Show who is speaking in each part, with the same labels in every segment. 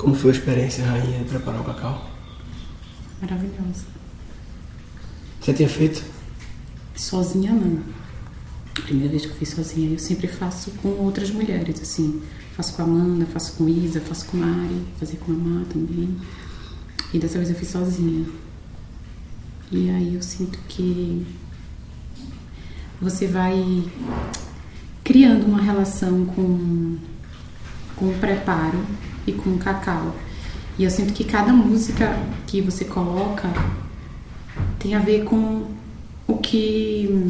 Speaker 1: Como foi a experiência, rainha, de preparar o cacau?
Speaker 2: Maravilhosa.
Speaker 1: Você tinha feito?
Speaker 2: Sozinha não. Primeira vez que eu fiz sozinha, eu sempre faço com outras mulheres, assim. Faço com a Amanda, faço com Isa, faço com a Mari, fazer com a Má também. E dessa vez eu fiz sozinha. E aí eu sinto que você vai criando uma relação com o preparo e com o cacau. E eu sinto que cada música que você coloca tem a ver com o que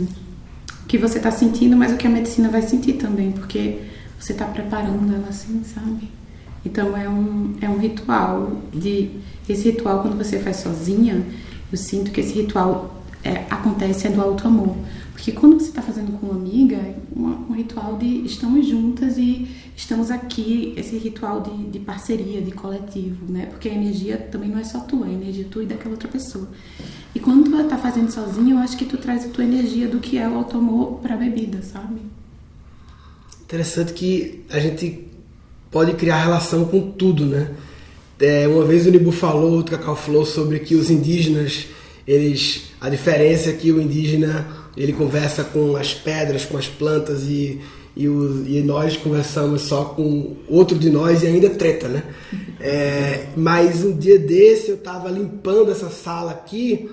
Speaker 2: você está sentindo, mas o que a medicina vai sentir também, porque você está preparando ela assim, sabe? Então é um ritual. Esse ritual, quando você faz sozinha, eu sinto que esse ritual acontece do alto amor. Porque quando você está fazendo com uma amiga, é um ritual de estamos juntas e estamos aqui, esse ritual de parceria, de coletivo, né? Porque a energia também não é só tua, a energia tua e daquela outra pessoa. E quando tu tá fazendo sozinho, eu acho que tu traz a tua energia do que é o alto amor pra bebida, sabe?
Speaker 1: Interessante que a gente pode criar relação com tudo, né? Uma vez o Nibu falou, o Cacau falou sobre que os indígenas, a diferença é que o indígena, ele conversa com as pedras, com as plantas e nós conversamos só com outro de nós e ainda treta, né? Mas um dia desse eu tava limpando essa sala aqui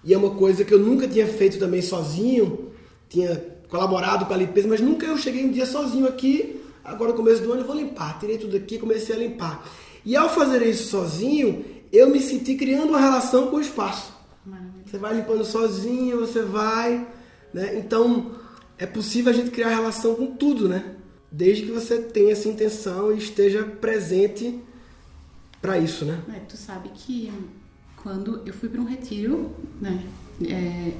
Speaker 1: e é uma coisa que eu nunca tinha feito também sozinho, tinha colaborado com a limpeza, mas nunca eu cheguei um dia sozinho aqui, agora no começo do ano eu vou limpar, tirei tudo aqui e comecei a limpar. E ao fazer isso sozinho, eu me senti criando uma relação com o espaço.
Speaker 2: Maravilha.
Speaker 1: Você vai limpando sozinho, você vai, né? Então é possível a gente criar relação com tudo, né? Desde que você tenha essa intenção e esteja presente para isso, né?
Speaker 2: Tu sabe que quando eu fui para um retiro, né?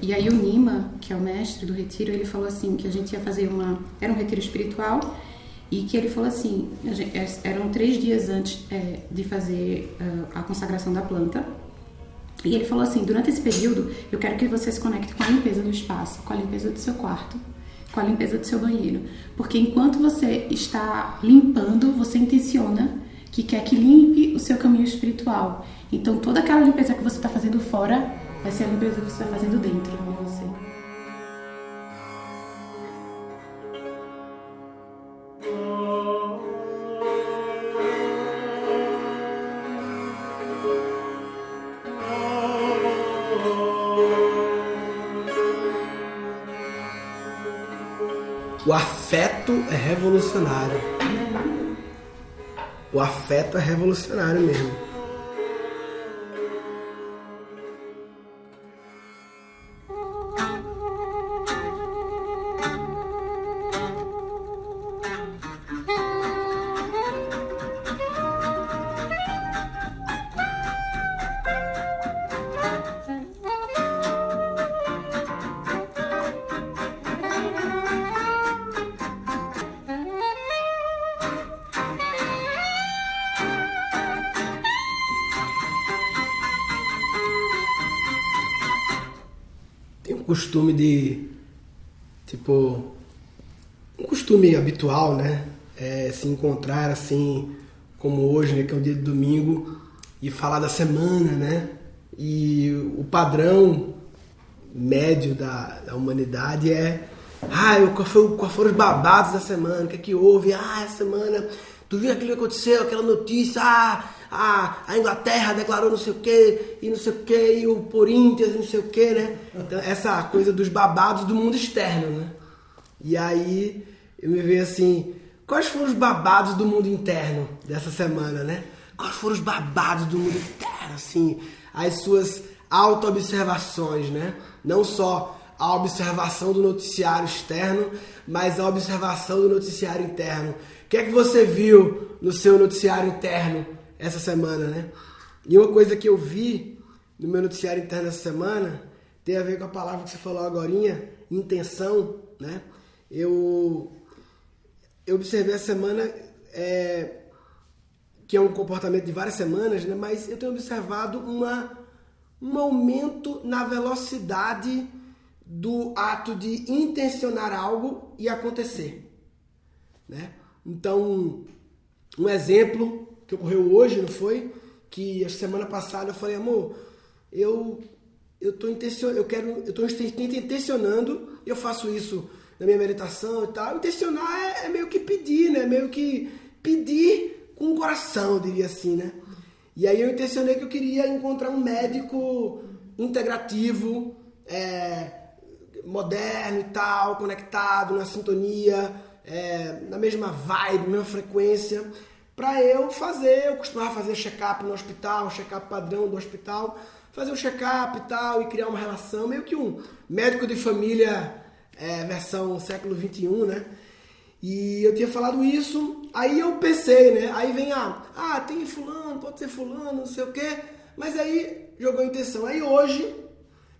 Speaker 2: E aí o Nima, que é o mestre do retiro, ele falou assim que a gente ia fazer era um retiro espiritual e que ele falou assim, eram 3 dias antes de fazer a consagração da planta. E ele falou assim, durante esse período eu quero que você se conecte com a limpeza do espaço, com a limpeza do seu quarto, com a limpeza do seu banheiro, porque enquanto você está limpando, você intenciona que quer que limpe o seu caminho espiritual. Então toda aquela limpeza que você está fazendo fora vai ser a limpeza que você está fazendo dentro de você.
Speaker 1: O afeto é revolucionário. O afeto é revolucionário mesmo. Tem um costume um costume habitual, né? Se encontrar assim, como hoje, né? Que é o dia de domingo, e falar da semana, né? E o padrão médio da humanidade qual foram os babados da semana? O que é que houve? Essa semana, tu viu aquilo que aconteceu, aquela notícia, a Inglaterra declarou não sei o que, e o Corinthians, não sei o que, né? Então, essa coisa dos babados do mundo externo, né? E aí, eu me vejo assim, quais foram os babados do mundo interno dessa semana, né? Quais foram os babados do mundo interno, assim, as suas auto-observações, né? Não só a observação do noticiário externo, mas a observação do noticiário interno. O que é que você viu no seu noticiário interno essa semana, né? E uma coisa que eu vi no meu noticiário interno essa semana tem a ver com a palavra que você falou agorinha, intenção, né? Eu observei essa semana que é um comportamento de várias semanas, né? Mas eu tenho observado um aumento na velocidade do ato de intencionar algo e acontecer, né? Então, um exemplo que ocorreu hoje, não foi? Que a semana passada eu falei, amor, eu tô intencionando, eu faço isso na minha meditação e tal. Intencionar é meio que pedir, né? Meio que pedir com o coração, eu diria assim, né? E aí eu intencionei que eu queria encontrar um médico integrativo, moderno e tal, conectado, na sintonia, na mesma vibe, mesma frequência, para eu costumava fazer check-up no hospital, check-up padrão do hospital, fazer um check-up e tal, e criar uma relação, meio que um médico de família, versão século XXI, né? E eu tinha falado isso, aí eu pensei, né? Aí vem tem fulano, pode ser fulano, não sei o quê, mas aí jogou a intenção. Aí hoje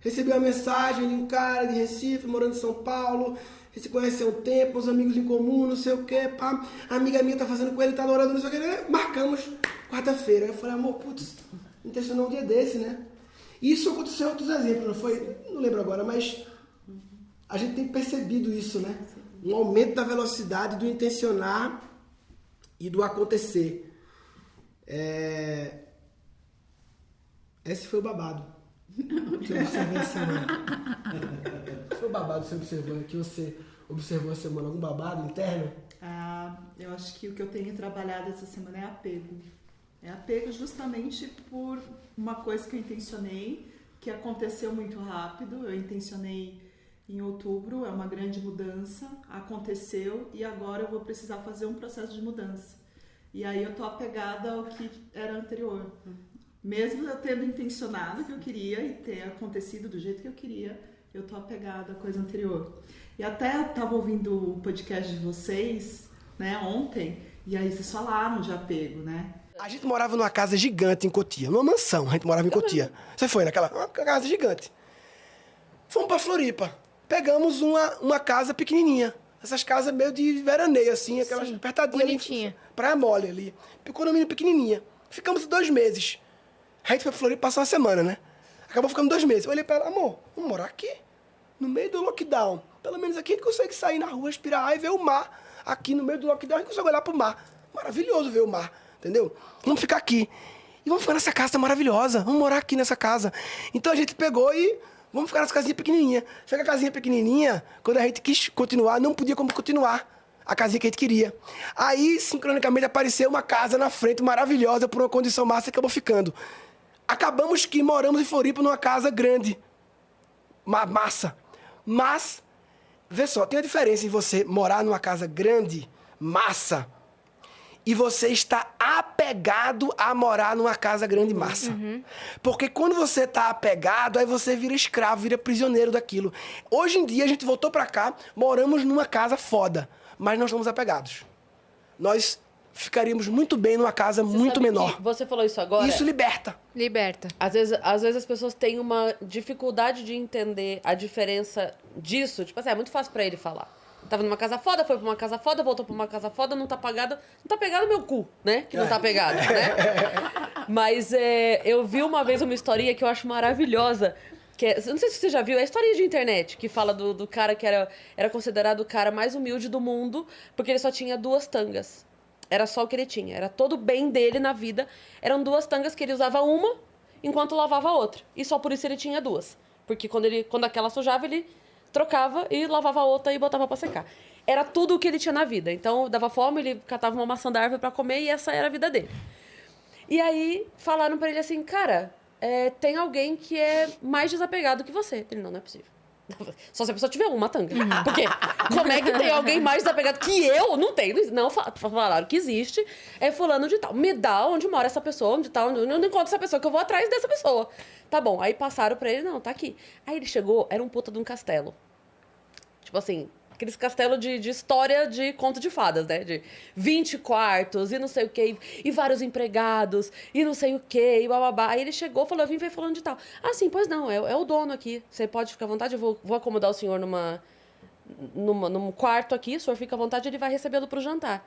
Speaker 1: recebi uma mensagem de um cara de Recife, morando em São Paulo, que se conhece há um tempo, uns amigos em comum, não sei o quê, pá. A amiga minha tá fazendo com ele, tá adorando, não sei o quê, né? Marcamos quarta-feira. Aí eu falei, amor, putz, intencionou um dia desse, né? Isso aconteceu em outros exemplos, não foi? Não lembro agora, mas a gente tem percebido isso, né? Um aumento da velocidade do intencionar e do acontecer. Esse foi o babado que eu observei essa semana. Foi o babado que você observou essa semana? Algum babado interno?
Speaker 3: Eu acho que o que eu tenho trabalhado essa semana é apego. É apego justamente por uma coisa que eu intencionei, que aconteceu muito rápido. Eu intencionei em outubro, é uma grande mudança, aconteceu e agora eu vou precisar fazer um processo de mudança. E aí eu tô apegada ao que era anterior. Mesmo eu tendo intencionado que eu queria e ter acontecido do jeito que eu queria, eu tô apegada à coisa anterior. E até eu tava ouvindo o podcast de vocês, né, ontem, e aí vocês falaram de apego, né?
Speaker 1: A gente morava numa casa gigante em Cotia, numa mansão, a gente morava em Cotia. Você foi naquela uma casa gigante. Fomos pra Floripa. Pegamos uma casa pequenininha. Essas casas meio de veraneio, assim, aquelas apertadinhas.
Speaker 4: Bonitinha.
Speaker 1: Ali, praia mole ali. Condomínio pequenininha. Ficamos 2 meses. A gente foi pra Floripa passar uma semana, né? Acabou ficando 2 meses. Eu olhei pra ela, amor, vamos morar aqui? No meio do lockdown. Pelo menos aqui a gente consegue sair na rua, respirar ar e ver o mar. Aqui no meio do lockdown a gente consegue olhar pro mar. Maravilhoso ver o mar, entendeu? Vamos ficar aqui. E vamos ficar nessa casa maravilhosa. Vamos morar aqui nessa casa. Então a gente pegou e... vamos ficar nessa casinha pequenininha. Chega a casinha pequenininha, quando a gente quis continuar, não podia como continuar a casinha que a gente queria. Aí, sincronicamente, apareceu uma casa na frente maravilhosa, por uma condição massa, e acabou ficando. Acabamos que moramos em Floripa numa casa grande. Massa. Mas, vê só, tem a diferença em você morar numa casa grande, massa, e você está apegado a morar numa casa grande e massa. Uhum. Porque quando você está apegado, aí você vira escravo, vira prisioneiro daquilo. Hoje em dia, a gente voltou pra cá, moramos numa casa foda, mas não estamos apegados. Nós ficaríamos muito bem numa casa muito menor.
Speaker 4: Você falou isso agora?
Speaker 1: Isso liberta.
Speaker 4: Liberta. Às vezes as pessoas têm uma dificuldade de entender a diferença disso. Tipo assim, é muito fácil pra ele falar. Tava numa casa foda, foi pra uma casa foda, voltou pra uma casa foda, não tá pagado. Não tá pegado meu cu, né? Que não tá pegado, né? Mas eu vi uma vez uma historinha que eu acho maravilhosa. Não sei se você já viu, é a historinha de internet, que fala do cara que era considerado o cara mais humilde do mundo, porque ele só tinha 2 tangas. Era só o que ele tinha. Era todo o bem dele na vida. Eram 2 tangas que ele usava uma, enquanto lavava a outra. E só por isso ele tinha 2. Porque quando aquela sujava, ele trocava e lavava a outra e botava pra secar. Era tudo o que ele tinha na vida. Então, dava fome, ele catava uma maçã da árvore pra comer e essa era a vida dele. E aí, falaram pra ele assim, cara, tem alguém que é mais desapegado que você. Ele, não é possível. Só se a pessoa tiver uma tanga. Porque como é que tem alguém mais desapegado que eu? Não tem. Não, falaram que existe. É fulano de tal. Me dá onde mora essa pessoa, onde tá, onde eu não encontro essa pessoa, que eu vou atrás dessa pessoa. Tá bom. Aí passaram pra ele, não, tá aqui. Aí ele chegou, era um puta de um castelo. Tipo assim, aqueles castelos de história de conto de fadas, né? De 20 quartos e não sei o quê, e vários empregados, e não sei o quê, e bababá. Aí ele chegou e falou, eu vim ver fulano de tal. Ah, sim, pois não, é o dono aqui. Você pode ficar à vontade, eu vou acomodar o senhor num quarto aqui, o senhor fica à vontade, ele vai recebê-lo pro jantar.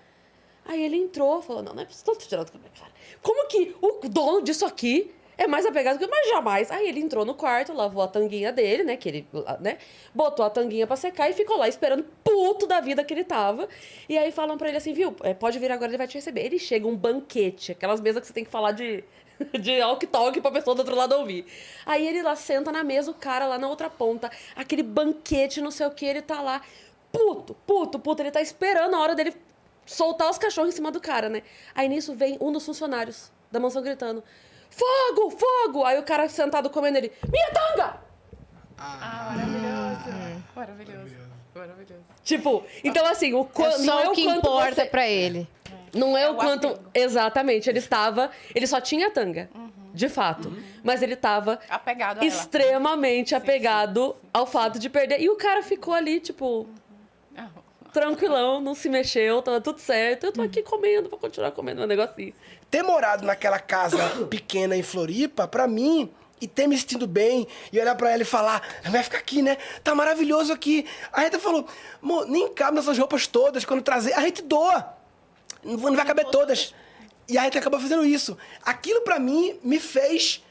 Speaker 4: Aí ele entrou, falou, não é possível, tô tirando com a minha cara. Como que o dono disso aqui é mais apegado que eu, mas jamais. Aí ele entrou no quarto, lavou a tanguinha dele, né? Que ele, né? Botou a tanguinha pra secar e ficou lá esperando, puto da vida que ele tava. E aí falam pra ele assim, viu? Pode vir agora, ele vai te receber. Ele chega um banquete, aquelas mesas que você tem que falar de walk-talk pra pessoa do outro lado ouvir. Aí ele lá senta na mesa, o cara lá na outra ponta, aquele banquete, não sei o que, ele tá lá, puto. Ele tá esperando a hora dele soltar os cachorros em cima do cara, né? Aí nisso vem um dos funcionários da mansão gritando, fogo! Aí o cara sentado comendo ele, minha tanga! Maravilhoso. Tipo, então assim, o quanto.
Speaker 5: Só
Speaker 4: não é
Speaker 5: o que
Speaker 4: quanto
Speaker 5: importa
Speaker 4: você...
Speaker 5: pra ele.
Speaker 4: Não é o quanto. Apego. Exatamente, ele só tinha tanga. De fato. Mas ele tava
Speaker 6: apegado a
Speaker 4: extremamente apegado ao fato de perder. E o cara ficou ali, tipo. Tranquilão, não se mexeu, tava tudo certo. Eu tô aqui comendo, vou continuar comendo meu negocinho.
Speaker 1: Ter morado naquela casa pequena em Floripa, pra mim, e ter me sentido bem, e olhar pra ela e falar, vai ficar aqui, né? Tá maravilhoso aqui. A Rita falou, amor, nem cabe nessas roupas todas, quando trazer, a gente doa. Não vai caber todas. E a Rita acabou fazendo isso. Aquilo pra mim me fez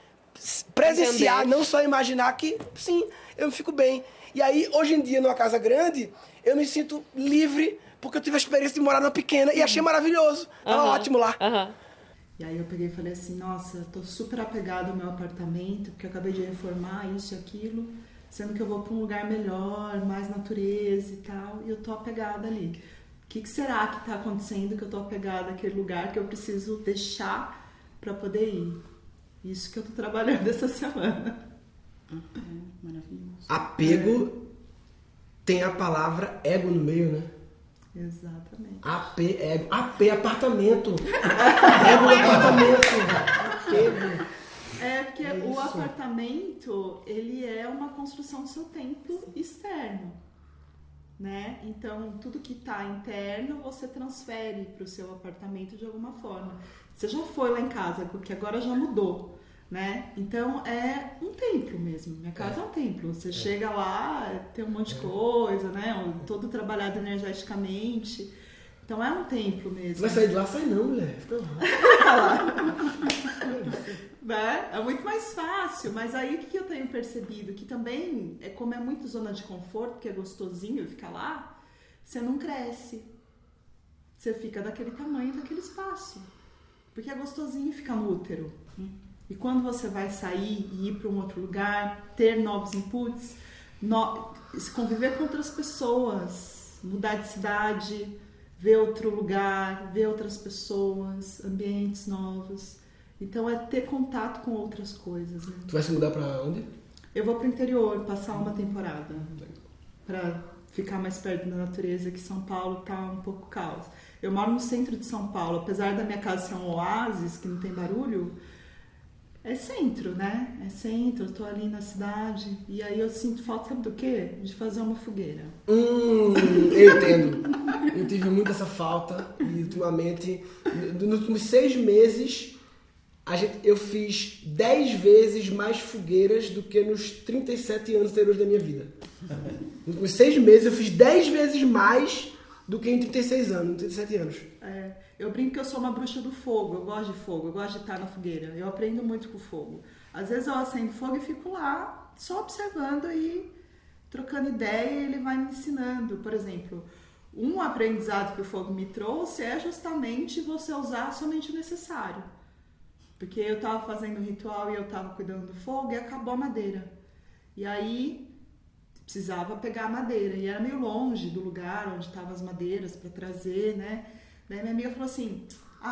Speaker 1: presenciar, não só imaginar que, sim, eu me fico bem. E aí, hoje em dia, numa casa grande, eu me sinto livre, porque eu tive a experiência de morar numa pequena e achei maravilhoso. Tava ótimo lá.
Speaker 3: E aí eu peguei e falei assim, nossa, tô super apegada ao meu apartamento, porque eu acabei de reformar isso e aquilo, sendo que eu vou pra um lugar melhor, mais natureza e tal, e eu tô apegada ali. O que será que tá acontecendo que eu tô apegada àquele lugar que eu preciso deixar pra poder ir? Isso que eu tô trabalhando essa semana.
Speaker 2: Maravilhoso.
Speaker 1: Apego tem a palavra ego no meio, né?
Speaker 3: Exatamente.
Speaker 1: Ego. Apartamento. Ego no apartamento. Apego.
Speaker 3: Porque o apartamento, ele é uma construção do seu templo externo, né? Então, tudo que está interno, você transfere para o seu apartamento de alguma forma. Você já foi lá em casa, porque agora já mudou, né? Então, é um templo mesmo. Minha casa é um templo. Você chega lá, tem um monte de coisa, né? Todo trabalhado energeticamente. Então, é um templo mesmo.
Speaker 1: Vai sair de lá? Sai não, mulher. Fica lá.
Speaker 3: Né? É muito mais fácil, mas aí o que eu tenho percebido? Que também, como é muito zona de conforto, que é gostosinho ficar lá, você não cresce. Você fica daquele tamanho, daquele espaço. Porque é gostosinho ficar no útero. E quando você vai sair e ir para um outro lugar, ter novos inputs, conviver com outras pessoas, mudar de cidade, ver outro lugar, ver outras pessoas, ambientes novos. Então é ter contato com outras coisas, né?
Speaker 1: Tu vai se mudar pra onde?
Speaker 3: Eu vou pro interior, passar uma temporada. Pra ficar mais perto da natureza, que São Paulo tá um pouco caos. Eu moro no centro de São Paulo, apesar da minha casa ser um oásis, que não tem barulho, é centro, né? É centro, eu tô ali na cidade. E aí eu sinto falta, sabe do quê? De fazer uma fogueira.
Speaker 1: Eu entendo. Eu tive muito essa falta. E ultimamente, nos últimos 6 meses, eu fiz 10 vezes mais fogueiras do que nos 37 anos anteriores da minha vida. Nos últimos 6 meses eu fiz 10 vezes mais do que em 36 anos, 37 anos.
Speaker 3: Eu brinco que eu sou uma bruxa do fogo, eu gosto de fogo, eu gosto de estar na fogueira, eu aprendo muito com o fogo. Às vezes eu acendo fogo e fico lá, só observando e trocando ideia e ele vai me ensinando. Por exemplo, um aprendizado que o fogo me trouxe é justamente você usar somente o necessário. Porque eu estava fazendo um ritual e eu estava cuidando do fogo e acabou a madeira. E aí precisava pegar a madeira e era meio longe do lugar onde estavam as madeiras para trazer, né? Daí minha amiga falou assim,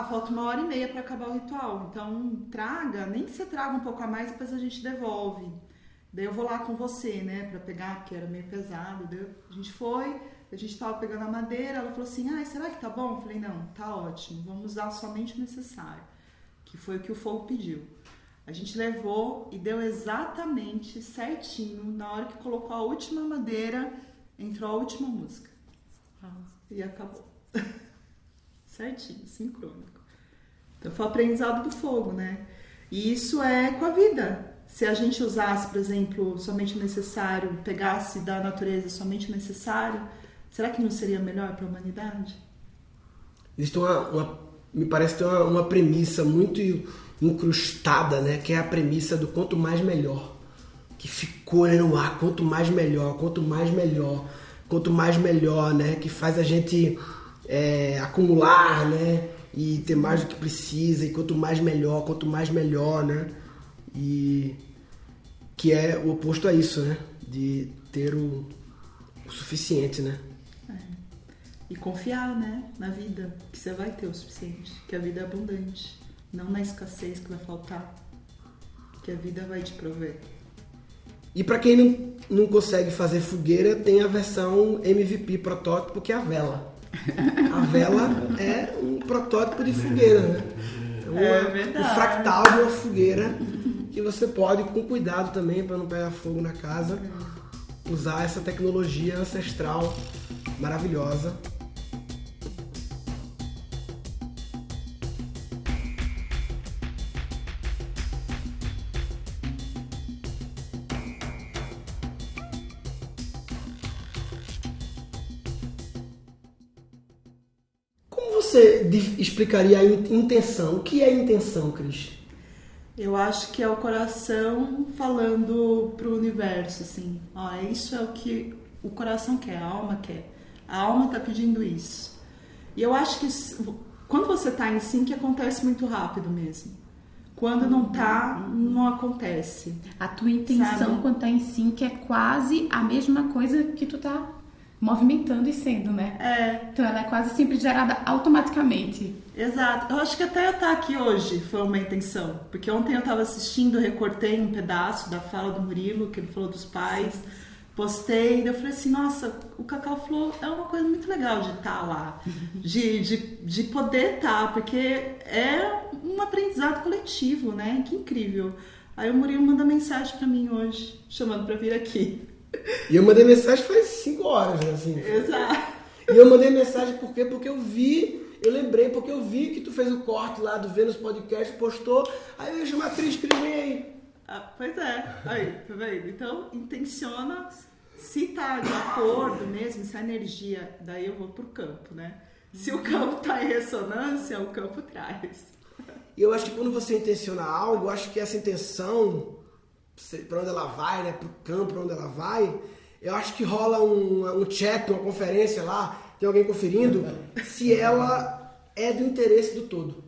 Speaker 3: falta 1h30 para acabar o ritual, então traga, nem que você traga um pouco a mais, depois a gente devolve. Daí eu vou lá com você, né, para pegar, porque era meio pesado. Daí a gente foi, a gente tava pegando a madeira, ela falou assim, será que tá bom? Eu falei, não, tá ótimo, vamos usar somente o necessário, que foi o que o fogo pediu. A gente levou e deu exatamente certinho, na hora que colocou a última madeira, entrou a última música. E acabou. Certinho, sincrônico. Então foi o aprendizado do fogo, né? E isso é com a vida. Se a gente usasse, por exemplo, somente o necessário, pegasse da natureza somente o necessário, será que não seria melhor para a humanidade?
Speaker 1: Existe me parece ter uma premissa muito incrustada, né? Que é a premissa do quanto mais melhor. Que ficou, né, no ar, quanto mais melhor, quanto mais melhor, quanto mais melhor, né? Que faz a gente acumular, né? E ter mais do que precisa, e quanto mais melhor, né? E que é o oposto a isso, né? De ter o suficiente, né?
Speaker 3: E confiar, né, na vida, que você vai ter o suficiente, que a vida é abundante, não na escassez que vai faltar, que a vida vai te prover.
Speaker 1: E para quem não consegue fazer fogueira, tem a versão MVP protótipo, que é a vela. A vela é um protótipo de fogueira, né? Um fractal de uma fogueira que você pode, com cuidado também, para não pegar fogo na casa, usar essa tecnologia ancestral maravilhosa. Como você explicaria a intenção? O que é intenção, Cris?
Speaker 3: Eu acho que é o coração falando pro universo, assim, ó, isso é o que o coração quer, a alma quer. A alma tá pedindo isso. E eu acho que quando você tá em sync, acontece muito rápido mesmo. Quando não tá, não acontece.
Speaker 2: A tua intenção,
Speaker 3: sabe?
Speaker 2: quando tá em sync, é quase a mesma coisa que tu tá movimentando e sendo, né? Então ela é quase sempre gerada automaticamente.
Speaker 3: Exato. Eu acho que até eu estar aqui hoje foi uma intenção. Porque ontem eu estava assistindo, eu recortei um pedaço da fala do Murilo, que ele falou dos pais, postei, e eu falei assim, nossa, o Cacau Flow é uma coisa muito legal de estar lá, de poder estar, porque é um aprendizado coletivo, né? Que incrível. Aí o Murilo manda mensagem para mim hoje, chamando para vir aqui.
Speaker 1: E eu mandei mensagem faz 5 horas, né? Assim.
Speaker 3: Exato.
Speaker 1: E eu mandei mensagem por quê? Porque eu lembrei, porque eu vi que tu fez o corte lá do Vênus Podcast, postou, aí eu ia chamar a Cris, vem aí.
Speaker 3: Pois é, aí, tá vendo? Então, intenciona, se tá de acordo mesmo, se a energia, daí eu vou pro campo, né? Se o campo tá em ressonância, o campo traz.
Speaker 1: E eu acho que quando você intenciona algo, eu acho que essa intenção, para onde ela vai, né, pro campo, para onde ela vai, eu acho que rola um chat, uma conferência lá, tem alguém conferindo, se ela é do interesse do todo.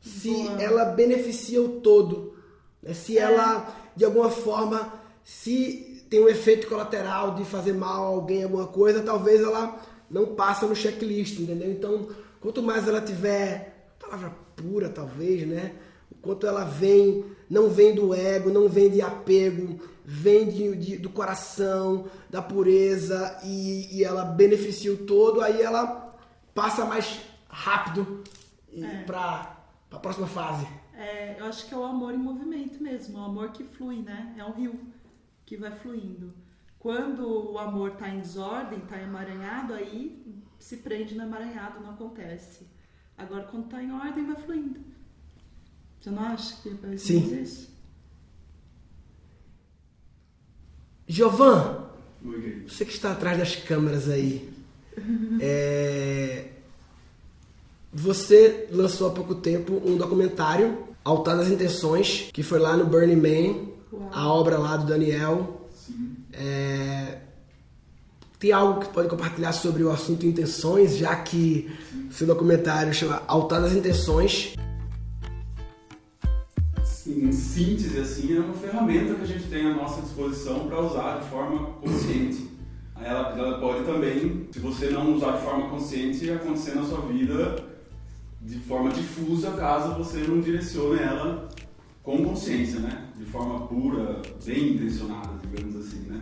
Speaker 1: Se ela beneficia o todo. Né? Se ela, de alguma forma, se tem um efeito colateral de fazer mal a alguém, alguma coisa, talvez ela não passa no checklist, entendeu? Então, quanto mais ela tiver, palavra pura talvez, né? O quanto ela não vem do ego, não vem de apego, vem do coração, da pureza e ela beneficia o todo, aí ela passa mais rápido para a próxima fase.
Speaker 3: Eu acho que é o amor em movimento mesmo, o amor que flui, né? É um rio que vai fluindo. Quando o amor está em desordem, está emaranhado, aí se prende no emaranhado, não acontece. Agora, quando está em ordem, vai fluindo. Você não acha que é isso?
Speaker 1: Giovan, você que está atrás das câmeras aí, você lançou há pouco tempo um documentário, Altar das Intenções, que foi lá no Burning Man, a obra lá do Daniel.
Speaker 5: Sim.
Speaker 1: Tem algo que pode compartilhar sobre o assunto intenções, já que seu documentário chama Altar das Intenções.
Speaker 5: Em síntese, assim, é uma ferramenta que a gente tem à nossa disposição para usar de forma consciente. Ela pode também, se você não usar de forma consciente, acontecer na sua vida de forma difusa, caso você não direcione ela com consciência, né? De forma pura, bem intencionada, digamos assim, né?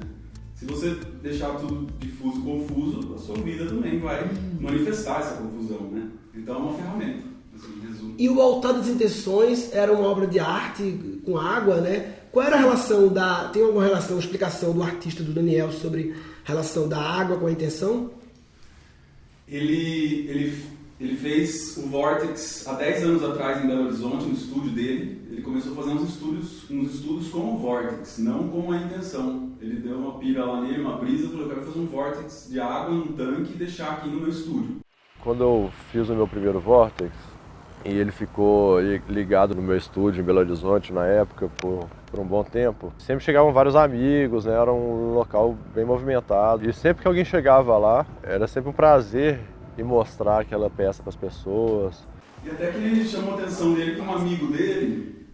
Speaker 5: Se você deixar tudo difuso, confuso, a sua vida também vai manifestar essa confusão, né? Então é uma ferramenta, assim, em resumo.
Speaker 1: E o Altar das Intenções era uma obra de arte com água, né? Qual era a relação tem alguma relação, explicação do artista, do Daniel, sobre a relação da água com a intenção?
Speaker 5: Ele fez o Vortex há 10 anos atrás em Belo Horizonte, no estúdio dele. Ele começou a fazer uns estudos com o Vortex, não com a intenção. Ele deu uma pira lá nele, uma brisa, falou: eu quero fazer um Vortex de água num tanque e deixar aqui no meu estúdio.
Speaker 6: Quando eu fiz o meu primeiro Vortex, e ele ficou ligado no meu estúdio em Belo Horizonte na época por um bom tempo, sempre chegavam vários amigos, né? Era um local bem movimentado. E sempre que alguém chegava lá, era sempre um prazer em mostrar aquela peça para as pessoas.
Speaker 5: E até que ele chamou a atenção dele que um amigo dele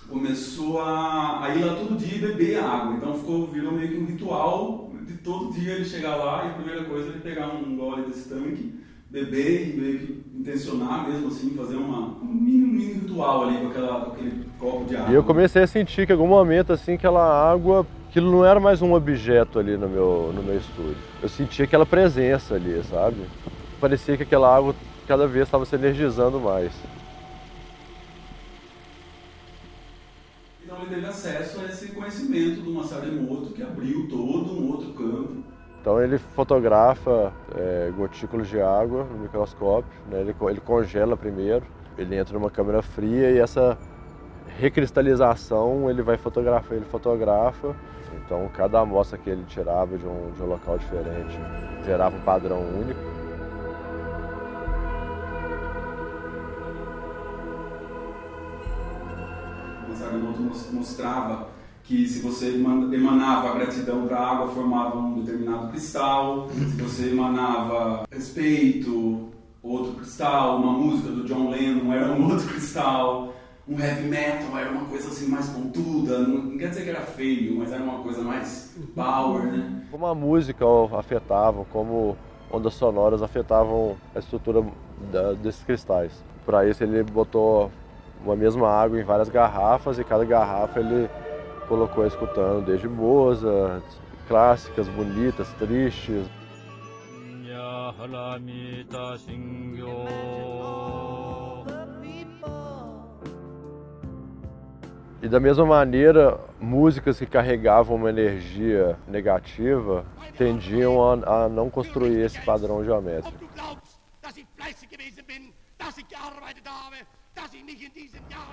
Speaker 5: começou a ir lá todo dia e beber água. Então virou meio que um ritual de todo dia ele chegar lá e a primeira coisa é ele pegar um gole desse tanque, beber e meio que intencionar mesmo assim, fazer um mini ritual ali com aquele copo de água.
Speaker 6: E eu comecei a sentir que em algum momento assim, aquela água, aquilo não era mais um objeto ali no meu estúdio. Eu sentia aquela presença ali, sabe? Parecia que aquela água cada vez estava se energizando mais.
Speaker 5: Então ele teve acesso a esse conhecimento do Masaru Emoto, que abriu todo um outro campo.
Speaker 6: Então ele fotografa gotículas de água no microscópio, né? Ele congela primeiro, ele entra numa câmera fria e essa recristalização ele fotografa. Então cada amostra que ele tirava de um local diferente gerava um padrão único.
Speaker 5: O Masaru Emoto mostrava que se você emanava a gratidão para a água, formava um determinado cristal. Se você emanava respeito, outro cristal. Uma música do John Lennon era um outro cristal. Um heavy metal era uma coisa assim mais pontuda. Não quer dizer que era feio, mas era uma coisa mais power, né?
Speaker 6: Como a música afetava, como ondas sonoras afetavam a estrutura desses cristais. Para isso ele botou uma mesma água em várias garrafas e cada garrafa ele colocou escutando desde boas, clássicas, bonitas, tristes. E da mesma maneira, músicas que carregavam uma energia negativa tendiam a não construir esse padrão geométrico.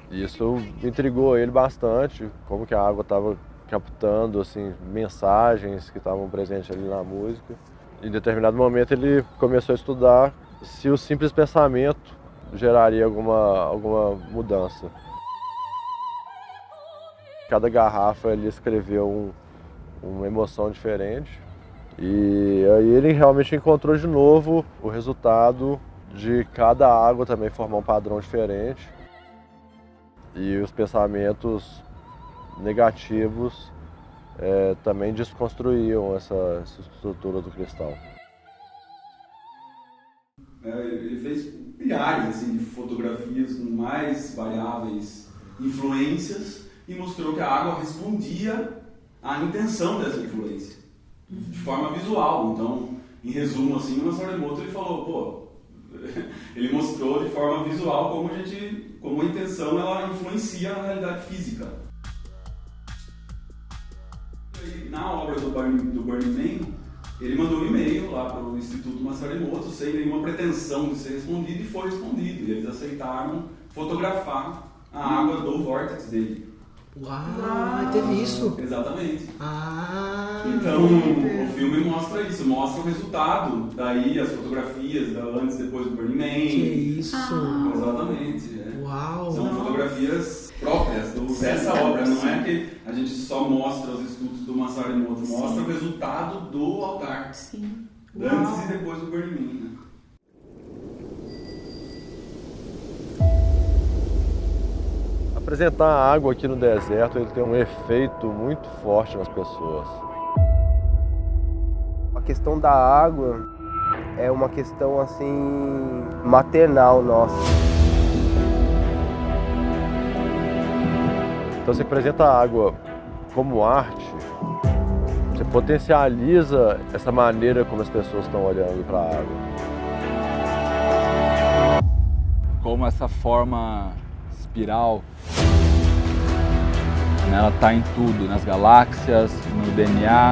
Speaker 6: Isso intrigou ele bastante, como que a água estava captando assim, mensagens que estavam presentes ali na música. Em determinado momento ele começou a estudar se o simples pensamento geraria alguma mudança. Cada garrafa ele escreveu uma emoção diferente e aí ele realmente encontrou de novo o resultado de cada água também formar um padrão diferente e os pensamentos negativos também desconstruíam essa estrutura do cristal.
Speaker 5: Ele fez milhares assim, de fotografias com mais variáveis influências e mostrou que a água respondia à intenção dessa influência, de forma visual. Então, em resumo, assim, o Masaru Emoto ele falou, ele mostrou de forma visual como a intenção ela influencia na realidade física. E na obra do Burning Man, ele mandou um e-mail lá para o Instituto Masaru Emoto sem nenhuma pretensão de ser respondido e foi respondido. E eles aceitaram fotografar a água do vórtex dele.
Speaker 1: Uau, teve isso?
Speaker 5: Exatamente.
Speaker 1: Então
Speaker 5: o filme mostra isso, mostra o resultado, daí as fotografias antes e depois do Burning Man.
Speaker 1: Que isso?
Speaker 5: Exatamente.
Speaker 1: Uau!
Speaker 5: São fotografias próprias dessa obra, não é que a gente só mostra os estudos do Masaru Emoto, mostra o resultado do altar.
Speaker 2: Sim.
Speaker 5: Antes e depois do Burning Man, né?
Speaker 6: Apresentar a água aqui no deserto ele tem um efeito muito forte nas pessoas.
Speaker 7: A questão da água é uma questão assim maternal nossa.
Speaker 6: Então você apresenta a água como arte, você potencializa essa maneira como as pessoas estão olhando para a água.
Speaker 8: Como essa forma espiral, ela está em tudo, nas galáxias, no DNA.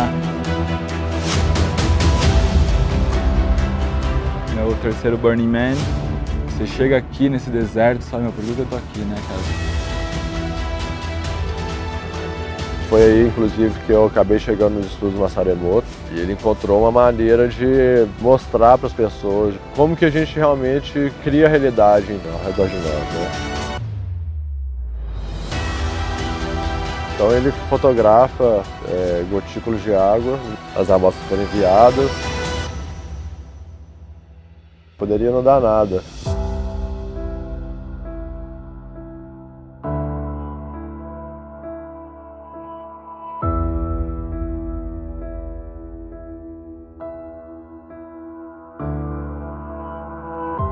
Speaker 8: No terceiro Burning Man, você chega aqui nesse deserto e fala, meu, por que eu tô aqui, né, cara?
Speaker 6: Foi aí, inclusive, que eu acabei chegando nos estudos Massaremoto e ele encontrou uma maneira de mostrar para as pessoas como que a gente realmente cria a realidade ao redor de nós, né? Então ele fotografa gotículos de água, as amostras foram enviadas. Poderia não dar nada.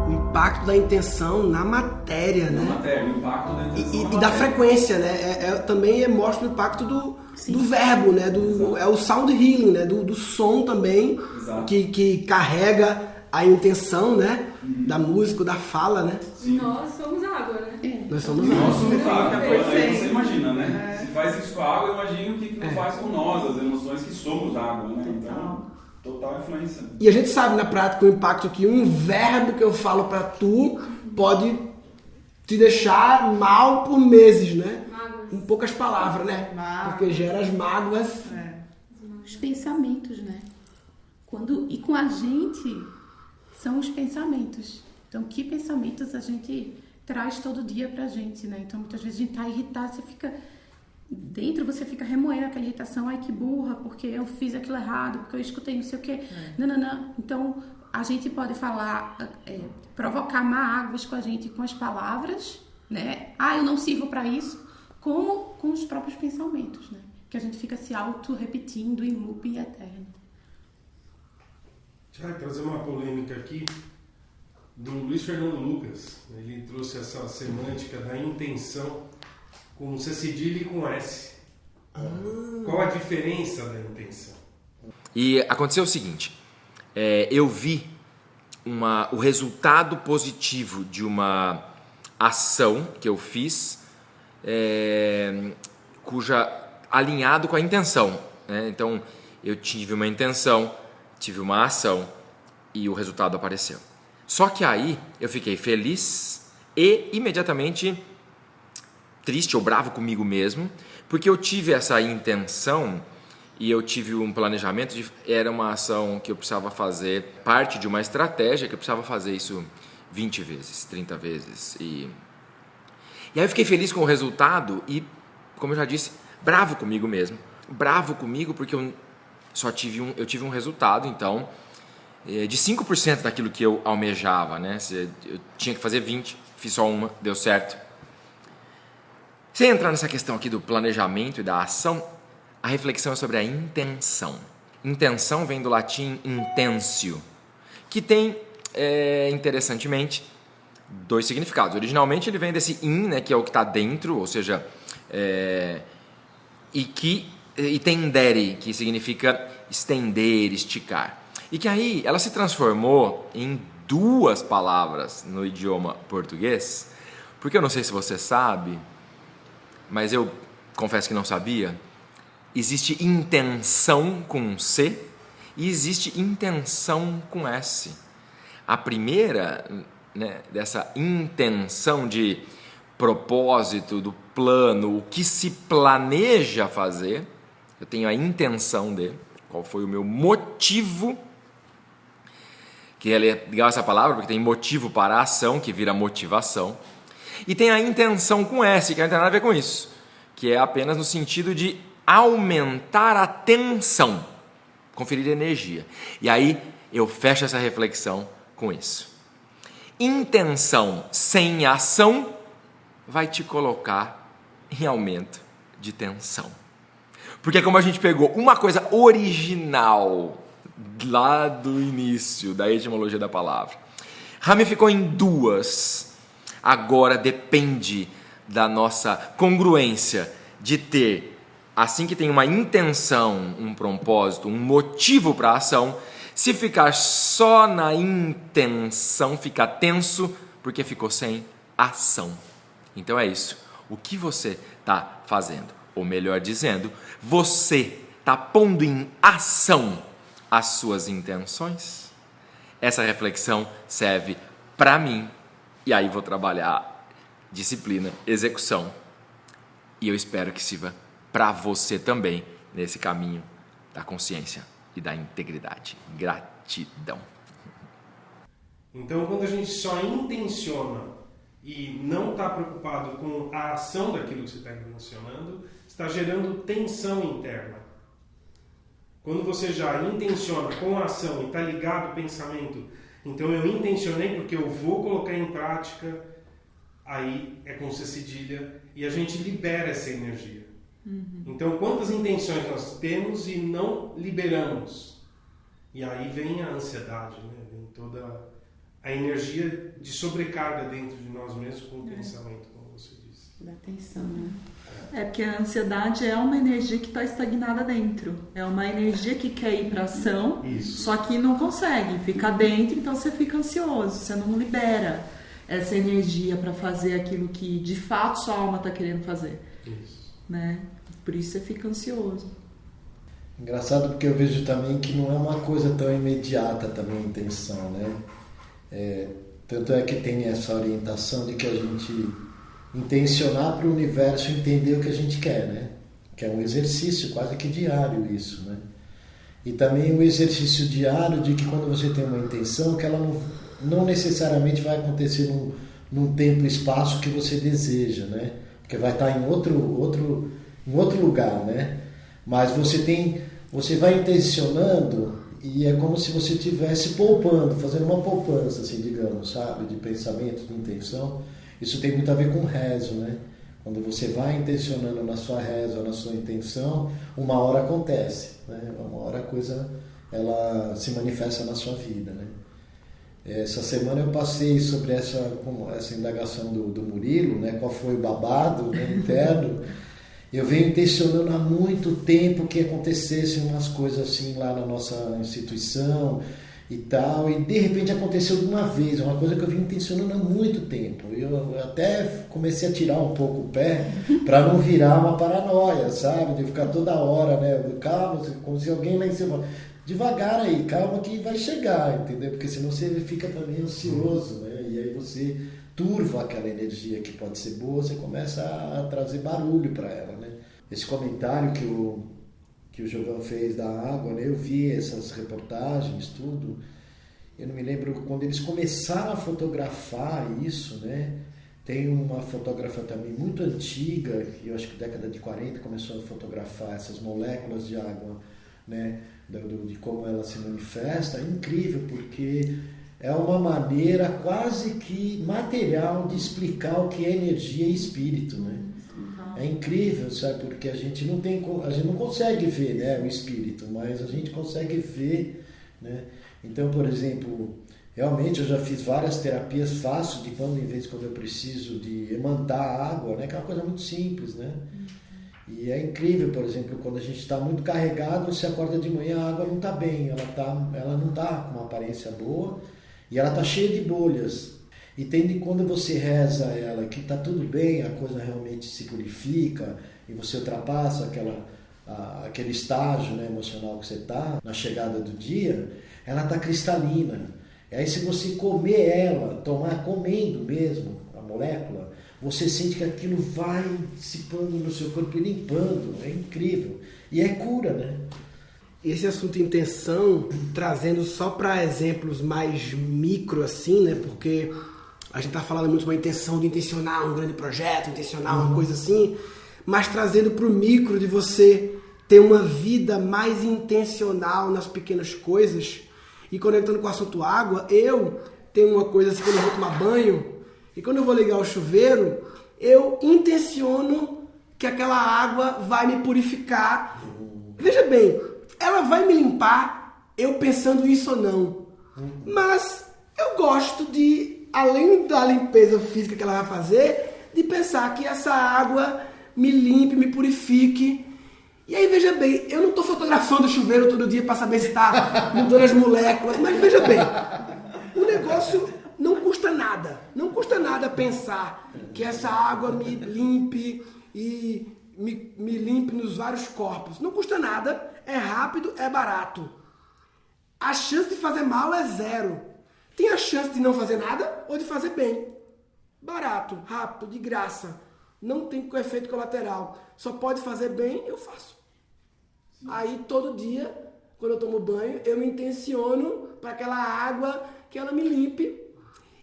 Speaker 1: O impacto da intenção na matéria, né?
Speaker 5: Na matéria, o impacto da intenção
Speaker 1: E
Speaker 5: na
Speaker 1: da
Speaker 5: matéria.
Speaker 1: frequência, né? Também mostra o impacto do verbo, né? É o sound healing, né? Do som também,
Speaker 5: Exato.
Speaker 1: que carrega a intenção, né? Da música, da fala, né?
Speaker 9: Nós somos água, né?
Speaker 1: Nós somos
Speaker 5: Nós somos
Speaker 3: Sim,
Speaker 5: água.
Speaker 3: tá perfeito.
Speaker 5: Aí você imagina, né? Se faz isso com a água, imagina o que não faz com nós, as emoções que somos água, né? Então, total influência.
Speaker 1: E a gente sabe na prática o impacto que um verbo que eu falo pra tu pode te deixar mal por meses, né?
Speaker 9: Mágoas.
Speaker 1: Em poucas palavras, né?
Speaker 3: Mágoas.
Speaker 1: Porque gera as mágoas.
Speaker 2: Os pensamentos, né? E com a gente são os pensamentos. Então, que pensamentos a gente traz todo dia pra gente, né? Então, muitas vezes a gente tá irritado, você fica... Dentro você fica remoendo aquela irritação, ai que burra, porque eu fiz aquilo errado, porque eu escutei não sei o quê. Não. Então, a gente pode falar, provocar mágoas com a gente com as palavras, né? Ah, eu não sirvo pra isso, como com os próprios pensamentos, né? Que a gente fica se auto-repetindo em looping eterno.
Speaker 10: Já trazer uma polêmica aqui do Luiz Fernando Lucas. Ele trouxe essa semântica da intenção com C cedilha e com S. Qual a diferença da intenção?
Speaker 11: E aconteceu o seguinte, eu vi o resultado positivo de uma ação que eu fiz, alinhado com a intenção, né? Então, eu tive uma intenção, tive uma ação e o resultado apareceu. Só que aí eu fiquei feliz e imediatamente triste ou bravo comigo mesmo, porque eu tive essa intenção e eu tive um planejamento, era uma ação que eu precisava fazer, parte de uma estratégia que eu precisava fazer isso 20 vezes, 30 vezes. E aí eu fiquei feliz com o resultado e, como eu já disse, bravo comigo mesmo. Bravo comigo porque eu tive um resultado, então, de 5% daquilo que eu almejava, né? Eu tinha que fazer 20, fiz só uma, deu certo. Sem entrar nessa questão aqui do planejamento e da ação, a reflexão é sobre a intenção. Intenção vem do latim intensio, que tem, interessantemente, 2 significados. Originalmente ele vem desse in, né, que é o que está dentro, ou seja, e tendere, que significa estender, esticar. E que aí ela se transformou em 2 palavras no idioma português, porque eu não sei se você sabe, mas eu confesso que não sabia, existe intenção com C e existe intenção com S. A primeira, né, dessa intenção de propósito, do plano, o que se planeja fazer, eu tenho a intenção de, qual foi o meu motivo, que é legal essa palavra, porque tem motivo para a ação, que vira motivação, e tem a intenção com S, que não tem nada a ver com isso, que é apenas no sentido de aumentar a tensão, conferir energia. E aí eu fecho essa reflexão com isso. Intenção sem ação vai te colocar em aumento de tensão. Porque como a gente pegou uma coisa original lá do início da etimologia da palavra, ramificou em 2. Agora depende da nossa congruência de ter, assim que tem uma intenção, um propósito, um motivo para a ação, se ficar só na intenção, fica tenso, porque ficou sem ação. Então é isso. O que você está fazendo? Ou melhor dizendo, você está pondo em ação as suas intenções? Essa reflexão serve para mim. E aí vou trabalhar disciplina, execução. E eu espero que sirva para você também nesse caminho da consciência e da integridade. Gratidão.
Speaker 10: Então, quando a gente só intenciona e não está preocupado com a ação daquilo que você está intencionando, está gerando tensão interna. Quando você já intenciona com a ação e está ligado ao pensamento, então eu intencionei porque eu vou colocar em prática, aí é com C cedilha e a gente libera essa energia. Então, quantas intenções nós temos e não liberamos? E aí vem a ansiedade, né? Vem toda a energia de sobrecarga dentro de nós mesmos com o pensamento, como você disse.
Speaker 2: Dá atenção, né?
Speaker 3: Porque a ansiedade é uma energia que está estagnada dentro. É uma energia que quer ir para ação, só que não consegue. Fica dentro, então você fica ansioso. Você não libera essa energia para fazer aquilo que de fato sua alma está querendo fazer. Né? Por isso você fica ansioso.
Speaker 12: Engraçado porque eu vejo também que não é uma coisa tão imediata também a intenção, né? Tanto é que tem essa orientação de que a gente intencionar para o universo entender o que a gente quer, né? Que é um exercício quase que diário isso, né? E também o exercício diário de que quando você tem uma intenção, que ela não necessariamente vai acontecer num tempo e espaço que você deseja, né? Porque vai estar em outro lugar, né? Mas você vai intencionando e é como se você estivesse poupando, fazendo uma poupança, assim, digamos, sabe? De pensamento, de intenção. Isso tem muito a ver com rezo, né? Quando você vai intencionando na sua reza, na sua intenção, uma hora acontece, né? Uma hora a coisa ela se manifesta na sua vida, né? Essa semana eu passei sobre essa indagação do Murilo, né? Qual foi o babado, né, interno. Eu venho intencionando há muito tempo que acontecessem umas coisas assim lá na nossa instituição e tal, e de repente aconteceu de uma vez, uma coisa que eu venho intencionando há muito tempo. Eu até comecei a tirar um pouco o pé para não virar uma paranoia, sabe? De ficar toda hora, né? Calma, como se alguém lá em cima... Devagar aí, calma que vai chegar, entendeu? Porque senão você fica também ansioso, né? E aí você turva aquela energia que pode ser boa, você começa a trazer barulho para ela, né? Esse comentário que o Giovanni fez da água, né? Eu vi essas reportagens, tudo. Eu não me lembro quando eles começaram a fotografar isso, né? Tem uma fotógrafa também muito antiga, que eu acho que década de 40 começou a fotografar essas moléculas de água, né? De como ela se manifesta. É incrível, porque é uma maneira quase que material de explicar o que é energia e espírito, né? É incrível, sabe? Porque a gente não consegue ver, né, o espírito, mas a gente consegue ver, né? Então, por exemplo, realmente eu já fiz várias terapias, faço de quando eu preciso de emantar água, né? Que é uma coisa muito simples, né? E é incrível, por exemplo, quando a gente está muito carregado, você acorda de manhã, a água não está bem, ela não está com uma aparência boa e ela está cheia de bolhas. E quando você reza ela, que está tudo bem, a coisa realmente se purifica e você ultrapassa aquele estágio, né, emocional que você está, na chegada do dia, ela está cristalina. E aí se você comer ela, tomar comendo mesmo a molécula, você sente que aquilo vai dissipando no seu corpo e limpando. É incrível. E é cura, né?
Speaker 1: Esse assunto intenção, trazendo só para exemplos mais micro assim, né? Porque a gente tá falando muito uma intenção de intencionar um grande projeto, intencionar uma coisa assim, mas trazendo para o micro de você ter uma vida mais intencional nas pequenas coisas. E conectando com o assunto água, eu tenho uma coisa assim, quando eu vou tomar banho, e quando eu vou ligar o chuveiro, eu intenciono que aquela água vai me purificar. Veja bem, ela vai me limpar, eu pensando isso ou não. Mas eu gosto de, além da limpeza física que ela vai fazer, de pensar que essa água me limpe, me purifique. E aí, veja bem, eu não estou fotografando o chuveiro todo dia para saber se está mudando as moléculas, mas veja bem, o negócio não custa nada. Não custa nada pensar que essa água me limpe e me limpe nos vários corpos. Não custa nada, é rápido, é barato. A chance de fazer mal é zero. Tem a chance de não fazer nada ou de fazer bem. Barato, rápido, de graça. não tem efeito colateral, só pode fazer bem, eu faço. Sim. Aí todo dia, quando eu tomo banho, eu me intenciono para aquela água que ela me limpe.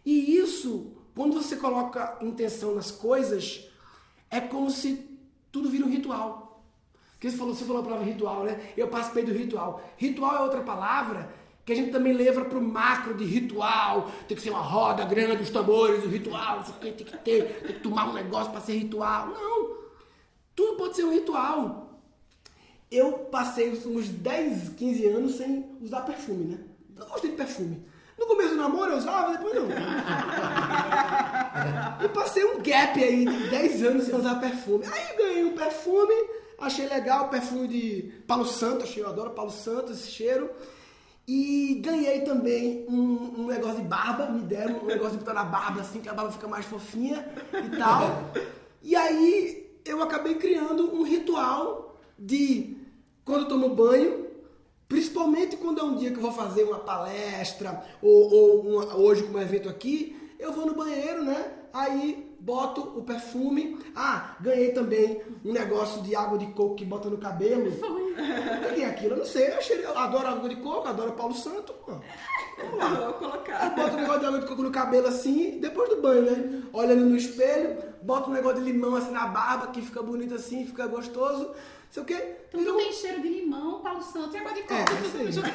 Speaker 1: E isso, quando você coloca intenção nas coisas, é como se tudo vira um ritual. Porque você falou a palavra ritual, né? Eu participei do ritual. Ritual é outra palavra que a gente também leva para o macro de ritual. Tem que ser uma roda grande, os tambores, o ritual, isso aqui tem que tomar um negócio para ser ritual. Não! Tudo pode ser um ritual. Eu passei uns 10, 15 anos sem usar perfume, né? Eu não gostei de perfume. No começo do namoro eu usava, depois não. Eu passei um gap aí de 10 anos sem usar perfume. Aí ganhei um perfume, achei legal, perfume de Palo Santo, eu adoro Palo Santo, esse cheiro. E ganhei também um negócio de barba, me deram um negócio de botar na barba assim, que a barba fica mais fofinha e tal. E aí eu acabei criando um ritual de, quando eu tomo banho, principalmente quando é um dia que eu vou fazer uma palestra, hoje como evento aqui, eu vou no banheiro, né? Aí boto o perfume. Ah, ganhei também um negócio de água de coco que bota no cabelo. O que é aquilo? Eu não sei. Eu adoro água de coco, adoro Paulo Santo. Vamos lá.
Speaker 3: Vou colocar.
Speaker 1: Eu boto um negócio de água de coco no cabelo assim, depois do banho, né? Olhando no espelho, boto um negócio de limão assim na barba, que fica bonito assim, fica gostoso. Sei o quê?
Speaker 2: Então tem cheiro de limão, Paulo Santo e água de coco.
Speaker 1: Isso aí.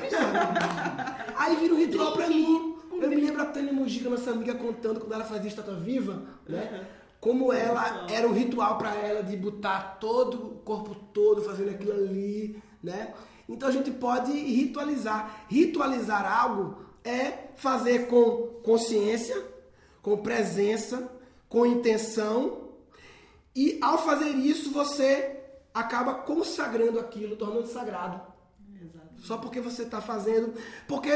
Speaker 1: Aí vira um ritual pra mim. Eu me lembro a Tânia Mujica, nossa amiga, contando quando ela fazia Estátua Viva, né? Como ela era um ritual para ela de botar todo o corpo todo fazendo aquilo ali, né? Então a gente pode ritualizar. Ritualizar algo é fazer com consciência, com presença, com intenção. E ao fazer isso, você acaba consagrando aquilo, tornando sagrado. Só porque você está fazendo. Porque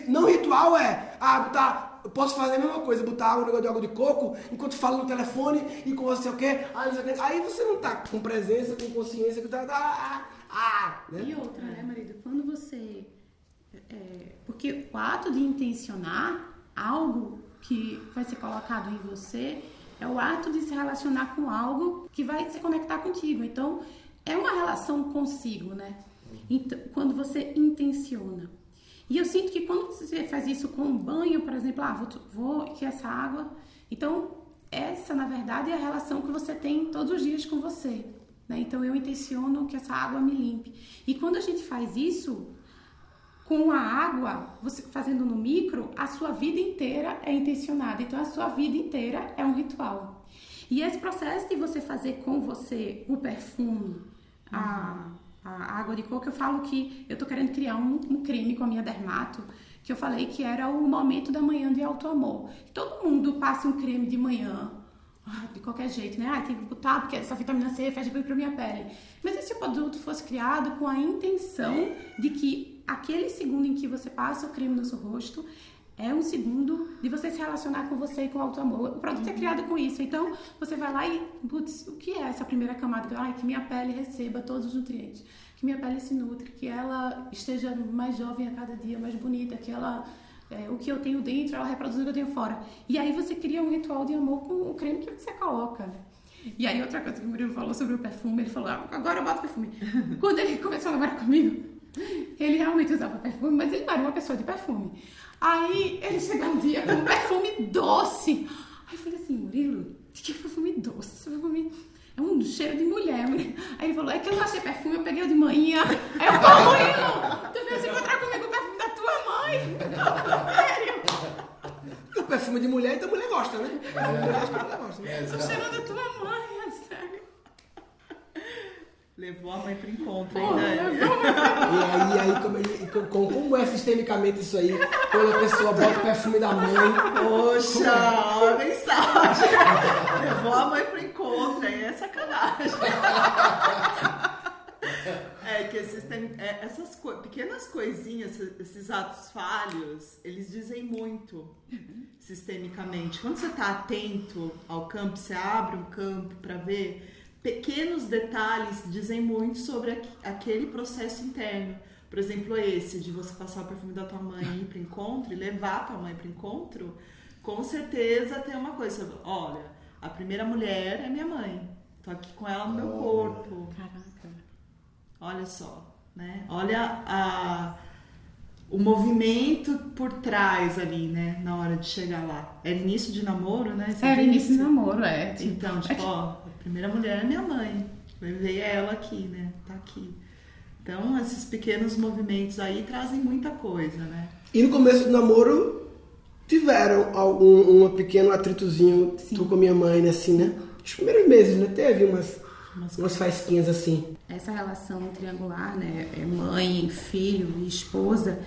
Speaker 1: não ritual é botar. Eu posso fazer a mesma coisa, botar um negócio de água de coco enquanto falo no telefone e com você o quê? Aí você não está com presença, com consciência, que né?
Speaker 2: E outra, né, marido? Quando você. Porque o ato de intencionar algo que vai ser colocado em você é o ato de se relacionar com algo que vai se conectar contigo. Então, é uma relação consigo, né? Então, quando você intenciona. E eu sinto que quando você faz isso com um banho, por exemplo, vou aqui essa água. Então, essa, na verdade, é a relação que você tem todos os dias com você, né? Então, eu intenciono que essa água me limpe. E quando a gente faz isso com a água, você fazendo no micro, a sua vida inteira é intencionada. Então, a sua vida inteira é um ritual. E esse processo de você fazer com você o perfume, a água de coco, eu falo que eu tô querendo criar um creme com a minha dermato, que eu falei que era o momento da manhã de auto-amor. Todo mundo passa um creme de manhã, de qualquer jeito, né? Tem que botar, porque essa vitamina C faz bem pra minha pele. Mas esse produto fosse criado com a intenção de que aquele segundo em que você passa o creme no seu rosto é um segundo de você se relacionar com você e com o auto-amor. O produto é criado com isso. Então, você vai lá e... Putz, o que é essa primeira camada? Que minha pele receba todos os nutrientes. Que minha pele se nutre. Que ela esteja mais jovem a cada dia, mais bonita. Que ela... o que eu tenho dentro, ela reproduz o que eu tenho fora. E aí você cria um ritual de amor com o creme que você coloca, né? E aí outra coisa que o Murilo falou sobre o perfume, ele falou, agora eu boto perfume. Quando ele começou a namorar comigo, ele realmente usava perfume, mas ele não era uma pessoa de perfume. Aí ele chegou um dia com um perfume doce. Aí eu falei assim, Murilo, que é perfume doce? Esse perfume é um cheiro de mulher. Aí ele falou, é que eu não achei perfume, eu peguei o de manhã. Aí eu falei, Murilo, tu veio se encontrar comigo o perfume da tua mãe? Sério?
Speaker 1: O perfume de mulher, então a mulher gosta, né? Mulher gosta, né?
Speaker 2: O cheiro da tua mãe, é sério.
Speaker 3: Levou a mãe pro encontro,
Speaker 1: né? E aí como é sistemicamente isso aí? Quando a pessoa bota o perfume da mãe...
Speaker 3: Poxa, olha a mensagem. Levou a mãe pro encontro, aí é sacanagem. Que essas pequenas coisinhas, esses atos falhos, eles dizem muito sistemicamente. Quando você está atento ao campo, você abre um campo para ver... Pequenos detalhes dizem muito sobre aquele processo interno. Por exemplo, esse de você passar o perfume da tua mãe e ir para o encontro e levar a tua mãe para o encontro, com certeza tem uma coisa. Olha, a primeira mulher é minha mãe. Tô aqui com ela no meu corpo.
Speaker 2: Caraca.
Speaker 3: Olha só, né? Olha o movimento por trás ali, né? Na hora de chegar lá. Era início de namoro, né?
Speaker 2: Era início de namoro, tipo,
Speaker 3: Então, tipo, a primeira mulher é minha mãe. Levei ela aqui, né? Tá aqui. Então, esses pequenos movimentos aí trazem muita coisa, né?
Speaker 1: E no começo do namoro, tiveram um pequeno atritozinho tu com a minha mãe, né? Assim, né? Os primeiros meses, né? Teve umas faísquinhas assim.
Speaker 2: Essa relação triangular, né? Mãe, filho e esposa,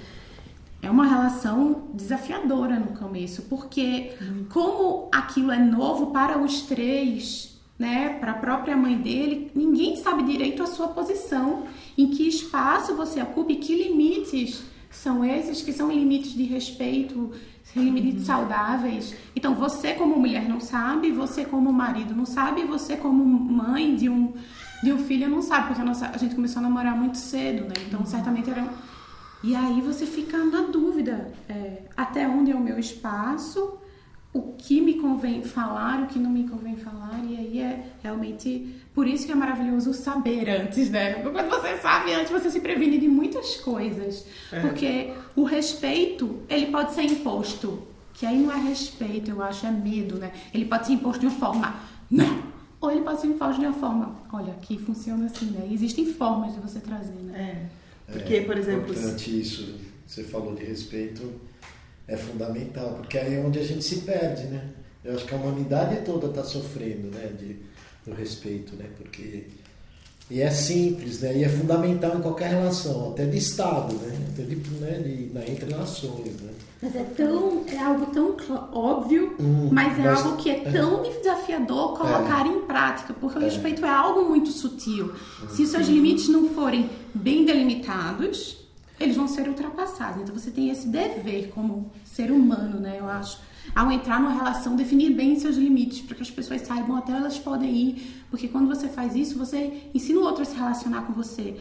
Speaker 2: é uma relação desafiadora no começo, porque como aquilo é novo para os três, né? Para a própria mãe dele, ninguém sabe direito a sua posição, em que espaço você ocupa e que limites são esses que são limites de respeito, limites saudáveis. Então você como mulher não sabe, você como marido não sabe, você como mãe de um filho não sabe, porque a gente começou a namorar muito cedo, né? Então certamente era... E aí você fica na dúvida, até onde é o meu espaço, o que me convém falar, o que não me convém falar, e aí é realmente... Por isso que é maravilhoso saber antes, né? Porque quando você sabe antes, você se previne de muitas coisas. Porque o respeito, ele pode ser imposto, que aí não é respeito, eu acho, é medo, né? Ele pode ser imposto de uma forma, não! Ou ele pode ser imposto de uma forma, olha, aqui funciona assim, né? E existem formas de você trazer, né?
Speaker 3: Porque, por exemplo...
Speaker 12: É importante isso, você falou de respeito, é fundamental, porque aí é onde a gente se perde, né? Eu acho que a humanidade toda está sofrendo, né? Do respeito, né? Porque... E é simples, né? E é fundamental em qualquer relação, até de Estado, né? Até entre nações, né?
Speaker 2: Mas é algo tão óbvio, mas é algo que é tão desafiador colocar em prática, porque o respeito é algo muito sutil. Se os seus limites não forem bem delimitados, eles vão ser ultrapassados. Então você tem esse dever como ser humano, né? Eu acho, ao entrar numa relação, definir bem seus limites, para que as pessoas saibam até onde elas podem ir, porque quando você faz isso, você ensina o outro a se relacionar com você.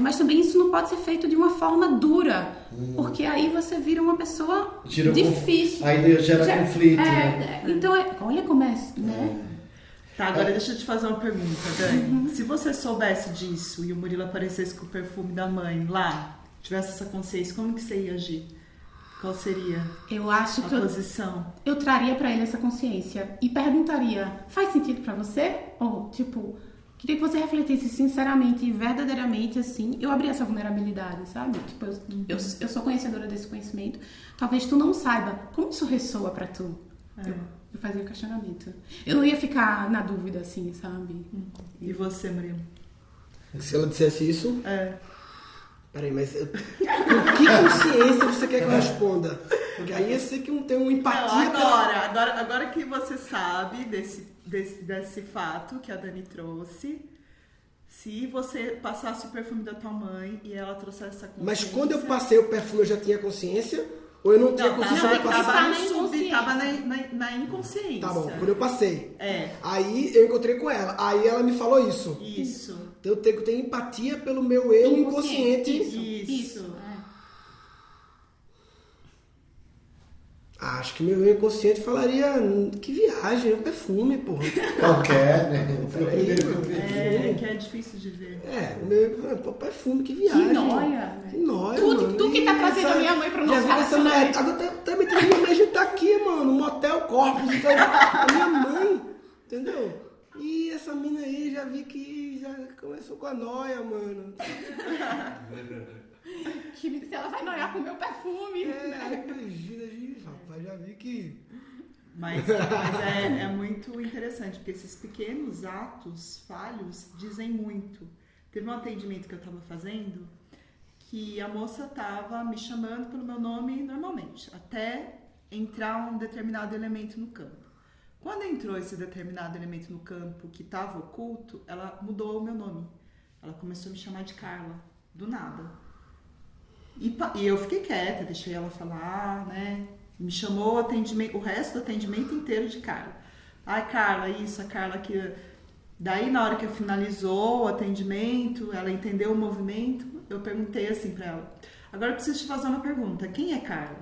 Speaker 2: Mas também isso não pode ser feito de uma forma dura, porque aí você vira uma pessoa difícil.
Speaker 12: Aí gera conflito, né?
Speaker 2: Então, olha como é, né?
Speaker 3: Tá, agora deixa eu te fazer uma pergunta, Dani. Se você soubesse disso e o Murilo aparecesse com o perfume da mãe lá, tivesse essa consciência, como que você ia agir? Qual seria a posição?
Speaker 2: Eu traria pra ele essa consciência e perguntaria, faz sentido pra você? Ou, tipo, queria que você refletisse sinceramente e verdadeiramente, assim, eu abri essa vulnerabilidade, sabe? Tipo, eu sou conhecedora desse conhecimento, talvez tu não saiba como isso ressoa pra tu. Eu fazia o questionamento. Eu não ia ficar na dúvida, assim, sabe?
Speaker 3: E você, Murilo?
Speaker 1: Se ela dissesse isso... Peraí, mas com que consciência você quer que eu responda? Porque aí eu sei que não tem uma empatia...
Speaker 3: Não, agora que você sabe desse fato que a Dani trouxe, se você passasse o perfume da tua mãe e ela trouxesse essa consciência...
Speaker 1: Mas quando eu passei o perfume, eu já tinha consciência? Ou eu não tinha consciência de passar?
Speaker 3: Tava na inconsciência.
Speaker 1: Tá bom, quando eu passei. Aí eu encontrei com ela. Aí ela me falou isso.
Speaker 3: Isso.
Speaker 1: Então eu tenho que ter empatia pelo meu eu inconsciente.
Speaker 3: Isso.
Speaker 1: Acho que meu eu inconsciente falaria que viagem, é um perfume, porra.
Speaker 12: Qualquer, né?
Speaker 3: Que é difícil de ver.
Speaker 1: O meu perfume, que viagem.
Speaker 2: Que nóia.
Speaker 1: Que nóia,
Speaker 2: Tu que tá trazendo a minha mãe pro nosso relacionamento.
Speaker 1: Agora também tem minha mãe, a gente tá aqui, mano, no Motel Corpus, então, a minha mãe, entendeu? E essa mina aí, já vi que já começou com a nóia, mano.
Speaker 2: Se ela vai noiar com o meu perfume.
Speaker 1: Rapaz, já vi que...
Speaker 3: Mas é muito interessante, porque esses pequenos atos falhos dizem muito. Teve um atendimento que eu estava fazendo que a moça estava me chamando pelo meu nome normalmente, até entrar um determinado elemento no campo. Quando entrou esse determinado elemento no campo que estava oculto, ela mudou o meu nome. Ela começou a me chamar de Carla, do nada. E eu fiquei quieta, deixei ela falar, né? Me chamou o resto do atendimento inteiro de Carla. Ai, Carla, isso, a Carla que... Daí, na hora que finalizou o atendimento, ela entendeu o movimento, eu perguntei assim pra ela, agora eu preciso te fazer uma pergunta, quem é Carla?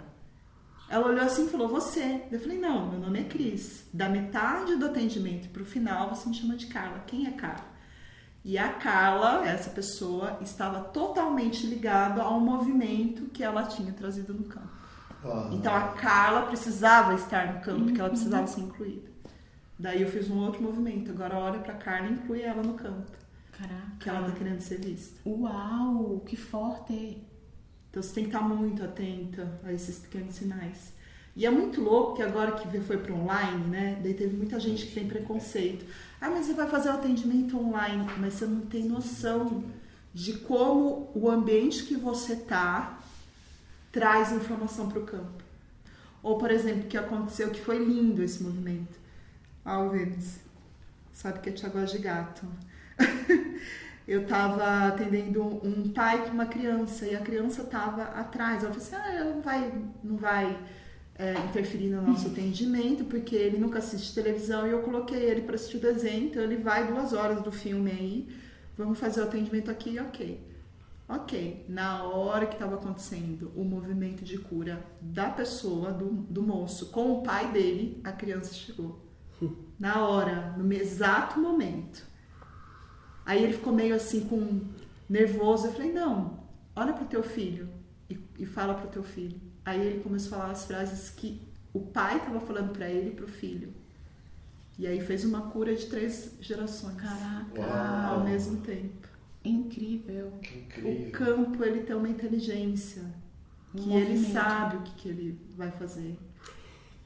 Speaker 3: Ela olhou assim e falou, você. Eu falei, não, meu nome é Cris. Da metade do atendimento pro final, você me chama de Carla. Quem é Carla? E a Carla, essa pessoa, estava totalmente ligada a um movimento que ela tinha trazido no campo. Então a Carla precisava estar no campo, porque ela precisava ser incluída. Daí eu fiz um outro movimento. Agora olha pra Carla e inclui ela no campo.
Speaker 2: Caraca.
Speaker 3: Que ela tá querendo ser vista.
Speaker 2: Uau, que forte!
Speaker 3: Então você tem que estar muito atenta a esses pequenos sinais. E é muito louco que agora que foi para online, né? Daí teve muita gente que tem preconceito. Ah, mas você vai fazer o atendimento online, mas você não tem noção de como o ambiente que você tá traz informação para o campo. Ou, por exemplo, o que aconteceu, que foi lindo esse movimento. Ah, o Vênus, sabe que eu te gosto de gato. Eu estava atendendo um pai com uma criança e a criança estava atrás. Eu falei assim, ela não vai interferir no nosso atendimento porque ele nunca assiste televisão e eu coloquei ele para assistir o desenho, então ele vai 2 horas do filme aí, vamos fazer o atendimento aqui, ok. Na hora que estava acontecendo o movimento de cura da pessoa, do moço, com o pai dele, a criança chegou. Na hora, no exato momento. Aí ele ficou meio assim, nervoso. Eu falei, não, olha pro teu filho e fala pro teu filho. Aí ele começou a falar as frases que o pai estava falando para ele e pro filho. E aí fez uma cura de 3 gerações.
Speaker 2: Caraca!
Speaker 3: Ao mesmo tempo.
Speaker 2: Incrível.
Speaker 3: O campo, ele tem uma inteligência. Que ele sabe o que ele vai fazer.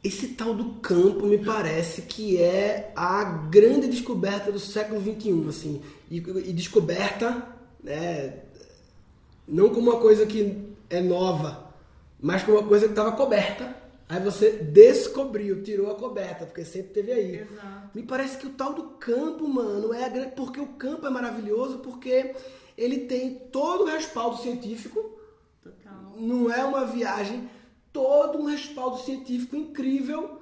Speaker 1: Esse tal do campo me parece que é a grande descoberta do século XXI, assim, e descoberta, né, não como uma coisa que é nova, mas como uma coisa que estava coberta, aí você descobriu, tirou a coberta, porque sempre teve aí.
Speaker 3: Exato.
Speaker 1: Me parece que o tal do campo, mano, é a grande, porque o campo é maravilhoso, porque ele tem todo o respaldo científico.
Speaker 3: Total.
Speaker 1: Não é uma viagem, todo um respaldo científico incrível,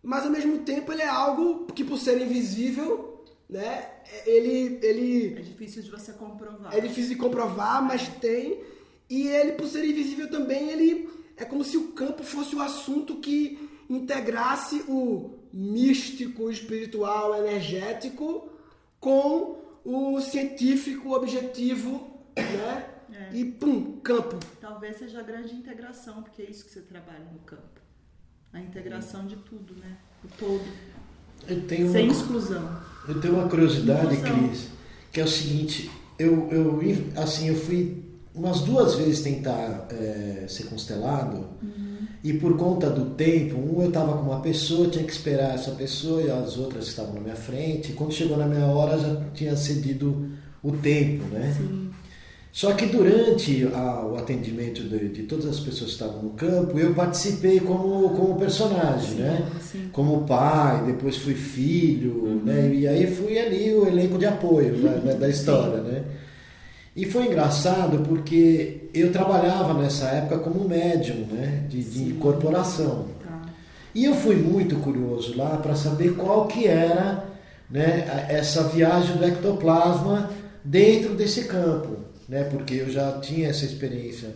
Speaker 1: mas ao mesmo tempo ele é algo que, por ser invisível, né, ele
Speaker 3: é difícil de você comprovar.
Speaker 1: É difícil de comprovar, mas tem. E ele, por ser invisível também, ele é como se o campo fosse o assunto que integrasse o místico, o espiritual, o energético com o científico, o objetivo, né? E pum, campo.
Speaker 3: Talvez seja a grande integração, porque é isso que você trabalha no campo. A integração de tudo, né? O todo. Sem exclusão.
Speaker 12: Eu tenho uma curiosidade, Cris, que é o seguinte, eu fui umas 2 vezes tentar ser constelado, e por conta do tempo, eu estava com uma pessoa, tinha que esperar essa pessoa e as outras estavam na minha frente, e quando chegou na minha hora já tinha cedido o tempo, né?
Speaker 3: Sim.
Speaker 12: Só que durante o atendimento de todas as pessoas que estavam no campo, eu participei como personagem, né?
Speaker 3: Sim.
Speaker 12: Como pai, depois fui filho, né? E aí fui ali o elenco de apoio da história, né? E foi engraçado porque eu trabalhava nessa época como médium, né? De incorporação.
Speaker 3: Tá.
Speaker 12: E eu fui muito curioso lá para saber qual que era, né, essa viagem do ectoplasma dentro desse campo, né? Porque eu já tinha essa experiência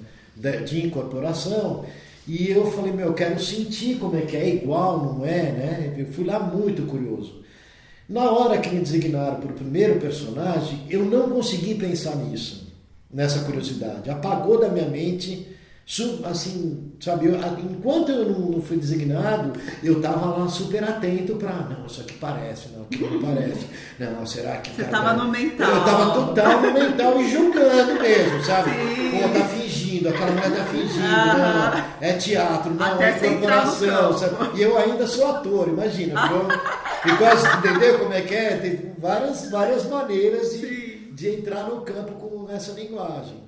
Speaker 12: de incorporação e eu falei, eu quero sentir como é que é igual, não é, né? Eu fui lá muito curioso. Na hora que me designaram para o primeiro personagem, eu não consegui pensar nisso, nessa curiosidade. Apagou da minha mente, assim, sabe? Enquanto eu não fui designado, eu estava lá super atento para, não, isso aqui parece, não, aqui não parece. Não, será que...
Speaker 3: Você estava no mental.
Speaker 12: Eu estava total no mental e julgando mesmo, sabe?
Speaker 3: Sim.
Speaker 12: Pô, tá fingindo, aquela mulher tá fingindo, não, é teatro, não,
Speaker 3: até
Speaker 12: é incorporação, sabe? E eu ainda sou ator, imagina. Entendeu como é que é? Tem várias maneiras de entrar no campo com essa linguagem.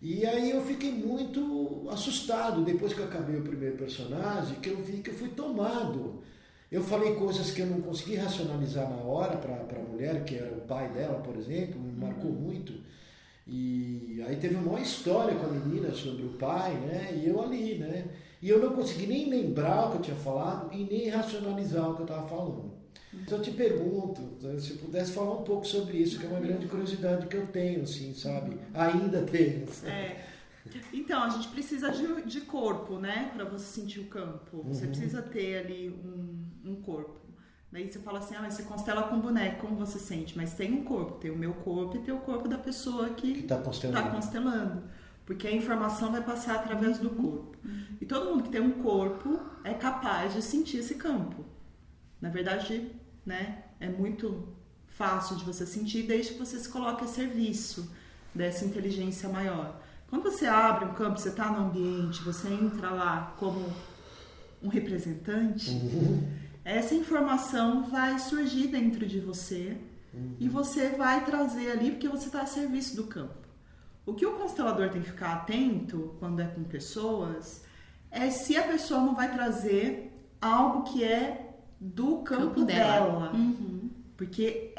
Speaker 12: E aí eu fiquei muito assustado depois que eu acabei o primeiro personagem, que eu vi que eu fui tomado. Eu falei coisas que eu não consegui racionalizar na hora para a mulher, que era o pai dela, por exemplo, me marcou muito. E aí teve uma história com a menina sobre o pai, né? E eu ali, né? E eu não consegui nem lembrar o que eu tinha falado e nem racionalizar o que eu estava falando. Então eu te pergunto, se pudesse falar um pouco sobre isso, que é uma grande curiosidade que eu tenho, assim, sabe? Ainda tenho.
Speaker 3: Então, a gente precisa de corpo, né? Para você sentir o campo. Você precisa ter ali um corpo. Daí você fala assim, mas você constela com boneco, como você sente? Mas tem um corpo, tem o meu corpo e tem o corpo da pessoa que tá constelando. Porque a informação vai passar através do corpo. E todo mundo que tem um corpo é capaz de sentir esse campo. Na verdade, né, é muito fácil de você sentir desde que você se coloque a serviço dessa inteligência maior. Quando você abre um campo, você está no ambiente, você entra lá como um representante, essa informação vai surgir dentro de você e você vai trazer ali porque você está a serviço do campo. O que o constelador tem que ficar atento quando é com pessoas é se a pessoa não vai trazer algo que é do campo dela. Porque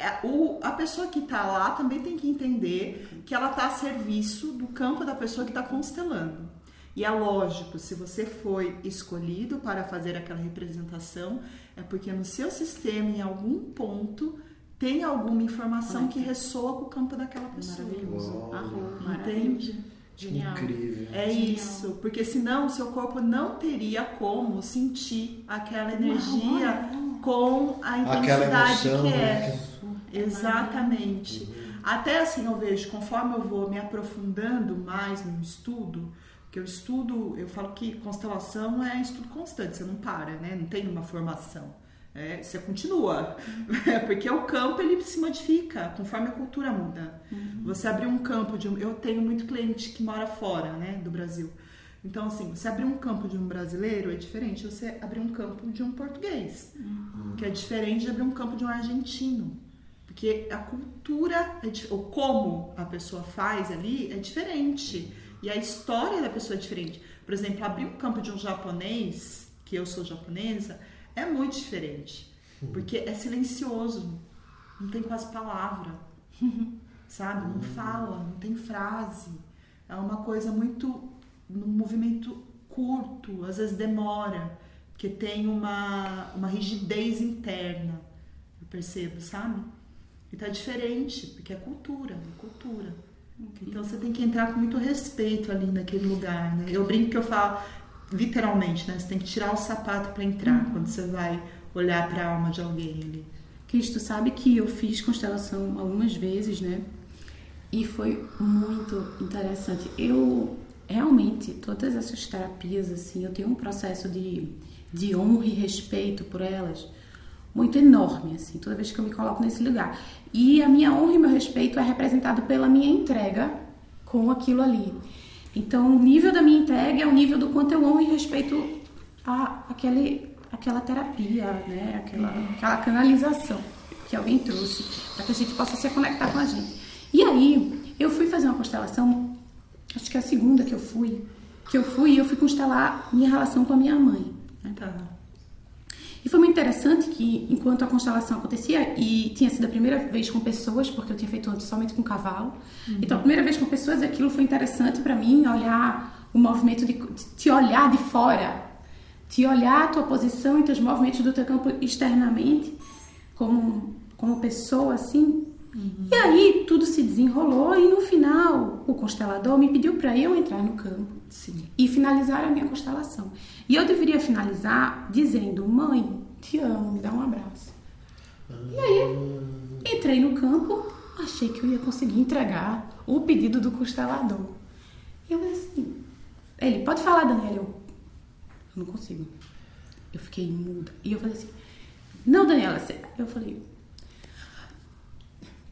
Speaker 3: a pessoa que está lá também tem que entender que ela está a serviço do campo da pessoa que está constelando. E é lógico, se você foi escolhido para fazer aquela representação, é porque no seu sistema, em algum ponto, tem alguma informação que ressoa com o campo daquela pessoa.
Speaker 2: Maravilhoso.
Speaker 3: Entende?
Speaker 2: Genial.
Speaker 12: Incrível.
Speaker 3: É isso, porque senão o seu corpo não teria como sentir aquela energia com a intensidade
Speaker 12: emoção,
Speaker 3: que é.
Speaker 12: né?
Speaker 3: Exatamente. Até assim eu vejo, conforme eu vou me aprofundando mais no estudo, porque eu falo que constelação é estudo constante, você não para, né? Não tem uma formação. Você continua, porque o campo ele se modifica conforme a cultura muda. Você abrir um campo eu tenho muito cliente que mora fora, né, do Brasil. Então assim, você abrir um campo de um brasileiro é diferente de você abrir um campo de um português, que é diferente de abrir um campo de um argentino, porque a cultura ou como a pessoa faz ali é diferente e a história da pessoa é diferente. Por exemplo, abrir um campo de um japonês, que eu sou japonesa, é muito diferente, porque é silencioso, não tem quase palavra, sabe? Não fala, não tem frase, é uma coisa muito, num movimento curto, às vezes demora, porque tem uma rigidez interna, eu percebo, sabe? Então é diferente, porque é cultura. Então você tem que entrar com muito respeito ali naquele lugar, né? Eu brinco que eu falo literalmente, né? Você tem que tirar o sapato para entrar quando você vai olhar para a alma de alguém ali.
Speaker 2: Cristo, sabe que eu fiz constelação algumas vezes, né? E foi muito interessante. Eu realmente, todas essas terapias, assim, eu tenho um processo de honra e respeito por elas muito enorme, assim, toda vez que eu me coloco nesse lugar. E a minha honra e meu respeito é representado pela minha entrega com aquilo ali. Então, o nível da minha entrega é o nível do quanto eu honro e respeito aquela terapia, né? Aquela canalização que alguém trouxe para que a gente possa se conectar com a gente. E aí, eu fui fazer uma constelação, acho que é a segunda que eu fui constelar minha relação com a minha mãe. Né?
Speaker 3: Tá.
Speaker 2: E foi muito interessante que, enquanto a constelação acontecia, e tinha sido a primeira vez com pessoas, porque eu tinha feito antes somente com cavalo, então a primeira vez com pessoas, aquilo foi interessante para mim, olhar o movimento de te olhar de fora, te olhar a tua posição e teus movimentos do teu campo externamente, como pessoa, assim. E aí tudo se desenrolou e no final o constelador me pediu para eu entrar no campo.
Speaker 3: Sim.
Speaker 2: E finalizar a minha constelação. E eu deveria finalizar dizendo: mãe, te amo, me dá um abraço. E aí, entrei no campo, achei que eu ia conseguir entregar o pedido do constelador. E eu assim, ele, pode falar, Daniela? Eu não consigo. Eu fiquei muda. E eu falei assim, não, Daniela, eu falei,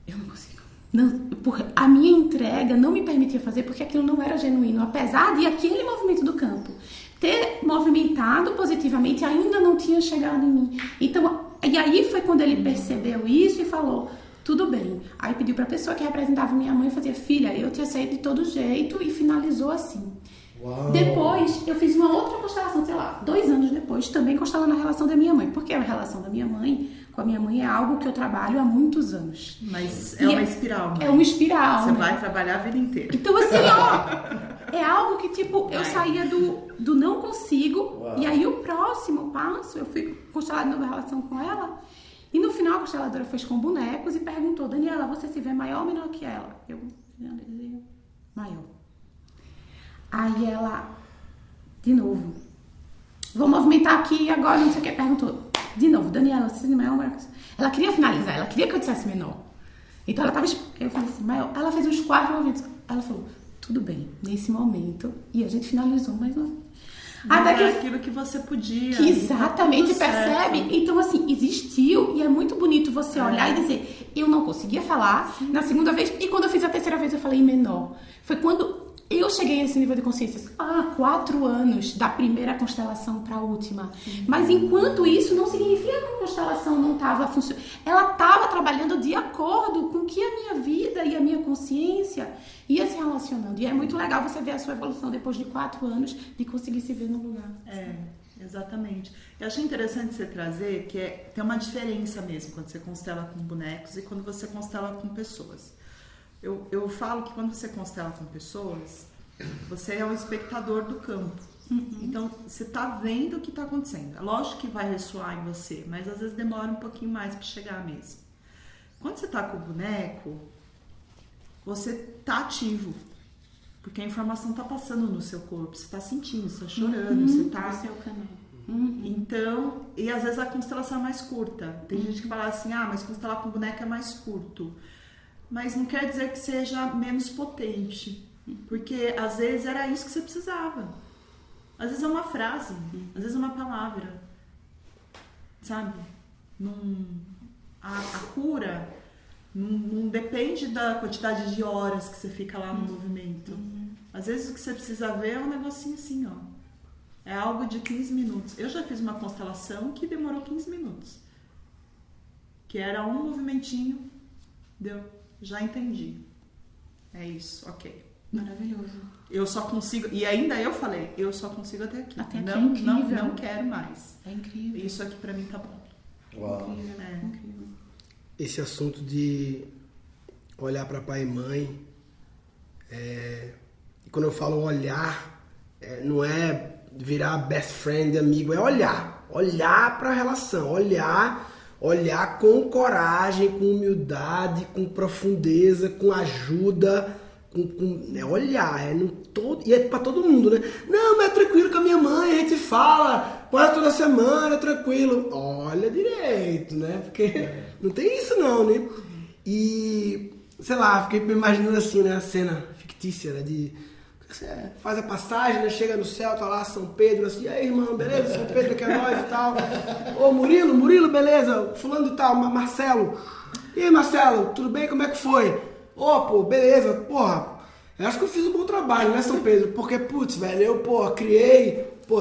Speaker 2: eu não consigo. Não, a minha entrega não me permitia fazer porque aquilo não era genuíno, apesar de aquele movimento do campo ter movimentado positivamente, ainda não tinha chegado em mim. Então, e aí foi quando ele percebeu isso e falou, tudo bem. Aí pediu para a pessoa que representava minha mãe e fazia, filha, eu te aceito de todo jeito, e finalizou assim.
Speaker 12: Uau.
Speaker 2: Depois eu fiz uma outra constelação, sei lá, 2 anos depois, também constelando a relação da minha mãe, porque a relação da minha mãe com a minha mãe é algo que eu trabalho há muitos anos.
Speaker 3: Mas é uma espiral, né?
Speaker 2: É uma espiral.
Speaker 3: Você vai trabalhar a vida inteira.
Speaker 2: Então assim, ó, é algo que tipo, eu saía do não consigo. Uau. E aí o próximo passo, eu fui constelar de nova relação com ela, e no final a consteladora fez com bonecos e perguntou, Daniela, você se vê maior ou menor que ela? Eu, maior. Aí ela, de novo, vou movimentar aqui agora, não sei o que, perguntou. De novo, Daniela, você não é uma... Ela queria finalizar, ela queria que eu dissesse menor. Então ela tava... Eu falei assim, maior. Ela fez uns 4 movimentos. Ela falou, tudo bem, nesse momento. E a gente finalizou mais uma vez.
Speaker 3: Até que aquilo que você podia.
Speaker 2: Que exatamente, percebe? Certo. Então, assim, existiu. E é muito bonito você olhar e dizer, eu não conseguia falar. Sim. Na segunda vez. E quando eu fiz a terceira vez, eu falei em menor. Foi quando eu cheguei nesse nível de consciência. 4 anos da primeira constelação para a última. Sim. Mas enquanto isso, não significa que a constelação não estava funcionando. Ela estava trabalhando de acordo com que a minha vida e a minha consciência ia se relacionando. E é muito legal você ver a sua evolução depois de 4 anos de conseguir se ver no lugar.
Speaker 3: Exatamente. Eu achei interessante você trazer que tem uma diferença mesmo quando você constela com bonecos e quando você constela com pessoas. Eu falo que quando você constela com pessoas, você é um espectador do campo. Então, você está vendo o que está acontecendo. É lógico que vai ressoar em você, mas às vezes demora um pouquinho mais para chegar mesmo. Quando você está com o boneco, você está ativo. Porque a informação está passando no seu corpo. Você está sentindo, você está chorando, você está...
Speaker 2: Esse é o canal.
Speaker 3: Então, e às vezes a constelação é mais curta. Tem gente que fala assim, mas constelar com boneco é mais curto. Mas não quer dizer que seja menos potente, porque às vezes era isso que você precisava. Às vezes é uma frase, às vezes é uma palavra, sabe? A cura não depende da quantidade de horas que você fica lá no movimento. Às vezes o que você precisa ver é um negocinho assim, ó. É algo de 15 minutos. Eu já fiz uma constelação que demorou 15 minutos. Que era um movimentinho, deu... Já entendi. É isso, ok.
Speaker 2: Maravilhoso.
Speaker 3: Eu só consigo... E ainda eu falei, eu só consigo até aqui.
Speaker 2: Até aqui é incrível.
Speaker 3: Não quero mais.
Speaker 2: É incrível.
Speaker 3: Isso aqui pra mim tá bom.
Speaker 12: Uau.
Speaker 2: Incrível.
Speaker 1: Esse assunto de olhar para pai e mãe... E quando eu falo olhar, não é virar best friend, amigo. É olhar. Olhar para a relação. Olhar com coragem, com humildade, com profundeza, com ajuda, olhar, e é pra todo mundo, né? Não, mas é tranquilo com a minha mãe, a gente fala, quase toda semana, tranquilo. Olha direito, né? Porque não tem isso não, né? E, sei lá, fiquei me imaginando assim, né? A cena fictícia, né? Você faz a passagem, né? Chega no céu, tá lá São Pedro, assim, e aí, irmão, beleza? São Pedro que é nós e tal. Ô, Murilo, beleza? Fulano e tal, Marcelo. E aí, Marcelo, tudo bem? Como é que foi? Ô, pô, beleza, porra. Eu acho que eu fiz um bom trabalho, né, São Pedro? Porque, putz, velho, eu,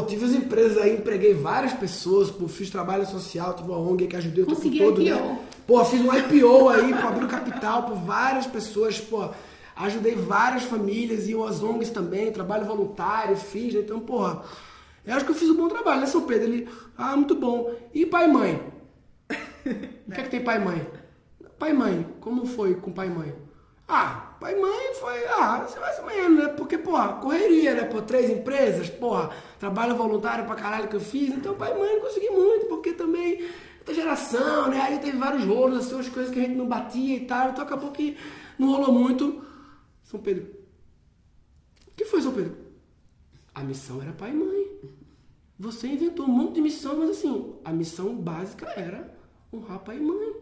Speaker 1: tive as empresas aí, empreguei várias pessoas, fiz trabalho social, tive uma ONG que ajudei o tempo todo, né? Fiz um IPO aí, abriu capital por várias pessoas, ajudei várias famílias e as ONGs também, trabalho voluntário, fiz, né? Então, eu acho que eu fiz um bom trabalho, né, São Pedro? Ele, muito bom. E pai e mãe? O que é que tem pai e mãe? Pai e mãe, como foi com pai e mãe? Pai e mãe foi, você vai se menos, né? Porque, correria, né? 3 empresas, trabalho voluntário pra caralho que eu fiz, então pai e mãe não consegui muito, porque também, outra geração, né? Aí teve vários rolos, assim, umas coisas que a gente não batia e tal, então acabou que não rolou muito. São Pedro. O que foi, São Pedro? A missão era pai e mãe. Você inventou um monte de missão, mas assim, a missão básica era honrar pai e mãe.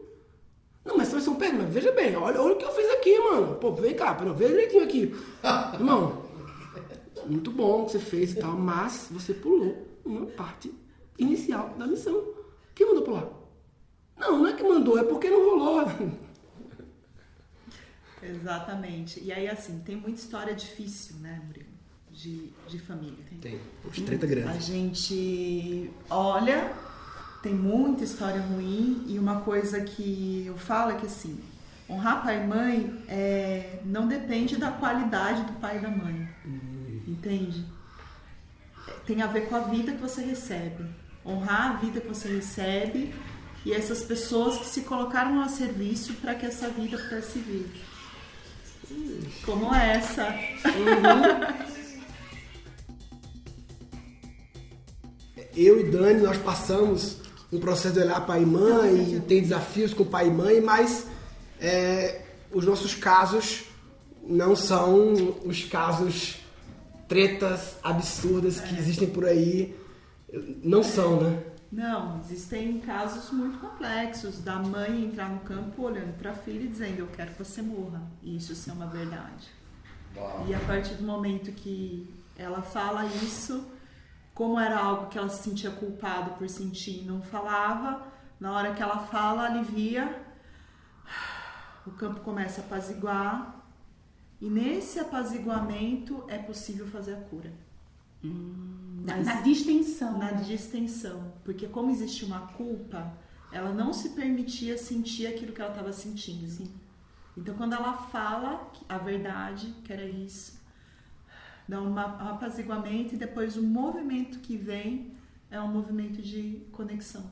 Speaker 1: Não, mas São Pedro, mas veja bem, olha o que eu fiz aqui, mano. Vem cá, veja direitinho aqui. Irmão, muito bom o que você fez e tal, mas você pulou uma parte inicial da missão. Quem mandou pular? Não é que mandou, é porque não rolou.
Speaker 3: Exatamente. E aí, assim, tem muita história difícil, né, Murilo? De família.
Speaker 1: Tem. Treta grande.
Speaker 3: A gente olha, tem muita história ruim, e uma coisa que eu falo é que, assim, honrar pai e mãe não depende da qualidade do pai e da mãe. Entende? Tem a ver com a vida que você recebe. Honrar a vida que você recebe e essas pessoas que se colocaram a serviço para que essa vida pudesse vir. Como essa.
Speaker 1: Eu e Dani, nós passamos um processo de olhar pai e mãe, e tem desafios com pai e mãe, mas os nossos casos não são os casos tretas absurdas que existem por aí não são, né?
Speaker 3: Não, existem casos muito complexos da mãe entrar no campo olhando para a filha e dizendo eu quero que você morra, e isso ser uma verdade. Uau. E a partir do momento que ela fala isso, como era algo que ela se sentia culpada por sentir e não falava, na hora que ela fala, alivia, o campo começa a apaziguar, e nesse apaziguamento é possível fazer a cura.
Speaker 2: Na distensão.
Speaker 3: Na distensão. Porque como existe uma culpa, ela não se permitia sentir aquilo que ela estava sentindo. Sim. Então quando ela fala a verdade, que era isso, dá um apaziguamento, e depois o movimento que vem é um movimento de conexão.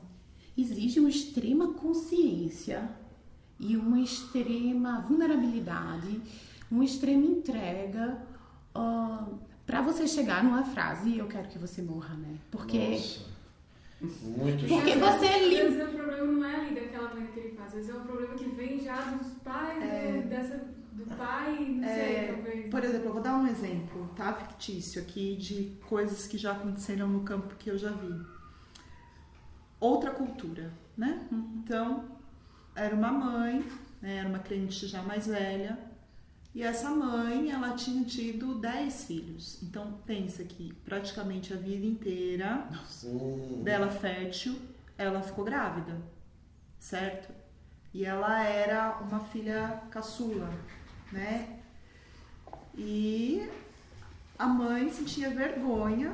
Speaker 2: Exige uma extrema consciência e uma extrema vulnerabilidade, uma extrema entrega para você chegar numa frase eu quero que você morra, né? Porque...
Speaker 12: Nossa. Muito
Speaker 2: porque você
Speaker 9: às vezes o problema não é ali daquela mãe daquele pai, às vezes é um problema que vem já dos pais, do pai, não sei, talvez.
Speaker 3: Por exemplo, eu vou dar um exemplo, tá? Fictício aqui, de coisas que já aconteceram no campo que eu já vi. Outra cultura, né? Então, era uma mãe, né? Era uma crente já mais velha, e essa mãe, ela tinha tido 10 filhos. Então, pensa que praticamente a vida inteira dela fértil, ela ficou grávida, certo? E ela era uma filha caçula, né? E a mãe sentia vergonha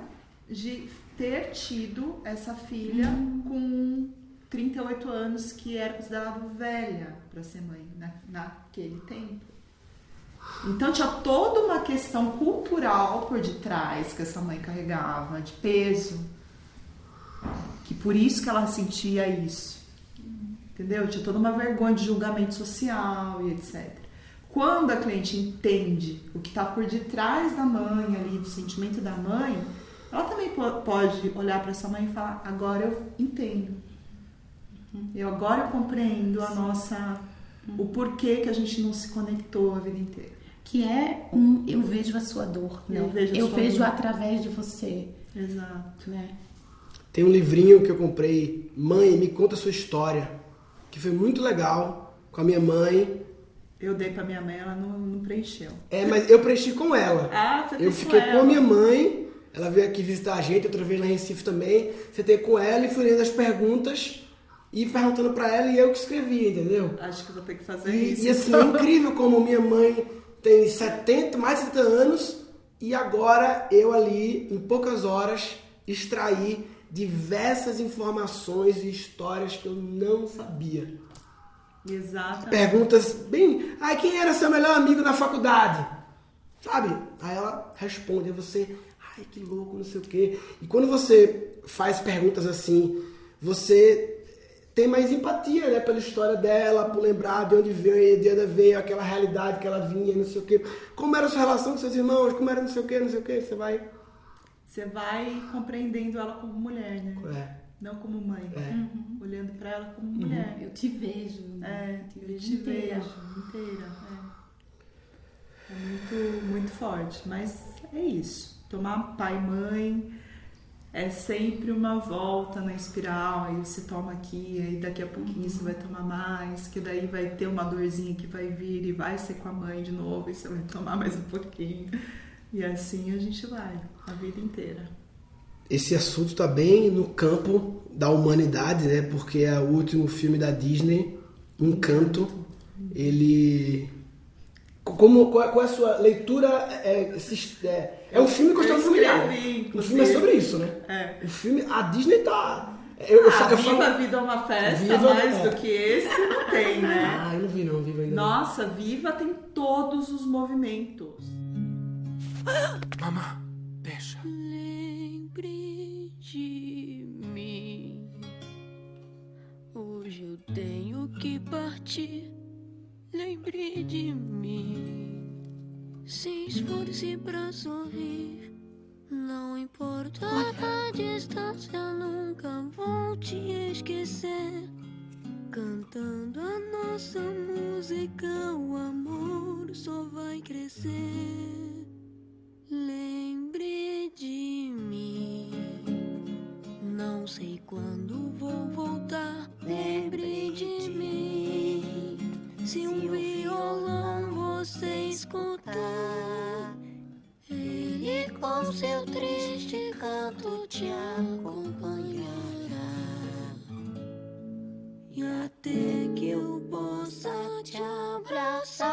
Speaker 3: de ter tido essa filha com 38 anos, que era considerada velha para ser mãe naquele tempo. Então tinha toda uma questão cultural por detrás que essa mãe carregava, de peso, que por isso que ela sentia isso, entendeu? Tinha toda uma vergonha de julgamento social e etc. Quando a cliente entende o que está por detrás da mãe ali, do sentimento da mãe, ela também pode olhar para essa mãe e falar, agora eu entendo, agora eu compreendo o porquê que a gente não se conectou a vida inteira.
Speaker 2: Que é eu vejo a sua dor, né? Eu vejo através de você.
Speaker 3: Exato.
Speaker 2: Né?
Speaker 1: Tem um livrinho que eu comprei, Mãe, me conta a sua história, que foi muito legal, com a minha mãe.
Speaker 3: Eu dei pra minha mãe, ela não preencheu.
Speaker 1: Mas eu preenchi com ela.
Speaker 3: Eu
Speaker 1: fiquei com a minha mãe, ela veio aqui visitar a gente, outra vez lá em Recife também, sentei com ela e fui lendo as perguntas e perguntando pra ela, e eu que escrevi, entendeu?
Speaker 3: Acho que vou ter que fazer isso.
Speaker 1: E assim, é incrível como minha mãe tem mais de 70 anos e agora eu ali, em poucas horas, extraí diversas informações e histórias que eu não sabia.
Speaker 3: Exatamente.
Speaker 1: Perguntas bem... quem era seu melhor amigo na faculdade? Sabe? Aí ela responde, aí você... que louco, não sei o quê. E quando você faz perguntas assim, você tem mais empatia, né, pela história dela, por lembrar de onde veio aquela realidade que ela vinha, não sei o quê. Como era a sua relação com seus irmãos, como era não sei o quê, Você vai compreendendo ela como mulher, né? Não como mãe. Olhando pra ela como mulher.
Speaker 2: Eu te vejo.
Speaker 3: Eu te vejo inteira. É muito, muito forte. Mas é isso. Tomar pai e mãe é sempre uma volta na espiral. Aí você toma aqui, aí daqui a pouquinho você vai tomar mais, que daí vai ter uma dorzinha que vai vir e vai ser com a mãe de novo, e você vai tomar mais um pouquinho. E assim a gente vai, a vida inteira.
Speaker 1: Esse assunto está bem no campo da humanidade, né? Porque é o último filme da Disney, Encanto. Ele... Qual é a sua leitura? É um filme com história familiar. O filme é sobre isso, né? O filme, a Disney tá...
Speaker 3: Viva a Vida é uma Festa, mais do que esse não tem, né?
Speaker 1: Eu não vi ainda.
Speaker 3: Nossa, Viva tem todos os movimentos.
Speaker 11: Mamãe, deixa.
Speaker 13: Lembre de mim. Hoje eu tenho que partir. Lembre de mim. Se esforce pra sorrir. Não importa a distância, nunca vou te esquecer. Cantando a nossa música, o amor só vai crescer. Lembre com seu triste canto te acompanhará. E até que eu possa te abraçar,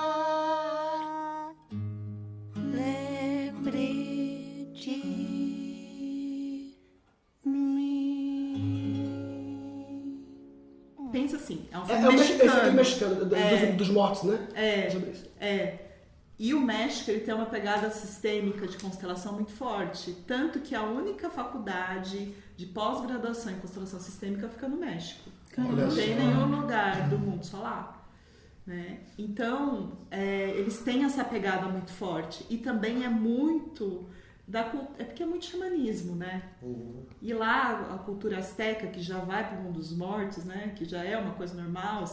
Speaker 13: lembre de mim.
Speaker 3: Pensa assim, é um
Speaker 1: É
Speaker 3: filme
Speaker 1: o mexicano dos mortos, né?
Speaker 3: E o México, ele tem uma pegada sistêmica de constelação muito forte. Tanto que a única faculdade de pós-graduação em constelação sistêmica fica no México. Não tem nenhum lugar do mundo, só lá. Né? Então, eles têm essa pegada muito forte. E também é muito... É porque é muito xamanismo, né? E lá, a cultura azteca, que já vai para o mundo dos mortos, né? Que já é uma coisa normal,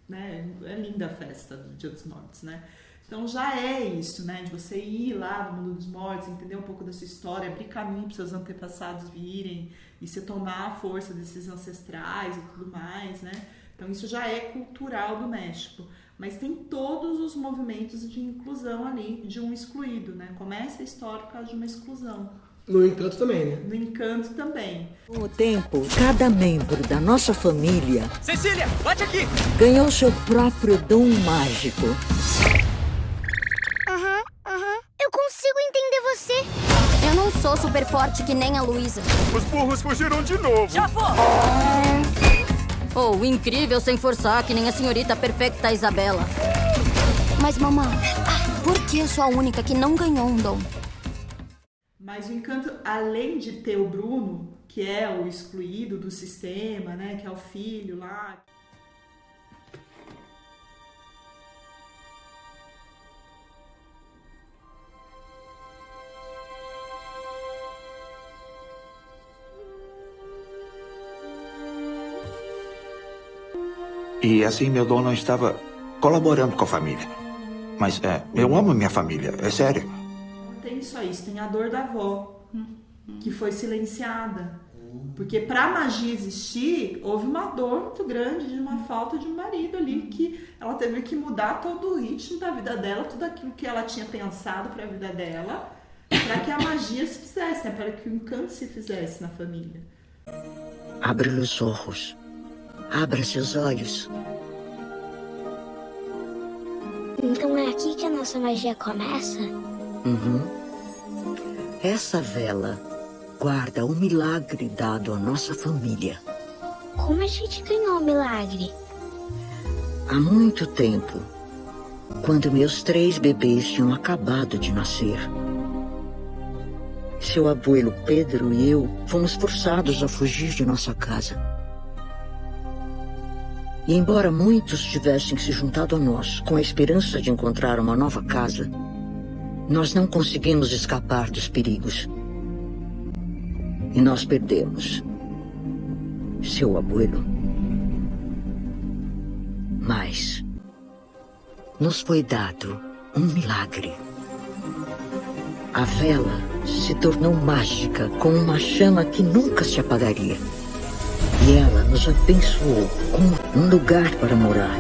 Speaker 3: né? É linda a festa do Dia dos Mortos, né? Então já é isso, né? De você ir lá no mundo dos mortos, entender um pouco da sua história, abrir caminho para seus antepassados virem e se tomar a força desses ancestrais e tudo mais, né? Então isso já é cultural do México. Mas tem todos os movimentos de inclusão ali, de um excluído, né? Começa a história por causa de uma exclusão.
Speaker 1: No Encanto também, né?
Speaker 3: No Encanto também.
Speaker 14: Com o tempo, cada membro da nossa família...
Speaker 15: Cecília, bate aqui!
Speaker 14: ...ganhou seu próprio dom mágico.
Speaker 16: Eu consigo entender você. Eu não sou super forte que nem a Luísa.
Speaker 15: Os burros fugiram de novo.
Speaker 16: Já foi!
Speaker 17: Ou incrível sem forçar, que nem a senhorita perfeita Isabela.
Speaker 16: Mas, mamãe, por que eu sou a única que não ganhou um dom?
Speaker 3: Mas o Encanto, além de ter o Bruno, que é o excluído do sistema, né? Que é o filho lá...
Speaker 18: E assim meu dom não estava colaborando com a família. Mas eu amo minha família, é sério.
Speaker 3: Tem só isso, tem a dor da avó, que foi silenciada. Porque pra magia existir, houve uma dor muito grande de uma falta de um marido ali, que ela teve que mudar todo o ritmo da vida dela, tudo aquilo que ela tinha pensado pra vida dela, para que a magia se fizesse, né? Para que o encanto se fizesse na família.
Speaker 14: Abre os olhos. Abra seus olhos.
Speaker 16: Então é aqui que a nossa magia começa?
Speaker 14: Essa vela guarda o milagre dado à nossa família.
Speaker 16: Como a gente ganhou o milagre?
Speaker 14: Há muito tempo, quando meus 3 bebês tinham acabado de nascer, seu abuelo Pedro e eu fomos forçados a fugir de nossa casa. E embora muitos tivessem se juntado a nós com a esperança de encontrar uma nova casa, nós não conseguimos escapar dos perigos. E nós perdemos seu abuelo. Mas nos foi dado um milagre. A vela se tornou mágica com uma chama que nunca se apagaria. E ela nos abençoou com um lugar para morar.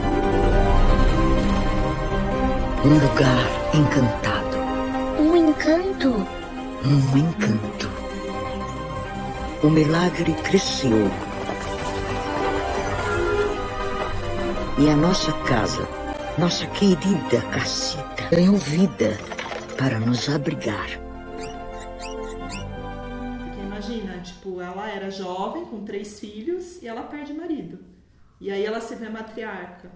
Speaker 14: Um lugar encantado.
Speaker 16: Um encanto?
Speaker 14: Um encanto. O milagre cresceu. E a nossa casa, nossa querida casita, ganhou vida para nos abrigar.
Speaker 3: Imagina, tipo, ela era jovem, com 3 filhos, e ela perde o marido. E aí ela se vê matriarca.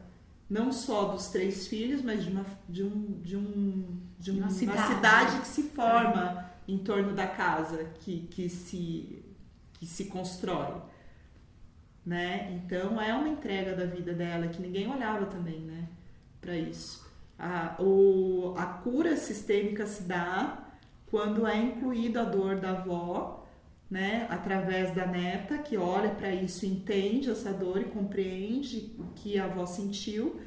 Speaker 3: Não só dos 3 filhos, mas de uma cidade que se forma em torno da casa, que se constrói. Né? Então é uma entrega da vida dela que ninguém olhava também, né, para isso. A cura sistêmica se dá quando é incluída a dor da avó, né, através da neta, que olha para isso, entende essa dor e compreende o que a avó sentiu,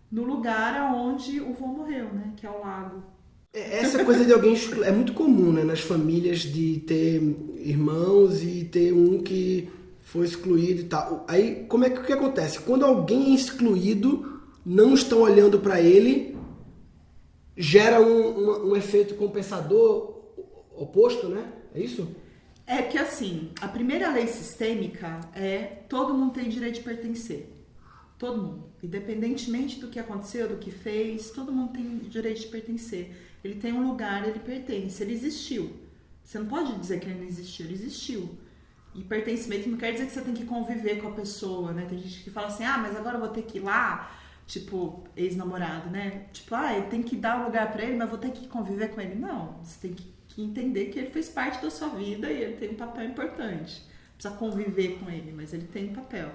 Speaker 3: no lugar aonde o vô morreu, né, que é o lago.
Speaker 1: Essa coisa de alguém é muito comum, né, nas famílias, de ter irmãos e ter um que foi excluído e tal. Aí, como é que o que acontece? Quando alguém é excluído, não estão olhando para ele, gera um efeito compensador, oposto, né? É isso?
Speaker 3: É que assim, a primeira lei sistêmica é todo mundo tem direito de pertencer. Todo mundo. Independentemente do que aconteceu, do que fez, todo mundo tem direito de pertencer. Ele tem um lugar, ele pertence, ele existiu. Você não pode dizer que ele não existiu, ele existiu. E pertencimento não quer dizer que você tem que conviver com a pessoa, né? Tem gente que fala assim, mas agora eu vou ter que ir lá, tipo, ex-namorado, né? Tipo, eu tenho que dar um lugar pra ele, mas vou ter que conviver com ele. Não, você tem que entender que ele fez parte da sua vida e ele tem um papel importante. Precisa conviver com ele, mas ele tem um papel.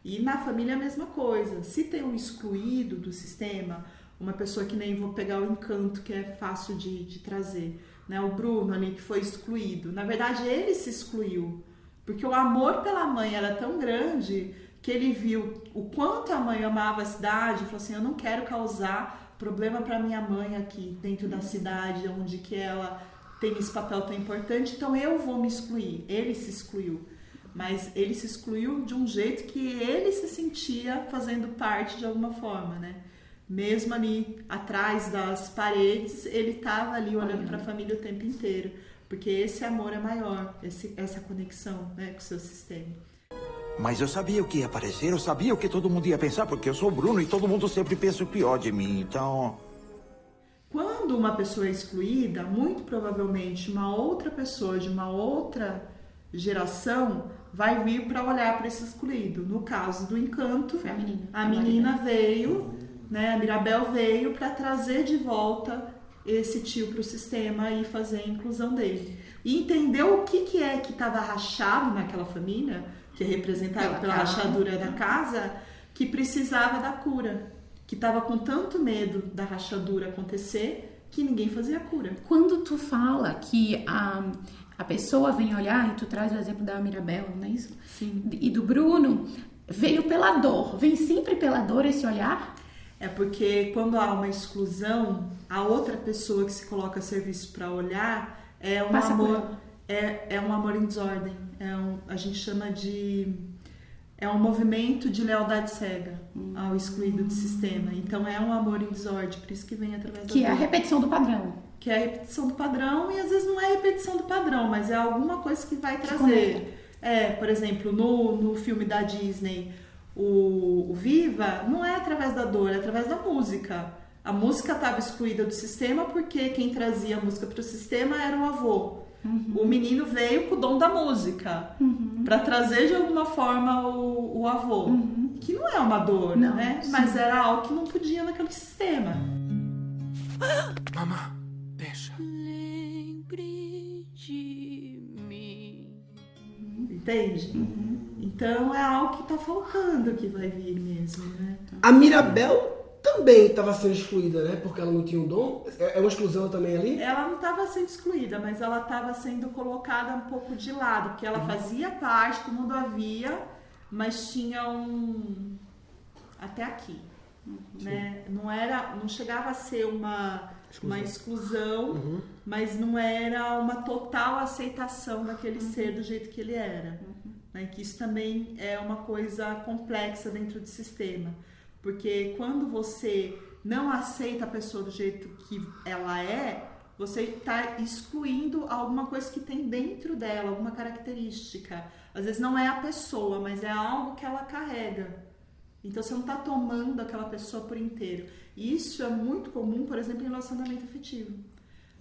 Speaker 3: E na família é a mesma coisa. Se tem um excluído do sistema, uma pessoa que nem vou pegar o Encanto, que é fácil de trazer, né? O Bruno ali que foi excluído. Na verdade, ele se excluiu. Porque o amor pela mãe era tão grande que ele viu o quanto a mãe amava a cidade e falou assim, eu não quero causar problema para minha mãe aqui dentro da cidade, onde que ela tem esse papel tão importante, então eu vou me excluir. Ele se excluiu. Mas ele se excluiu de um jeito que ele se sentia fazendo parte de alguma forma, né? Mesmo ali atrás das paredes, ele estava ali olhando para a família o tempo inteiro. Porque esse amor é maior, essa conexão, né, com o seu sistema.
Speaker 18: Mas eu sabia o que ia aparecer, eu sabia o que todo mundo ia pensar, porque eu sou o Bruno e todo mundo sempre pensa o pior de mim, então...
Speaker 3: Quando uma pessoa é excluída, muito provavelmente uma outra pessoa de uma outra geração vai vir para olhar para esse excluído. No caso do Encanto, a menina veio, né, a Mirabel veio para trazer de volta esse tio para o sistema e fazer a inclusão dele. E entender o que é que estava rachado naquela família, que é representado pela rachadura da casa, que precisava da cura. Que estava com tanto medo da rachadura acontecer que ninguém fazia a cura.
Speaker 2: Quando tu fala que a pessoa vem olhar, e tu traz o exemplo da Mirabel, não é isso?
Speaker 3: Sim.
Speaker 2: E do Bruno, veio pela dor. Vem sempre pela dor esse olhar?
Speaker 3: É porque quando há uma exclusão, a outra pessoa que se coloca a serviço para olhar é um amor, é um amor em desordem. A gente chama de... É um movimento de lealdade cega ao excluído do sistema. Então é um amor em desordem, por isso que vem através da
Speaker 2: Que é a repetição do padrão.
Speaker 3: Que é a repetição do padrão, e às vezes não é a repetição do padrão, mas é alguma coisa que vai trazer. Por exemplo, no filme da Disney, o Viva, não é através da dor, é através da música. A música estava excluída do sistema porque quem trazia a música para o sistema era o avô. O menino veio com o dom da música para trazer de alguma forma o avô, que não é uma dor,
Speaker 2: não,
Speaker 3: né?
Speaker 2: Sim.
Speaker 3: Mas era algo que não podia naquele sistema.
Speaker 15: Mamãe, deixa.
Speaker 13: Lembre de mim.
Speaker 3: Entende? Então é algo que tá faltando que vai vir mesmo, né?
Speaker 1: A Mirabel também estava sendo excluída, né? Porque ela não tinha um dom. É uma exclusão também ali?
Speaker 3: Ela não estava sendo excluída, mas ela estava sendo colocada um pouco de lado, porque ela fazia parte, todo mundo a via, mas tinha um... até aqui, né? Não chegava a ser uma exclusão, mas não era uma total aceitação daquele ser do jeito que ele era. Né? Que isso também é uma coisa complexa dentro do sistema. Porque quando você não aceita a pessoa do jeito que ela é, você está excluindo alguma coisa que tem dentro dela, alguma característica. Às vezes não é a pessoa, mas é algo que ela carrega. Então você não está tomando aquela pessoa por inteiro. E isso é muito comum, por exemplo, em relacionamento afetivo.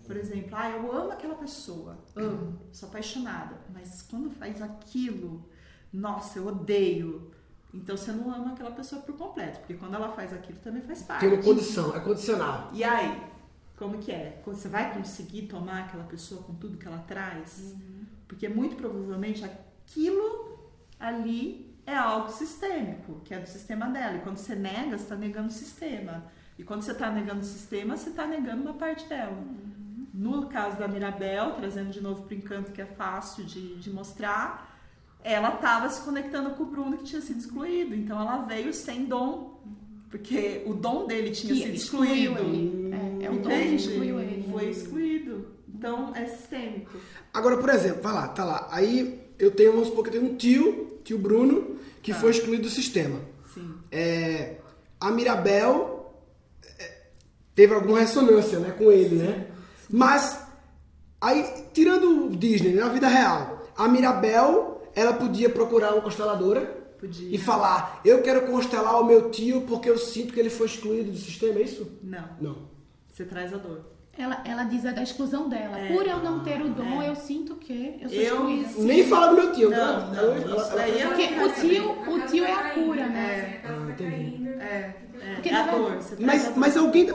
Speaker 3: Por exemplo, eu amo aquela pessoa, amo, sou apaixonada, mas quando faz aquilo, nossa, eu odeio. Então você não ama aquela pessoa por completo, porque quando ela faz aquilo também faz parte.
Speaker 1: Tem uma condição, é condicional.
Speaker 3: E aí, como que é? Você vai conseguir tomar aquela pessoa com tudo que ela traz? Porque muito provavelmente aquilo ali é algo sistêmico, que é do sistema dela. E quando você nega, você está negando o sistema. E quando você está negando o sistema, você está negando uma parte dela. No caso da Mirabel, trazendo de novo para o Encanto, que é fácil de mostrar, ela estava se conectando com o Bruno, que tinha sido excluído. Então ela veio sem dom, porque o dom dele tinha sido excluído.
Speaker 2: É o dom que excluiu ele.
Speaker 3: Foi excluído. Então é sistêmico.
Speaker 1: Agora, por exemplo, vai lá, tá lá. Aí vamos supor que eu tenho um tio Bruno, que foi excluído do sistema.
Speaker 3: Sim.
Speaker 1: A Mirabel teve alguma ressonância, né, com ele, né? Mas Aí, tirando o Disney, na vida real, a Mirabel, ela podia procurar uma consteladora
Speaker 3: Podia.
Speaker 1: E falar, eu quero constelar o meu tio porque eu sinto que ele foi excluído do sistema, é isso?
Speaker 3: Não. Você traz a dor.
Speaker 2: Ela diz a da exclusão dela. Por eu não ter o dom, eu sinto que eu sou excluída.
Speaker 1: Nem fala do meu tio.
Speaker 3: Não.
Speaker 2: Porque o tio é a cura, né?
Speaker 3: Porque a dor.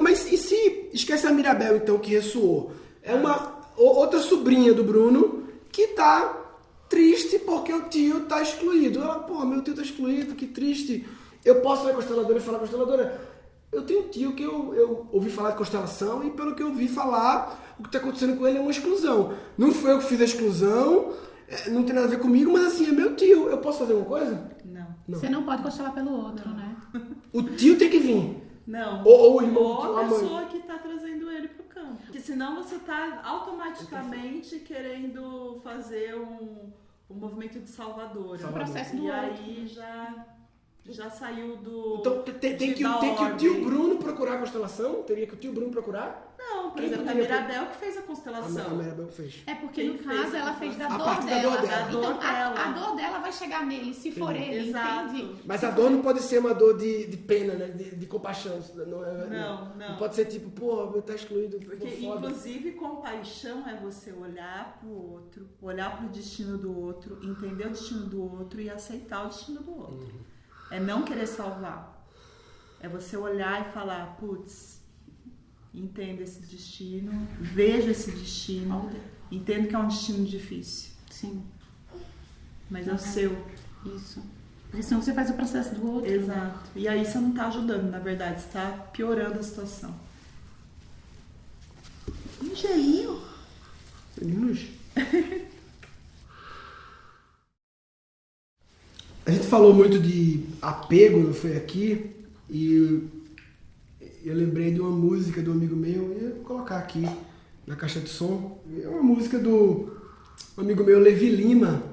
Speaker 1: Mas e se esquece a Mirabel, então, que ressoou? É uma outra sobrinha do Bruno que tá triste porque o tio tá excluído. Ela, pô, meu tio tá excluído, que triste. Eu posso ir à consteladora e falar, consteladora, eu tenho um tio que eu ouvi falar de constelação e pelo que eu ouvi falar, o que está acontecendo com ele é uma exclusão. Não foi eu que fiz a exclusão, não tem nada a ver comigo, mas assim, é meu tio. Eu posso fazer alguma coisa?
Speaker 3: Não.
Speaker 2: Você não pode constelar pelo outro, né?
Speaker 1: O tio tem que vir.
Speaker 3: Não.
Speaker 1: Ou o irmão,
Speaker 3: ou a
Speaker 1: mãe.
Speaker 3: pessoa que está trazendo ele pro campo. Porque senão você está automaticamente querendo fazer um movimento de salvadora.
Speaker 2: O processo do
Speaker 3: e
Speaker 2: outro.
Speaker 3: aí já saiu do...
Speaker 1: Então tem que o tio Bruno procurar a constelação? Teria que o tio Bruno procurar?
Speaker 3: Não, por exemplo, a Mirabel que fez a constelação.
Speaker 1: A Mirabel que fez.
Speaker 2: É porque no caso ela fez da
Speaker 1: A
Speaker 2: dor
Speaker 1: partir da
Speaker 2: dela.
Speaker 1: dor dela.
Speaker 2: Então a dor dela vai chegar nele, se for ele, entende?
Speaker 1: Mas a dor não pode ser uma dor de pena, né? De compaixão.
Speaker 3: Não.
Speaker 1: Não pode ser tipo, pô, eu tá excluído.
Speaker 3: Porque, inclusive, compaixão é você olhar pro outro, olhar pro destino do outro, entender o destino do outro e aceitar o destino do outro. É não querer salvar. É você olhar e falar, putz, entendo esse destino, vejo esse destino, entendo que é um destino difícil.
Speaker 2: Sim.
Speaker 3: Mas é o seu.
Speaker 2: Isso. Porque senão você faz o processo do outro.
Speaker 3: Exato. E aí você não está ajudando, na verdade, você está piorando a situação. Um gelinho.
Speaker 1: A gente falou muito de apego, não foi aqui? E eu lembrei de uma música do amigo meu, eu ia colocar aqui na caixa de som. É uma música do amigo meu, Levi Lima.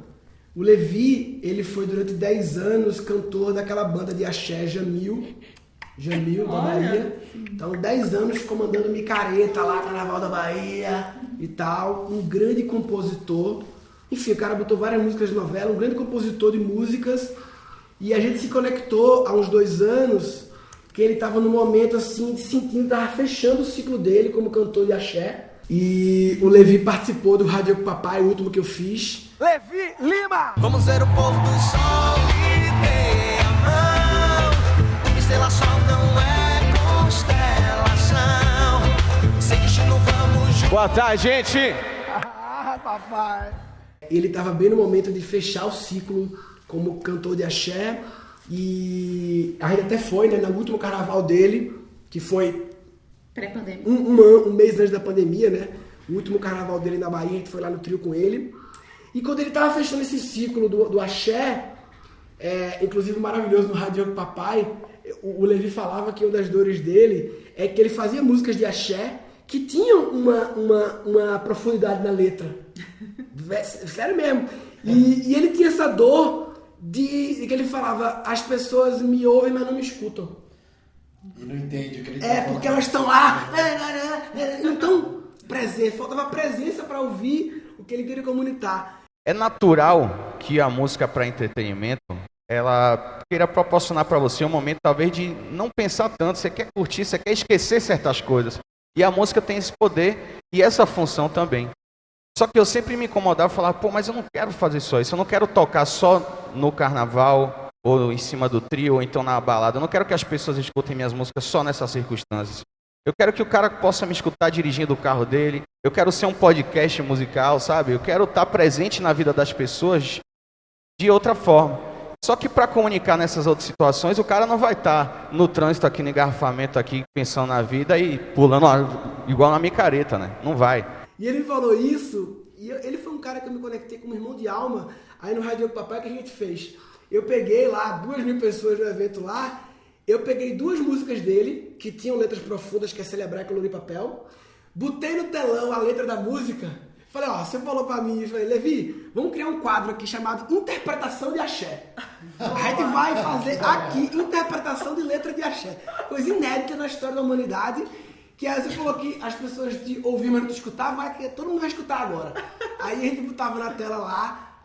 Speaker 1: O Levi, ele foi durante 10 anos cantor daquela banda de axé Jamil da Bahia. Então, 10 anos comandando micareta lá, Carnaval da Bahia e tal. Um grande compositor. Enfim, o cara botou várias músicas de novela, um grande compositor de músicas. E a gente se conectou há uns 2 anos, que ele estava num momento assim, de sentindo que estava fechando o ciclo dele como cantor de axé. E o Levi participou do Rádio com Papai, o último que eu fiz.
Speaker 15: Levi Lima!
Speaker 19: Vamos ver o povo do sol e ter a mão. Estrela só não é constelação. Sem destino vamos...
Speaker 15: Boa tarde, gente!
Speaker 1: Papai! Ele estava bem no momento de fechar o ciclo como cantor de axé. E a gente até foi, né, no último carnaval dele, que foi
Speaker 2: pré-pandemia.
Speaker 1: Um mês antes da pandemia, né? O último carnaval dele na Bahia, a gente foi lá no trio com ele. E quando ele estava fechando esse ciclo do axé, inclusive maravilhoso no Rádio com Papai, o Levi falava que uma das dores dele é que ele fazia músicas de axé que tinham uma profundidade na letra. Sério mesmo. E ele tinha essa dor de que ele falava, as pessoas me ouvem, mas não me escutam.
Speaker 12: E não entende o que ele tá falando.
Speaker 1: Porque elas estão lá, não estão presentes. Faltava presença para ouvir o que ele queria comunicar.
Speaker 20: É natural que a música para entretenimento, ela queira proporcionar para você um momento talvez de não pensar tanto, você quer curtir, você quer esquecer certas coisas. E a música tem esse poder e essa função também. Só que eu sempre me incomodava e falava, pô, mas eu não quero fazer só isso, eu não quero tocar só no carnaval, ou em cima do trio, ou então na balada. Eu não quero que as pessoas escutem minhas músicas só nessas circunstâncias. Eu quero que o cara possa me escutar dirigindo o carro dele. Eu quero ser um podcast musical, sabe? Eu quero estar presente na vida das pessoas de outra forma. Só que para comunicar nessas outras situações, o cara não vai estar no trânsito aqui, no engarrafamento aqui, pensando na vida e pulando igual na micareta, né? Não vai.
Speaker 1: E ele falou isso, e ele foi um cara que eu me conectei com um irmão de alma, aí no Rádio Papai, que a gente fez. Eu peguei lá 2.000 pessoas no evento lá, eu peguei 2 músicas dele, que tinham letras profundas, que é Celebrar e Colorir Papel, botei no telão a letra da música, falei, ó, você falou pra mim, eu falei, Levi, vamos criar um quadro aqui chamado Interpretação de Axé. A gente vai fazer aqui interpretação de letra de axé. Coisa inédita na história da humanidade. Que aí você falou que as pessoas te ouviam, mas não te escutavam, mas que todo mundo vai escutar agora. Aí a gente botava na tela lá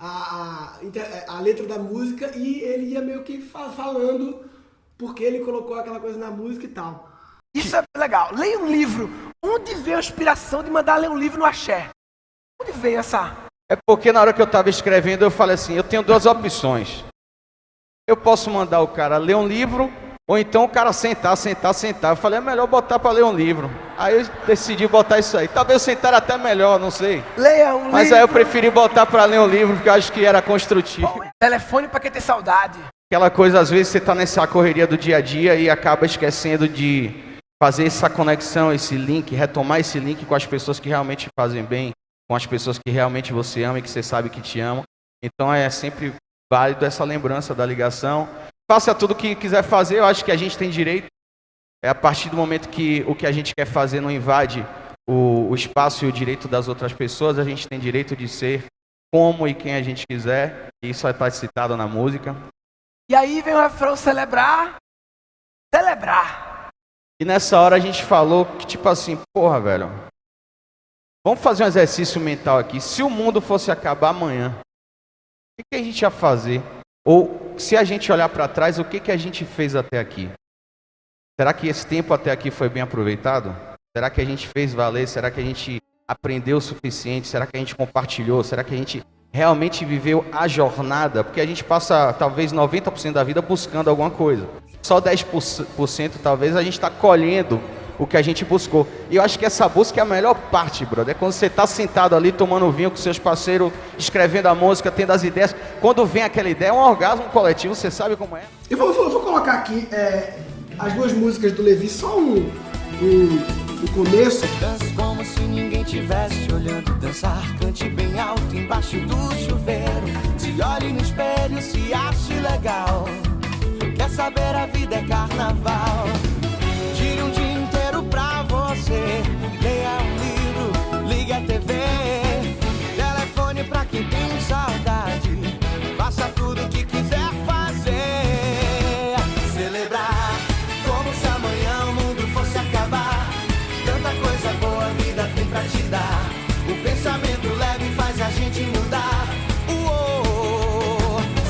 Speaker 1: a letra da música e ele ia meio que falando porque ele colocou aquela coisa na música e tal.
Speaker 15: Isso é legal. Leia um livro. Onde veio a inspiração de mandar ler um livro no axé? Onde veio essa...
Speaker 20: É porque na hora que eu estava escrevendo, eu falei assim, eu tenho duas opções. Eu posso mandar o cara ler um livro, ou então o cara sentar. Eu falei, é melhor botar para ler um livro. Aí eu decidi botar isso aí. Talvez eu sentar até melhor, não sei.
Speaker 15: Leia um livro.
Speaker 20: Mas aí eu preferi botar para ler um livro, porque eu acho que era construtivo.
Speaker 15: Telefone para quem tem saudade.
Speaker 20: Aquela coisa, às vezes você está nessa correria do dia a dia e acaba esquecendo de fazer essa conexão, esse link, retomar esse link com as pessoas que realmente fazem bem, com as pessoas que realmente você ama e que você sabe que te amam. Então é sempre válido essa lembrança da ligação. Faça tudo o que quiser fazer, eu acho que a gente tem direito. É a partir do momento que o que a gente quer fazer não invade o espaço e o direito das outras pessoas, a gente tem direito de ser como e quem a gente quiser. E isso vai estar citado na música.
Speaker 15: E aí vem o refrão celebrar.
Speaker 20: E nessa hora a gente falou que tipo assim, porra, velho, vamos fazer um exercício mental aqui. Se o mundo fosse acabar amanhã, o que a gente ia fazer? Ou se a gente olhar para trás, o que a gente fez até aqui? Será que esse tempo até aqui foi bem aproveitado? Será que a gente fez valer? Será que a gente aprendeu o suficiente? Será que a gente compartilhou? Será que a gente realmente viveu a jornada? Porque a gente passa talvez 90% da vida buscando alguma coisa. Só 10% talvez a gente está colhendo o que a gente buscou. E eu acho que essa busca é a melhor parte, brother. É quando você está sentado ali tomando vinho com seus parceiros, escrevendo a música, tendo as ideias. Quando vem aquela ideia, é um orgasmo coletivo, você sabe como é.
Speaker 1: Eu vou colocar aqui as duas músicas do Levi, só um começo.
Speaker 19: Dance como se ninguém tivesse olhando dançar. Cante bem alto embaixo do chuveiro. Se olhe no espelho, se ache legal. Quer saber, a vida é carnaval. Tire um dia inteiro pra você. Leia um livro, ligue a TV. Telefone pra quem tem saudade. Faça tudo o que quiser fazer. Celebrar como se amanhã o mundo fosse acabar. Tanta coisa boa a vida tem pra te dar. O pensamento leve faz a gente mudar.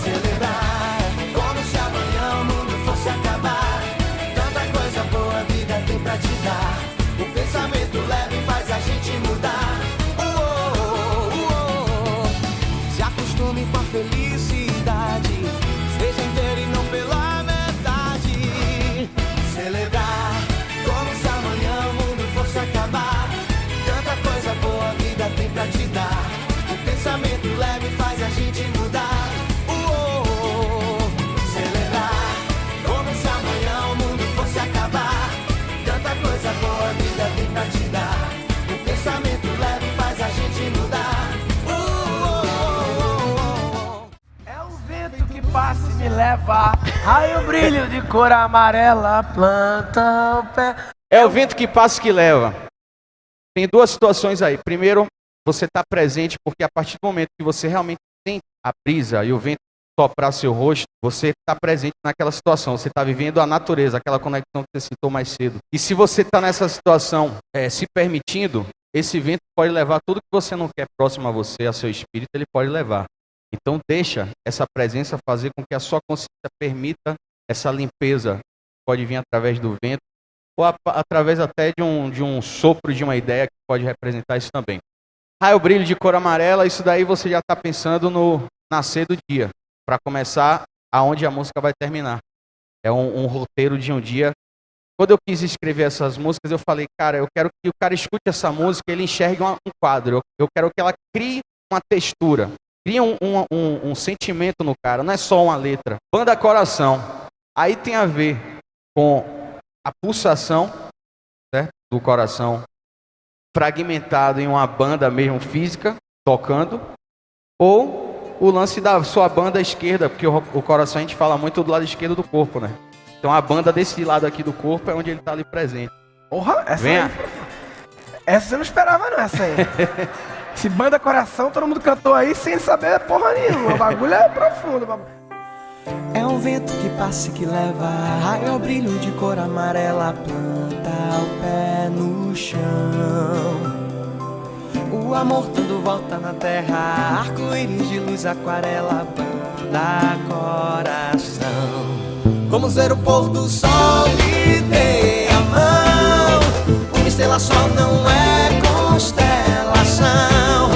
Speaker 19: Celebrar como se amanhã o mundo fosse acabar. Tanta coisa boa a vida tem pra te dar. O pensamento leve faz a gente mudar. Se acostume com a felicidade. Seja inteiro e não pela metade. Celebrar como se amanhã o mundo fosse acabar. Tanta coisa boa a vida tem pra te dar. O pensamento leve faz a gente mudar. Celebrar como se amanhã o mundo fosse acabar. Tanta coisa boa a vida tem pra te dar. O pensamento leve faz a gente mudar.
Speaker 15: É o vento que passa e me leva. Raio brilho de cor amarela. Planta o pé.
Speaker 20: É o vento que passa que leva. Tem duas situações aí. Primeiro, você está presente porque a partir do momento que você realmente sente a brisa e o vento soprar seu rosto, você está presente naquela situação. Você está vivendo a natureza, aquela conexão que você citou mais cedo. E se você está nessa situação se permitindo, esse vento pode levar tudo que você não quer próximo a você, a seu espírito, ele pode levar. Então deixa essa presença fazer com que a sua consciência permita essa limpeza. Pode vir através do vento ou através até de um sopro de uma ideia que pode representar isso também. Raio brilho de cor amarela, isso daí você já está pensando no nascer do dia, para começar aonde a música vai terminar. É um roteiro de um dia. Quando eu quis escrever essas músicas, eu falei, cara, eu quero que o cara escute essa música e ele enxergue um quadro. Eu quero que ela crie uma textura, crie um sentimento no cara, não é só uma letra. Banda Coração. Aí tem a ver com a pulsação, certo? Do coração fragmentado em uma banda mesmo física, tocando, ou o lance da sua banda esquerda, porque o coração a gente fala muito do lado esquerdo do corpo, né? Então a banda desse lado aqui do corpo é onde ele está ali presente.
Speaker 15: Porra, essa eu não esperava não, essa aí. Esse Banda Coração, todo mundo cantou aí sem saber porra nenhuma. O bagulho é profundo.
Speaker 19: É um o vento que passa e que leva raio ao brilho de cor amarela, planta o pé no chão. O amor dando volta na terra, arco-íris de luz, aquarela, banda coração. Vamos ver o pôr do sol, me dê a mão. Uma estrela só não é constelação.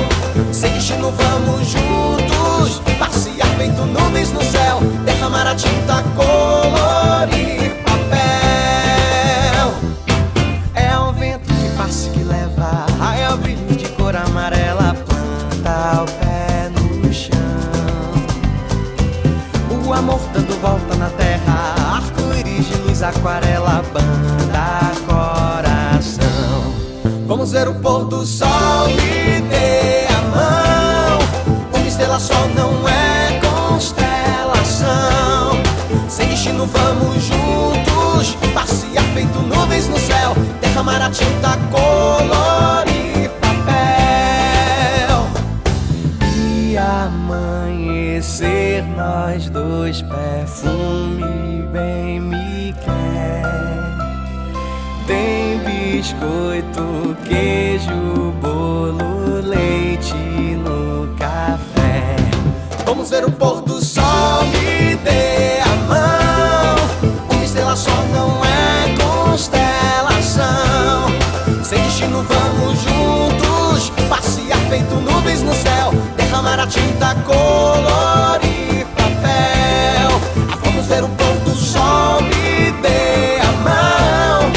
Speaker 19: Sem destino vamos juntos, passear feito nuvens no céu, derramar a tinta, colorir papel. É o vento que passa e que leva raio ao brilho de cor amarela, planta o pé no chão. O amor dando volta na terra, arco-íris de luz, aquarela, banda coração. Vamos ver o pôr do sol, me dê a mão. Uma estrela só não é constelação. Sem destino vamos juntos, passear feito nuvens no céu, derramar a tinta, colorir papel. E amanhecer nós dois, perfume bem me quer. Tem biscoito, queijo, bolo, leite no café. Vamos ver o pôr do sol, me dê a mão. Uma estrela só não é constelação. Sem destino vamos juntos, passear feito nuvens no céu, derramar a tinta, colorir papel. Vamos ver o pôr do sol, me dê a mão.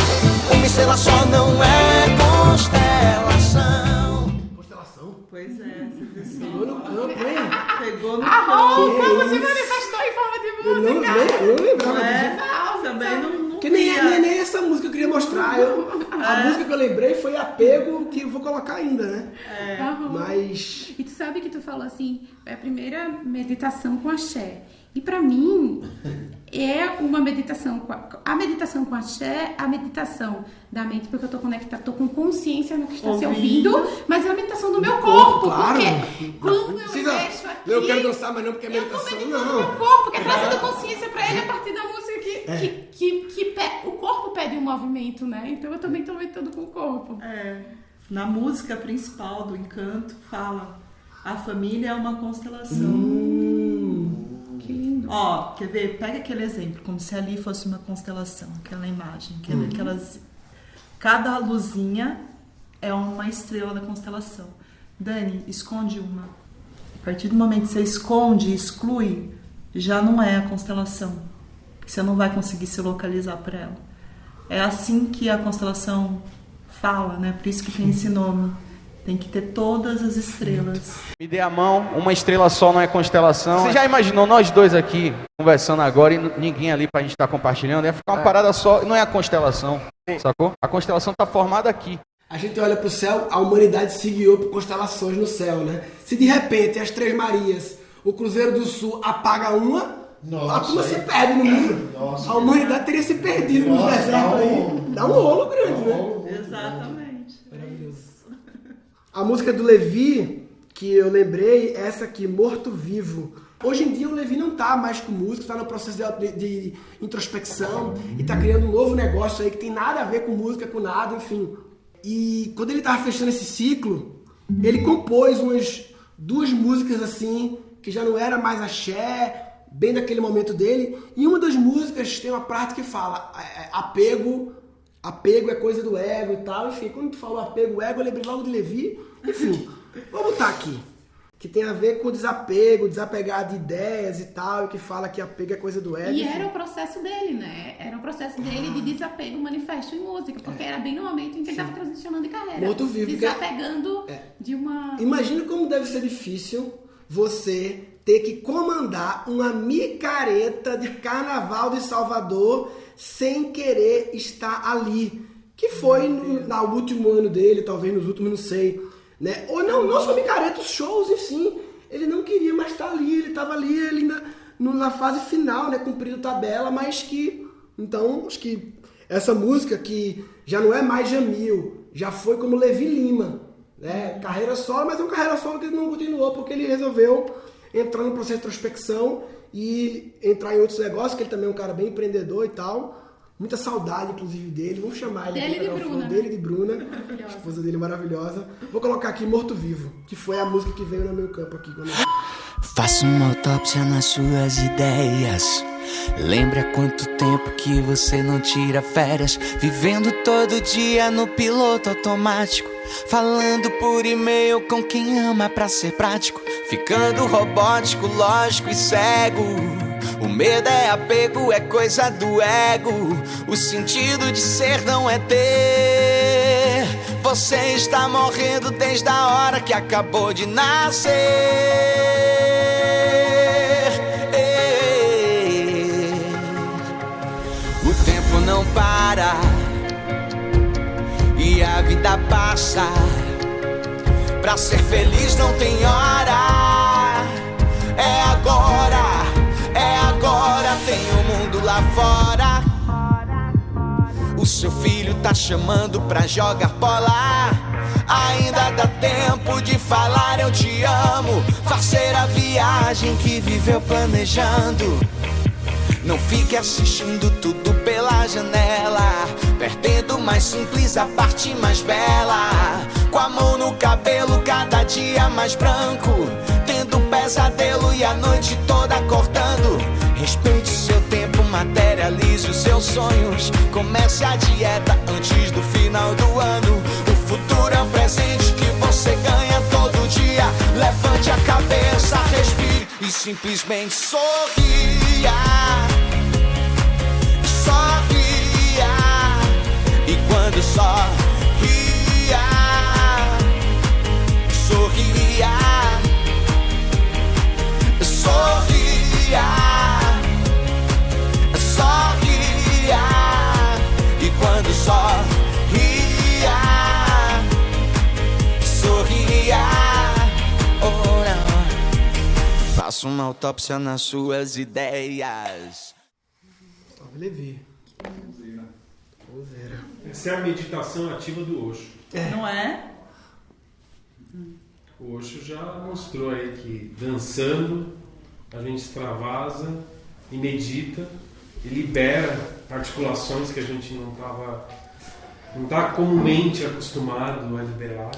Speaker 19: Uma estrela só não é constelação.
Speaker 1: Constelação?
Speaker 3: Pois é, você
Speaker 1: pegou no campo, hein?
Speaker 3: Pegou no
Speaker 2: Arrou,
Speaker 3: campo.
Speaker 2: como se manifestou em forma de música.
Speaker 1: Eu não lembrava
Speaker 3: disso. Também não
Speaker 1: que nem essa música eu queria mostrar. A música que eu lembrei foi Apego, que eu vou colocar ainda, né? Mas...
Speaker 2: E tu sabe que tu falou assim, é a primeira meditação com axé. E pra mim, é uma meditação, a meditação com axé, a meditação da mente, porque eu tô conectada, tô com consciência no que está se ouvindo, mas é a meditação do meu corpo,
Speaker 1: claro.
Speaker 2: Porque quando eu deixo aqui...
Speaker 1: Eu quero dançar, mas não porque é meditação,
Speaker 2: eu tô meditando no meu corpo, porque é trazendo consciência pra ele a partir da música que o corpo pede um movimento, né? Então eu também tô meditando com o corpo.
Speaker 3: Na música principal do Encanto fala, a família é uma constelação.
Speaker 2: Que lindo.
Speaker 3: Ó, quer ver? Pega aquele exemplo, como se ali fosse uma constelação, aquela imagem, cada luzinha é uma estrela da constelação. Dani, esconde uma. A partir do momento que você esconde e exclui, já não é a constelação. Você não vai conseguir se localizar por ela. É assim que a constelação fala, né? Por isso que tem esse nome. Tem que ter todas as estrelas.
Speaker 20: Me dê a mão, uma estrela só não é constelação. Você já imaginou nós dois aqui conversando agora e ninguém ali pra gente estar compartilhando? Ia ficar uma parada só, não é a constelação, sacou? A constelação tá formada aqui.
Speaker 1: A gente olha pro céu, a humanidade se guiou por constelações no céu, né? Se de repente as Três Marias, o Cruzeiro do Sul apaga uma, a turma se perde no mundo. A humanidade teria se perdido no deserto aí. Dá um rolo grande, né?
Speaker 3: Exatamente.
Speaker 1: A música do Levi, que eu lembrei, é essa aqui, Morto Vivo. Hoje em dia o Levi não tá mais com música, tá no processo de introspecção e tá criando um novo negócio aí que tem nada a ver com música, com nada, enfim. E quando ele tava fechando esse ciclo, ele compôs umas 2 músicas assim, que já não era mais axé, bem daquele momento dele. E uma das músicas tem uma parte que fala apego é coisa do ego e tal. Enfim, quando tu falou apego, ego, eu lembrei logo de Levi. Enfim, vou botar aqui. Que tem a ver com o desapego, desapegar de ideias e tal, e que fala que apego é coisa do ego.
Speaker 2: E
Speaker 1: enfim.
Speaker 2: era o processo dele, né? Era o processo dele de desapego manifesto em música, porque era bem no momento em que ele estava transicionando de carreira.
Speaker 1: Morto Vivo.
Speaker 2: Desapegando de uma...
Speaker 1: Imagina como deve ser difícil você ter que comandar uma micareta de carnaval de Salvador sem querer estar ali. Que foi no último ano dele, talvez nos últimos, não sei. Né? Ou não só micareta, os shows, enfim. Ele não queria mais estar ali, ele estava ali, ele ainda na fase final, né, cumprindo tabela, mas que... Então, acho que essa música que já não é mais Jamil, já foi como Levi Lima, né? Carreira solo, mas é uma carreira solo que ele não continuou, porque ele resolveu entrar no processo de introspecção e entrar em outros negócios, que ele também é um cara bem empreendedor e tal. Muita saudade, inclusive, dele. Vamos chamar ele
Speaker 2: Dele
Speaker 1: aqui para
Speaker 2: de Bruna,
Speaker 1: dele de
Speaker 2: né?
Speaker 1: Bruna.
Speaker 2: Maravilhosa.
Speaker 1: A esposa dele é maravilhosa. Vou colocar aqui Morto Vivo, que foi a música que veio no meu campo aqui.
Speaker 19: Faça uma autópsia nas suas ideias. Lembra quanto tempo que você não tira férias, vivendo todo dia no piloto automático, falando por e-mail com quem ama pra ser prático, ficando robótico, lógico e cego. O medo é apego, é coisa do ego. O sentido de ser não é ter. Você está morrendo desde a hora que acabou de nascer. O tempo não para e a vida passa. Pra ser feliz não tem hora. É agora, tem o mundo lá fora. O seu filho tá chamando pra jogar bola. Ainda dá tempo de falar eu te amo. Fazer a viagem que viveu planejando. Não fique assistindo tudo pela janela, perdendo o mais simples, a parte mais bela. Com a mão no cabelo, cada dia mais branco, tendo um pesadelo e a noite toda acordando. Respeite seu tempo, materialize os seus sonhos. Comece a dieta antes do final do ano. O futuro é um presente que você ganha todo dia. Levante a cabeça, respire e simplesmente sorria. Sorria. E quando sorria, sorria. Sorria. Sorria. E quando sorria, sorria. Ora, faça uma autópsia nas suas ideias.
Speaker 1: Salve Levi.
Speaker 10: Essa é a meditação ativa do Osho.
Speaker 3: Não é?
Speaker 10: O Osho já mostrou aí que dançando a gente extravasa e medita e libera articulações que a gente não está comumente acostumado a liberar.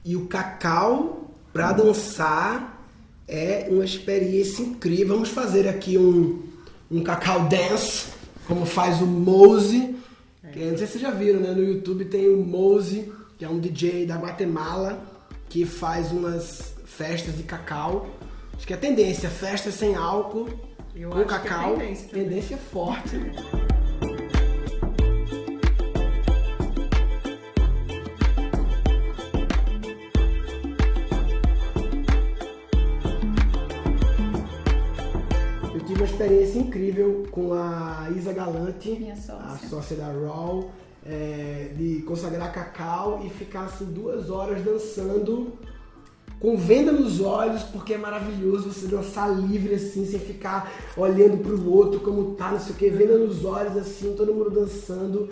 Speaker 1: E o cacau para dançar é uma experiência incrível. Vamos fazer aqui um cacau dance, como faz o Mose. Que, não sei se vocês já viram, né? No YouTube tem o Mose, que é um DJ da Guatemala, que faz umas festas de cacau. Acho que é tendência, festa sem álcool, com cacau.
Speaker 3: Que é
Speaker 1: tendência forte. Eu tive uma experiência incrível com a Isa Galante, a sócia da Raw, de consagrar cacau e ficar assim 2 horas dançando com venda nos olhos, porque é maravilhoso você dançar livre assim, sem ficar olhando pro outro como tá, não sei o que, venda nos olhos assim, todo mundo dançando,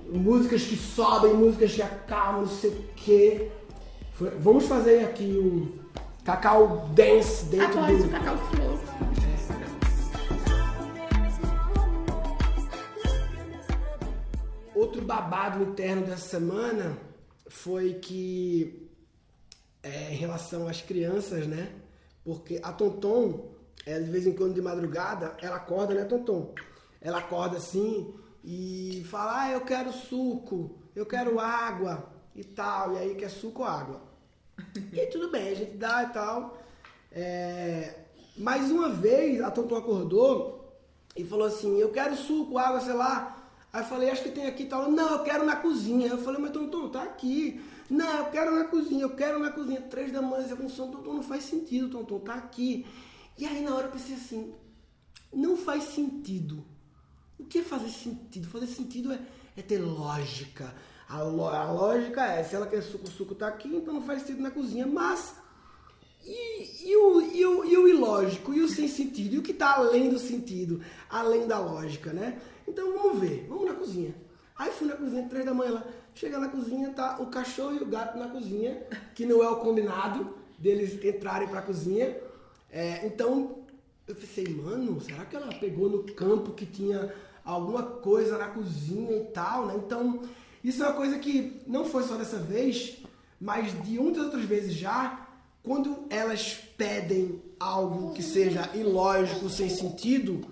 Speaker 1: músicas que sobem, músicas que acalmam, não sei o que. Vamos fazer aqui um cacau dance dentro
Speaker 2: Após
Speaker 1: do...
Speaker 2: o cacau flow.
Speaker 1: Outro babado interno dessa semana foi que, em relação às crianças, né? Porque a Tonton, de vez em quando de madrugada, ela acorda, né, Tonton? Ela acorda assim e fala, eu quero suco, eu quero água e tal. E aí quer suco ou água. E aí, tudo bem, a gente dá e tal. Mas uma vez a Tonton acordou e falou assim, eu quero suco, água, sei lá. Aí eu falei, acho que tem aqui e tal. Não, eu quero na cozinha. Eu falei, mas Tonton, tá aqui. Não, eu quero na cozinha, 3 da manhã, com sono. Tonton, não faz sentido, Tonton, tá aqui. E aí na hora eu pensei assim, não faz sentido. O que é fazer sentido? Fazer sentido é ter lógica. A lógica é, se ela quer suco, o suco tá aqui, então não faz sentido na cozinha. Mas, e o ilógico? E o sem sentido? E o que tá além do sentido? Além da lógica, né? Então vamos ver, vamos na cozinha. Aí fui na cozinha, 3 da manhã lá. Chega na cozinha, tá o cachorro e o gato na cozinha, que não é o combinado deles entrarem pra cozinha. Então, Eu pensei, mano, será que ela pegou no campo que tinha alguma coisa na cozinha e tal, né? Então, isso é uma coisa que não foi só dessa vez, mas de muitas outras vezes já, quando elas pedem algo que seja ilógico, sem sentido,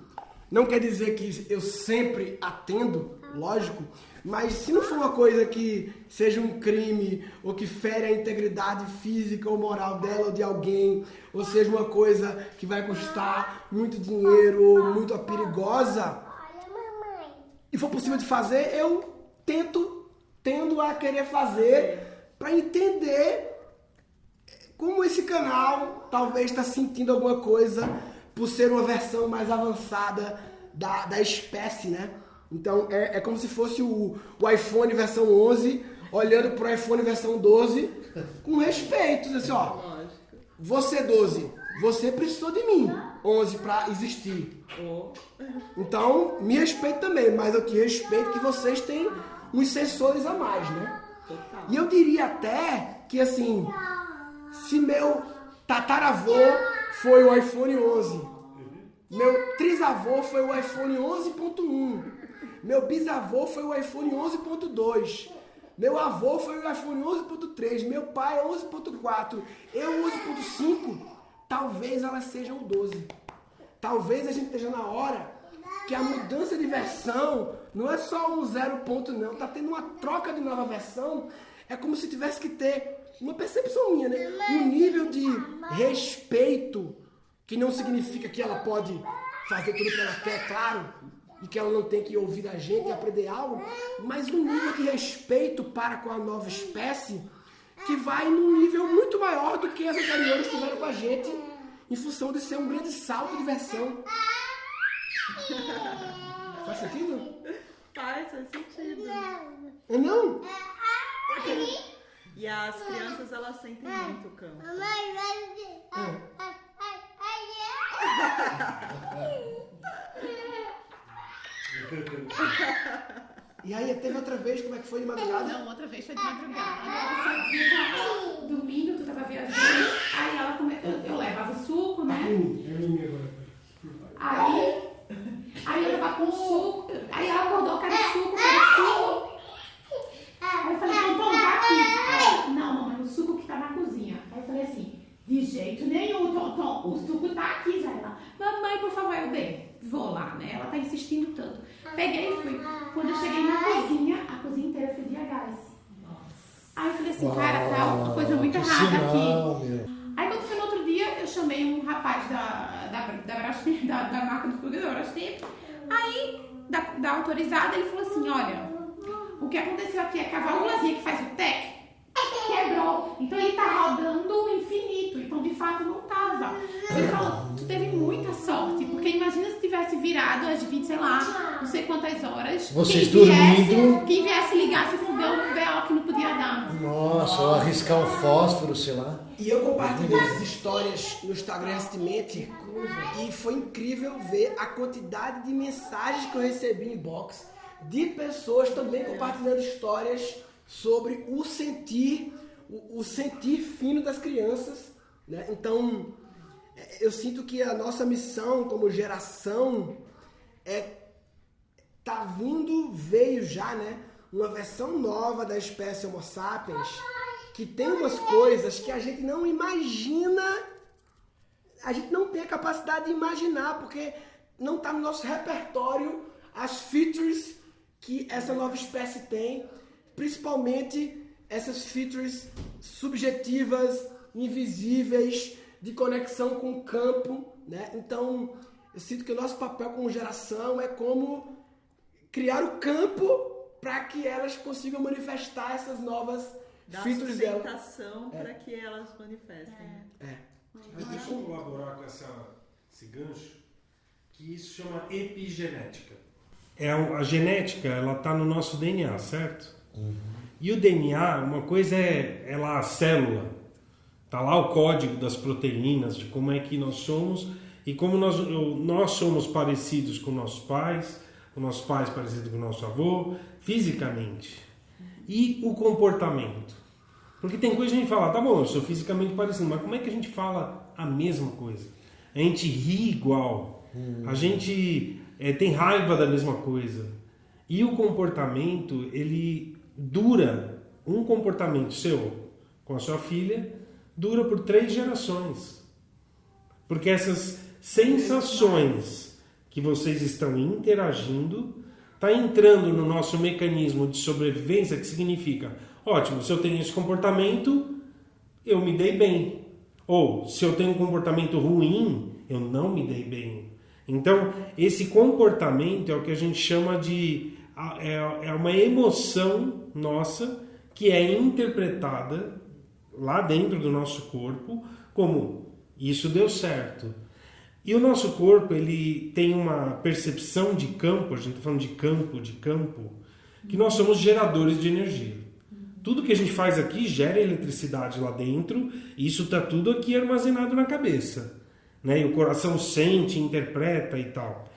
Speaker 1: não quer dizer que eu sempre atendo, lógico, mas se não for uma coisa que seja um crime, ou que fere a integridade física ou moral dela ou de alguém, ou seja uma coisa que vai custar muito dinheiro ou muito perigosa, e for possível de fazer, eu tendo a querer fazer para entender como esse canal talvez está sentindo alguma coisa por ser uma versão mais avançada da espécie, né? Então é como se fosse o iPhone versão 11 olhando para o iPhone versão 12 com respeito. Assim, ó, você 12, você precisou de mim, 11, para existir. Então, me respeito também, mas eu te respeito que vocês têm uns sensores a mais, né? Total. E eu diria até que, assim, se meu tataravô foi o iPhone 11, meu trisavô foi o iPhone 11.1, meu bisavô foi o iPhone 11.2, meu avô foi o iPhone 11.3, meu pai 11.4, eu 11.5, talvez elas sejam o 12. Talvez a gente esteja na hora que a mudança de versão não é só um 0 ponto não, tá tendo uma troca de nova versão, é como se tivesse que ter uma percepção minha, né? Um nível de respeito, que não significa que ela pode fazer tudo o que ela quer, claro, e que ela não tem que ouvir a gente e aprender algo, mas um nível de respeito para com a nova espécie que vai num nível muito maior do que as anteriores tiveram com a gente, em função de ser um grande salto de versão. Faz sentido?
Speaker 3: Faz sentido.
Speaker 1: Não?
Speaker 3: E as crianças, elas sentem muito o campo.
Speaker 1: E aí, teve outra vez, como é que foi de madrugada?
Speaker 2: Não, outra vez foi de madrugada. Dormindo, tu tava viajando, aí ela eu levava o suco, né? Aí eu tava com o suco, aí ela acordou, quero suco. Aí eu falei, então tá aqui. Não, mamãe, o suco que tá na cozinha. Aí eu falei assim, de jeito nenhum, Tom, o suco tá aqui já. Ela, mamãe, por favor, eu dei. Vou lá, né? Ela tá insistindo tanto. Peguei e fui. Quando eu cheguei na cozinha, a cozinha inteira fedia gás. Aí eu falei assim, cara, tá uma coisa muito errada aqui. Aí quando foi no outro dia, eu chamei um rapaz da marca do fogo da Brastemp. Aí, da autorizada, ele falou assim, olha, o que aconteceu aqui é que a válvulazinha que faz o TEC quebrou. Então ele tá rodando infinito. Então, de fato, não tava. Ele falou, tu teve muita sorte, porque imagina se tivesse virado às 20, sei lá, não sei quantas horas.
Speaker 12: Vocês dormindo.
Speaker 2: Quem viesse ligar se fudeu um BO que não podia dar.
Speaker 12: Nossa, ou arriscar um fósforo, sei lá.
Speaker 1: E eu compartilhei essas histórias no Instagram recentemente e foi incrível ver a quantidade de mensagens que eu recebi em inbox de pessoas também compartilhando histórias sobre o sentir fino das crianças, né? Então, eu sinto que a nossa missão como geração veio já, né? Uma versão nova da espécie Homo sapiens que tem umas coisas que a gente não imagina, a gente não tem a capacidade de imaginar, porque não está no nosso repertório as features que essa nova espécie tem, principalmente essas features subjetivas, invisíveis, de conexão com o campo, né? Então, eu sinto que o nosso papel como geração é como criar o campo para que elas consigam manifestar essas novas features dela.
Speaker 3: Dar sustentação para que elas manifestem.
Speaker 10: Deixa eu colaborar com esse gancho, que isso chama epigenética. A genética, ela está no nosso DNA, certo? E o DNA, uma coisa é lá a célula, tá lá o código das proteínas, de como é que nós somos e como nós somos parecidos com nossos pais parecidos com o nosso avô, fisicamente. E o comportamento. Porque tem coisa que a gente fala, tá bom, eu sou fisicamente parecido, mas como é que a gente fala a mesma coisa? a gente ri igual, a gente tem raiva da mesma coisa. E o comportamento, ele dura, um comportamento seu com a sua filha, dura por 3 gerações. Porque essas sensações que vocês estão interagindo, está entrando no nosso mecanismo de sobrevivência, que significa, ótimo, se eu tenho esse comportamento, eu me dei bem. Ou, se eu tenho um comportamento ruim, eu não me dei bem. Então, esse comportamento é o que a gente chama de... É uma emoção nossa que é interpretada lá dentro do nosso corpo como isso deu certo. E o nosso corpo, ele tem uma percepção de campo, a gente está falando de campo, que nós somos geradores de energia. Tudo que a gente faz aqui gera eletricidade lá dentro, e isso está tudo aqui armazenado na cabeça. Né? E o coração sente, interpreta e tal.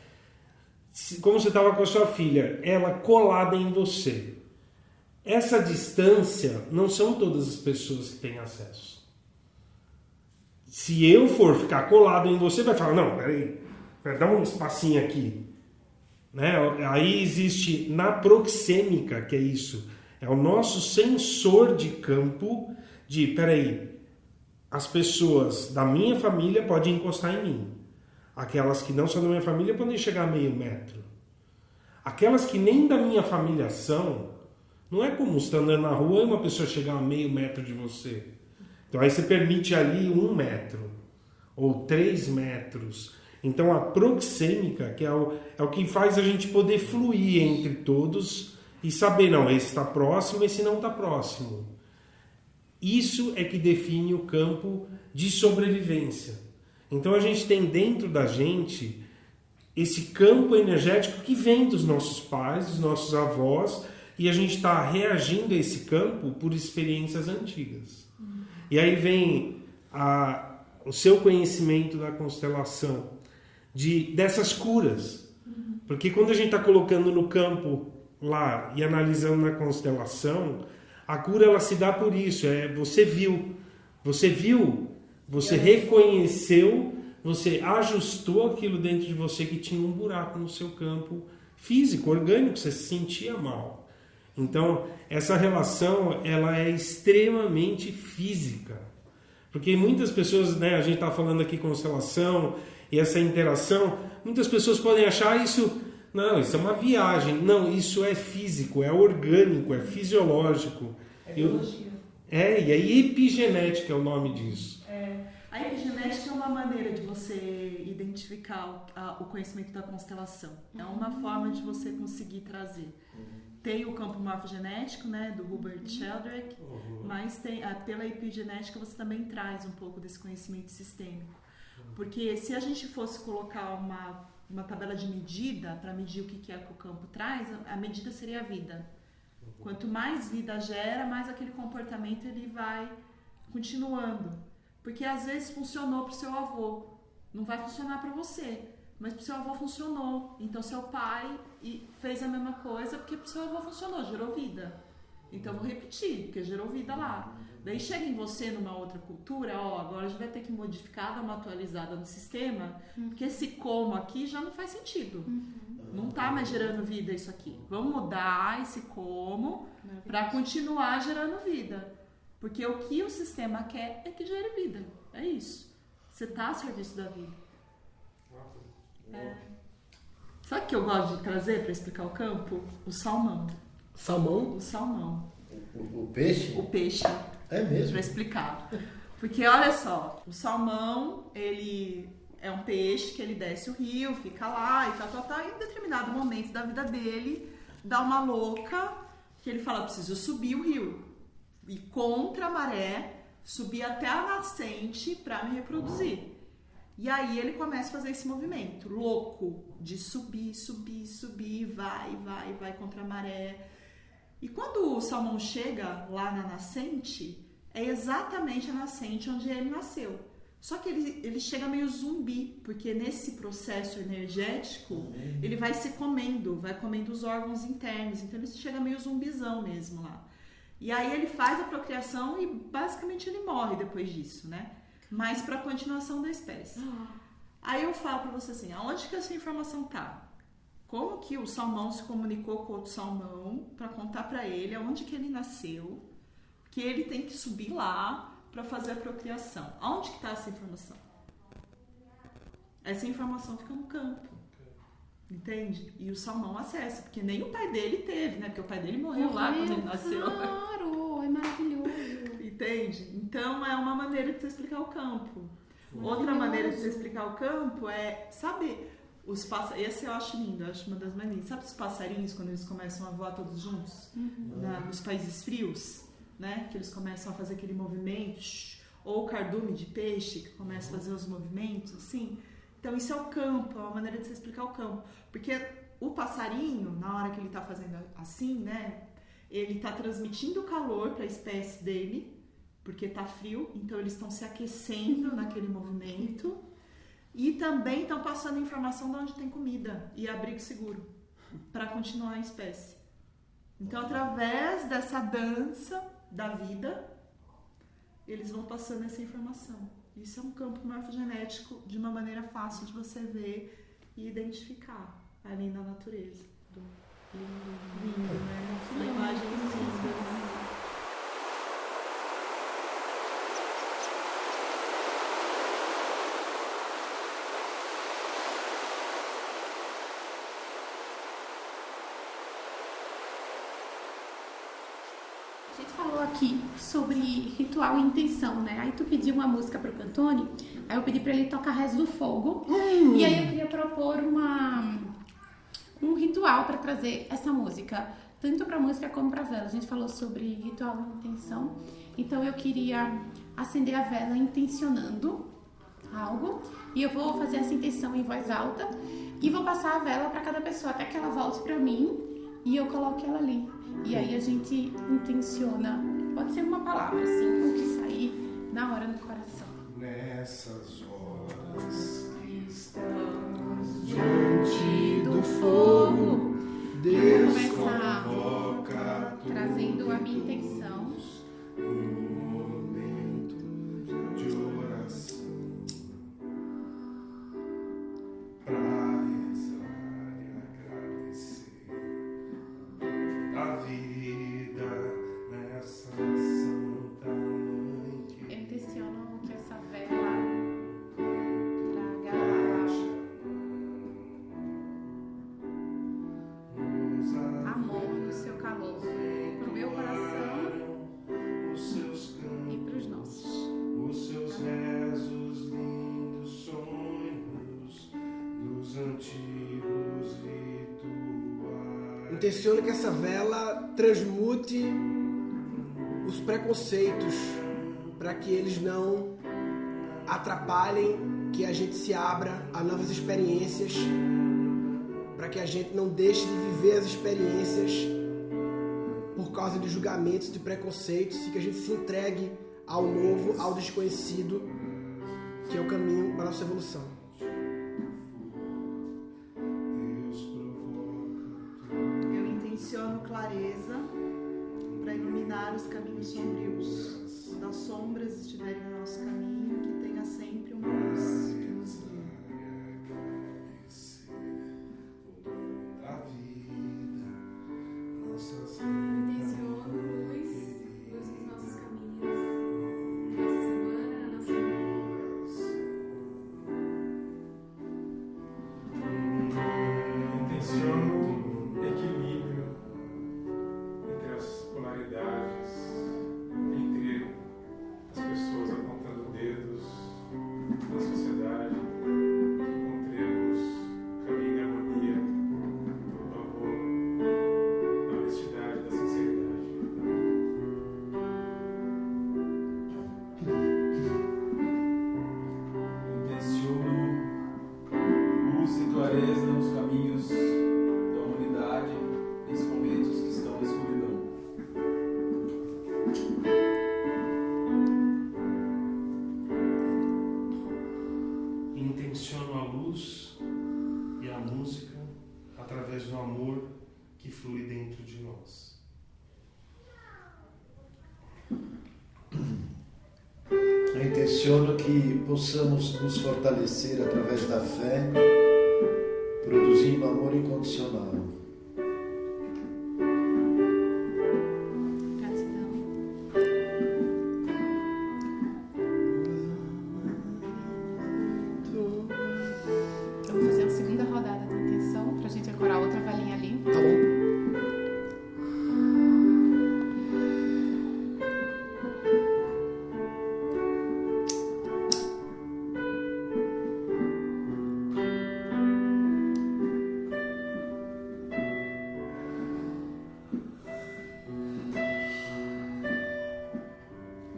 Speaker 10: Como você estava com a sua filha, ela colada em você. Essa distância não são todas as pessoas que têm acesso. Se eu for ficar colado em você, vai falar, não, peraí, dá um espacinho aqui. Né? Aí existe na proxêmica, que é isso, é o nosso sensor de campo de, peraí, as pessoas da minha família podem encostar em mim. Aquelas que não são da minha família podem chegar a meio metro. Aquelas que nem da minha família são, não é comum você estar andando na rua e uma pessoa chegar a meio metro de você. Então aí você permite ali 1 metro ou 3 metros. Então a proxêmica, que é o que faz a gente poder fluir entre todos e saber, não, esse está próximo, esse não está próximo. Isso é que define o campo de sobrevivência. Então a gente tem dentro da gente esse campo energético que vem dos nossos pais, dos nossos avós, e a gente está reagindo a esse campo por experiências antigas. E aí vem o seu conhecimento da constelação, dessas curas. Porque quando a gente está colocando no campo lá e analisando na constelação, a cura ela se dá por isso. Você viu, você reconheceu, você ajustou aquilo dentro de você que tinha um buraco no seu campo físico, orgânico, você se sentia mal. Então, essa relação, ela é extremamente física. Porque muitas pessoas, né, a gente está falando aqui constelação e essa interação, muitas pessoas podem achar isso, não, isso é uma viagem. Não, isso é físico, é orgânico, é fisiológico.
Speaker 3: É biologia.
Speaker 10: E aí epigenética é o nome disso.
Speaker 3: A epigenética é uma maneira de você identificar o conhecimento da constelação. É uma forma de você conseguir trazer. Tem o campo morfogenético, né, do Hubert Sheldrake, mas pela epigenética você também traz um pouco desse conhecimento sistêmico. Porque se a gente fosse colocar uma tabela de medida para medir o que é que o campo traz, a medida seria a vida. Quanto mais vida gera, mais aquele comportamento ele vai continuando. Porque às vezes funcionou para o seu avô, não vai funcionar para você, mas para o seu avô funcionou. Então seu pai fez a mesma coisa porque para o seu avô funcionou, gerou vida. Então eu vou repetir, porque gerou vida lá. Daí chega em você numa outra cultura, agora a gente vai ter que modificar, dar uma atualizada no sistema, porque esse como aqui já não faz sentido. Não está mais gerando vida isso aqui. Vamos mudar esse como para continuar gerando vida. Porque o que o sistema quer é que gere vida. É isso. Você está a serviço da vida. Sabe o que eu gosto de trazer para explicar o campo? O salmão.
Speaker 1: Salmão?
Speaker 3: O salmão.
Speaker 12: O peixe?
Speaker 3: O peixe.
Speaker 12: É mesmo?
Speaker 3: Para explicar. Porque olha só, o salmão, ele é um peixe que ele desce o rio, fica lá e tal. E em determinado momento da vida dele, dá uma louca que ele fala, preciso subir o rio. E contra a maré, subir até a nascente para me reproduzir. E aí ele começa a fazer esse movimento louco de subir, vai contra a maré. E quando o salmão chega lá na nascente, é exatamente a nascente onde ele nasceu. Só que ele chega meio zumbi, porque nesse processo energético, ele vai se comendo, vai comendo os órgãos internos. Então ele chega meio zumbizão mesmo lá. E aí ele faz a procriação e basicamente ele morre depois disso, né? Mas para a continuação da espécie. Aí eu falo para você assim, aonde que essa informação tá? Como que o salmão se comunicou com outro salmão para contar para ele aonde que ele nasceu, que ele tem que subir lá para fazer a procriação. Aonde que está essa informação? Essa informação fica no campo, entende? E o salmão acessa, porque nem o pai dele teve, né? Porque o pai dele morreu lá quando ele nasceu.
Speaker 2: Claro, é maravilhoso.
Speaker 3: Entende? Então é uma maneira de você explicar o campo. Outra maneira de você explicar o campo é saber. Os esse eu acho lindo, eu acho uma das mais lindas. Sabe os passarinhos quando eles começam a voar todos juntos? Nos países frios, né? Que eles começam a fazer aquele movimento. Ou o cardume de peixe que começa a fazer os movimentos, assim. Então isso é o campo, é uma maneira de você explicar o campo. Porque o passarinho, na hora que ele está fazendo assim, né? Ele está transmitindo calor para a espécie dele, porque está frio, então eles estão se aquecendo naquele movimento. E também estão passando informação de onde tem comida e abrigo seguro para continuar a espécie. Então, através dessa dança da vida, eles vão passando essa informação. Isso é um campo morfogenético de uma maneira fácil de você ver e identificar ali na natureza. Lindo, né? São imagens lindas.
Speaker 2: A gente falou aqui sobre ritual e intenção, né? Aí tu pediu uma música pro Cantone, aí eu pedi pra ele tocar Rezo do Fogo. E aí eu queria propor um ritual para trazer essa música, tanto pra música como pra vela. A gente falou sobre ritual e intenção, então eu queria acender a vela intencionando algo, e eu vou fazer essa intenção em voz alta e vou passar a vela para cada pessoa até que ela volte pra mim e eu coloque ela ali. E aí a gente intenciona, pode ser uma palavra, assim, o que sair na hora no coração.
Speaker 10: Nessas horas
Speaker 1: estamos diante do fogo, Deus
Speaker 2: convoca trazendo a minha intenção.
Speaker 10: Um momento de oração para rezar e agradecer a vida nessa santa noite.
Speaker 2: Eu intenciono que essa vela traga amor no seu calor pro meu coração e pros nossos.
Speaker 10: Os seus rezos, lindos sonhos dos antigos rituais.
Speaker 1: Intenciono que essa vela transmute os preconceitos para que eles não atrapalhem que a gente se abra a novas experiências, para que a gente não deixe de viver as experiências por causa de julgamentos, de preconceitos, e que a gente se entregue ao novo, ao desconhecido, que é o caminho para a nossa evolução.
Speaker 3: Eu intenciono clareza para iluminar os caminhos sombrios. Das sombras estiverem no nosso caminho, que tenha sempre uma luz que nos guie.
Speaker 10: Intenciono a luz e a música através do amor que flui dentro de nós.
Speaker 12: Eu intenciono intenciono que possamos nos fortalecer através da fé, produzindo amor incondicional.
Speaker 2: Eu vou fazer a segunda rodada de intenção pra gente decorar outra valinha ali.
Speaker 1: Tá bom.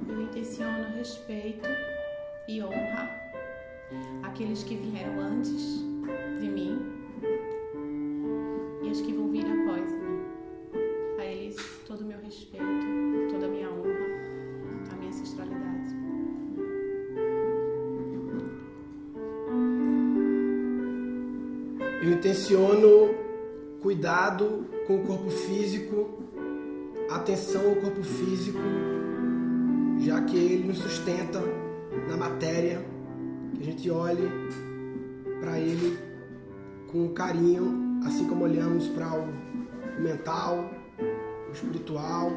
Speaker 2: Eu intenciono respeito e honra aqueles que vieram antes de mim e os que vão vir após mim. A eles todo o meu respeito, toda a minha honra, a minha ancestralidade.
Speaker 1: Eu intenciono cuidado com o corpo físico, atenção ao corpo físico, já que ele nos sustenta na matéria, que a gente olhe para ele com carinho, assim como olhamos para o mental, o espiritual,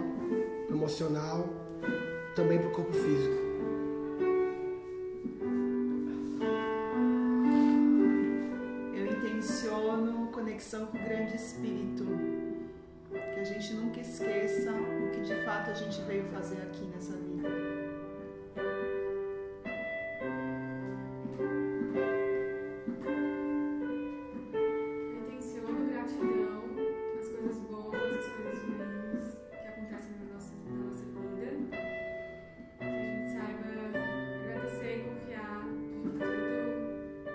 Speaker 1: o emocional, também para o corpo físico.
Speaker 3: Eu intenciono conexão com o grande espírito, que a gente nunca esqueça o que de fato a gente veio fazer aqui nessa vida.
Speaker 9: Intenciono gratidão às coisas boas, às coisas ruins que acontecem na nossa vida. Que a gente saiba agradecer e confiar de que tudo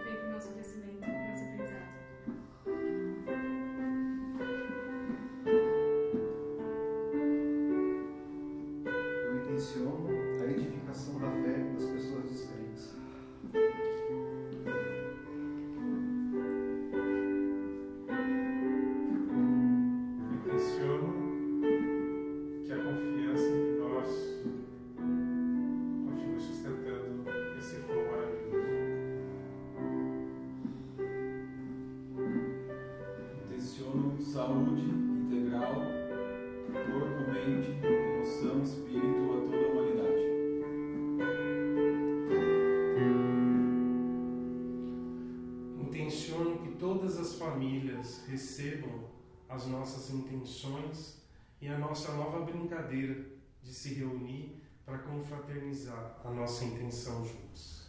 Speaker 9: vem para o nosso crescimento, para o nosso aprendizado.
Speaker 21: Eu intenciono a edificação da fé das pessoas descrentes.
Speaker 10: Intenciono que a confiança em nós continue sustentando esse flow maravilhoso.
Speaker 5: Intenciono saúde integral, corpo, mente, emoção, espírito a toda a humanidade.
Speaker 10: Intenciono que todas as famílias recebam as nossas intenções e a nossa nova brincadeira de se reunir para confraternizar a nossa intenção juntos.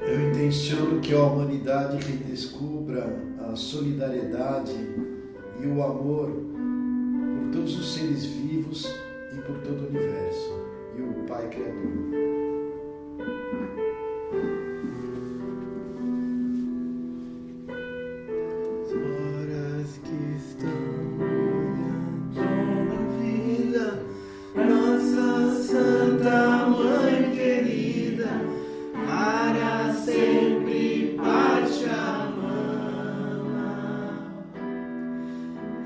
Speaker 12: Eu intenciono que a humanidade redescubra a solidariedade e o amor por todos os seres vivos e por todo o universo e o Pai Criador.
Speaker 1: Horas que estamos na vida, nossa Santa Mãe querida, para sempre Pachamama.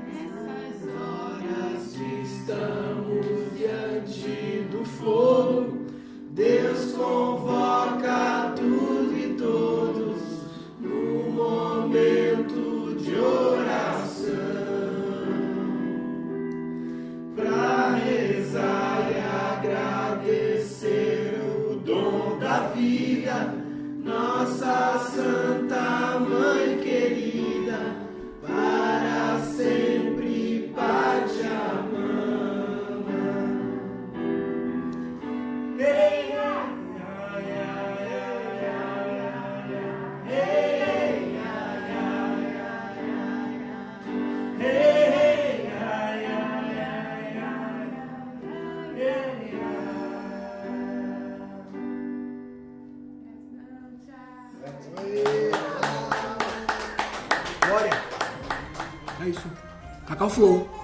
Speaker 1: Nessas horas que estamos diante do fogo, Deus convoca tudo e todos no momento de oração, pra rezar e agradecer o dom da vida, nossa Santa Mãe querida, para sempre Pachamama. Hey, Glória! É isso. Cacau Flow.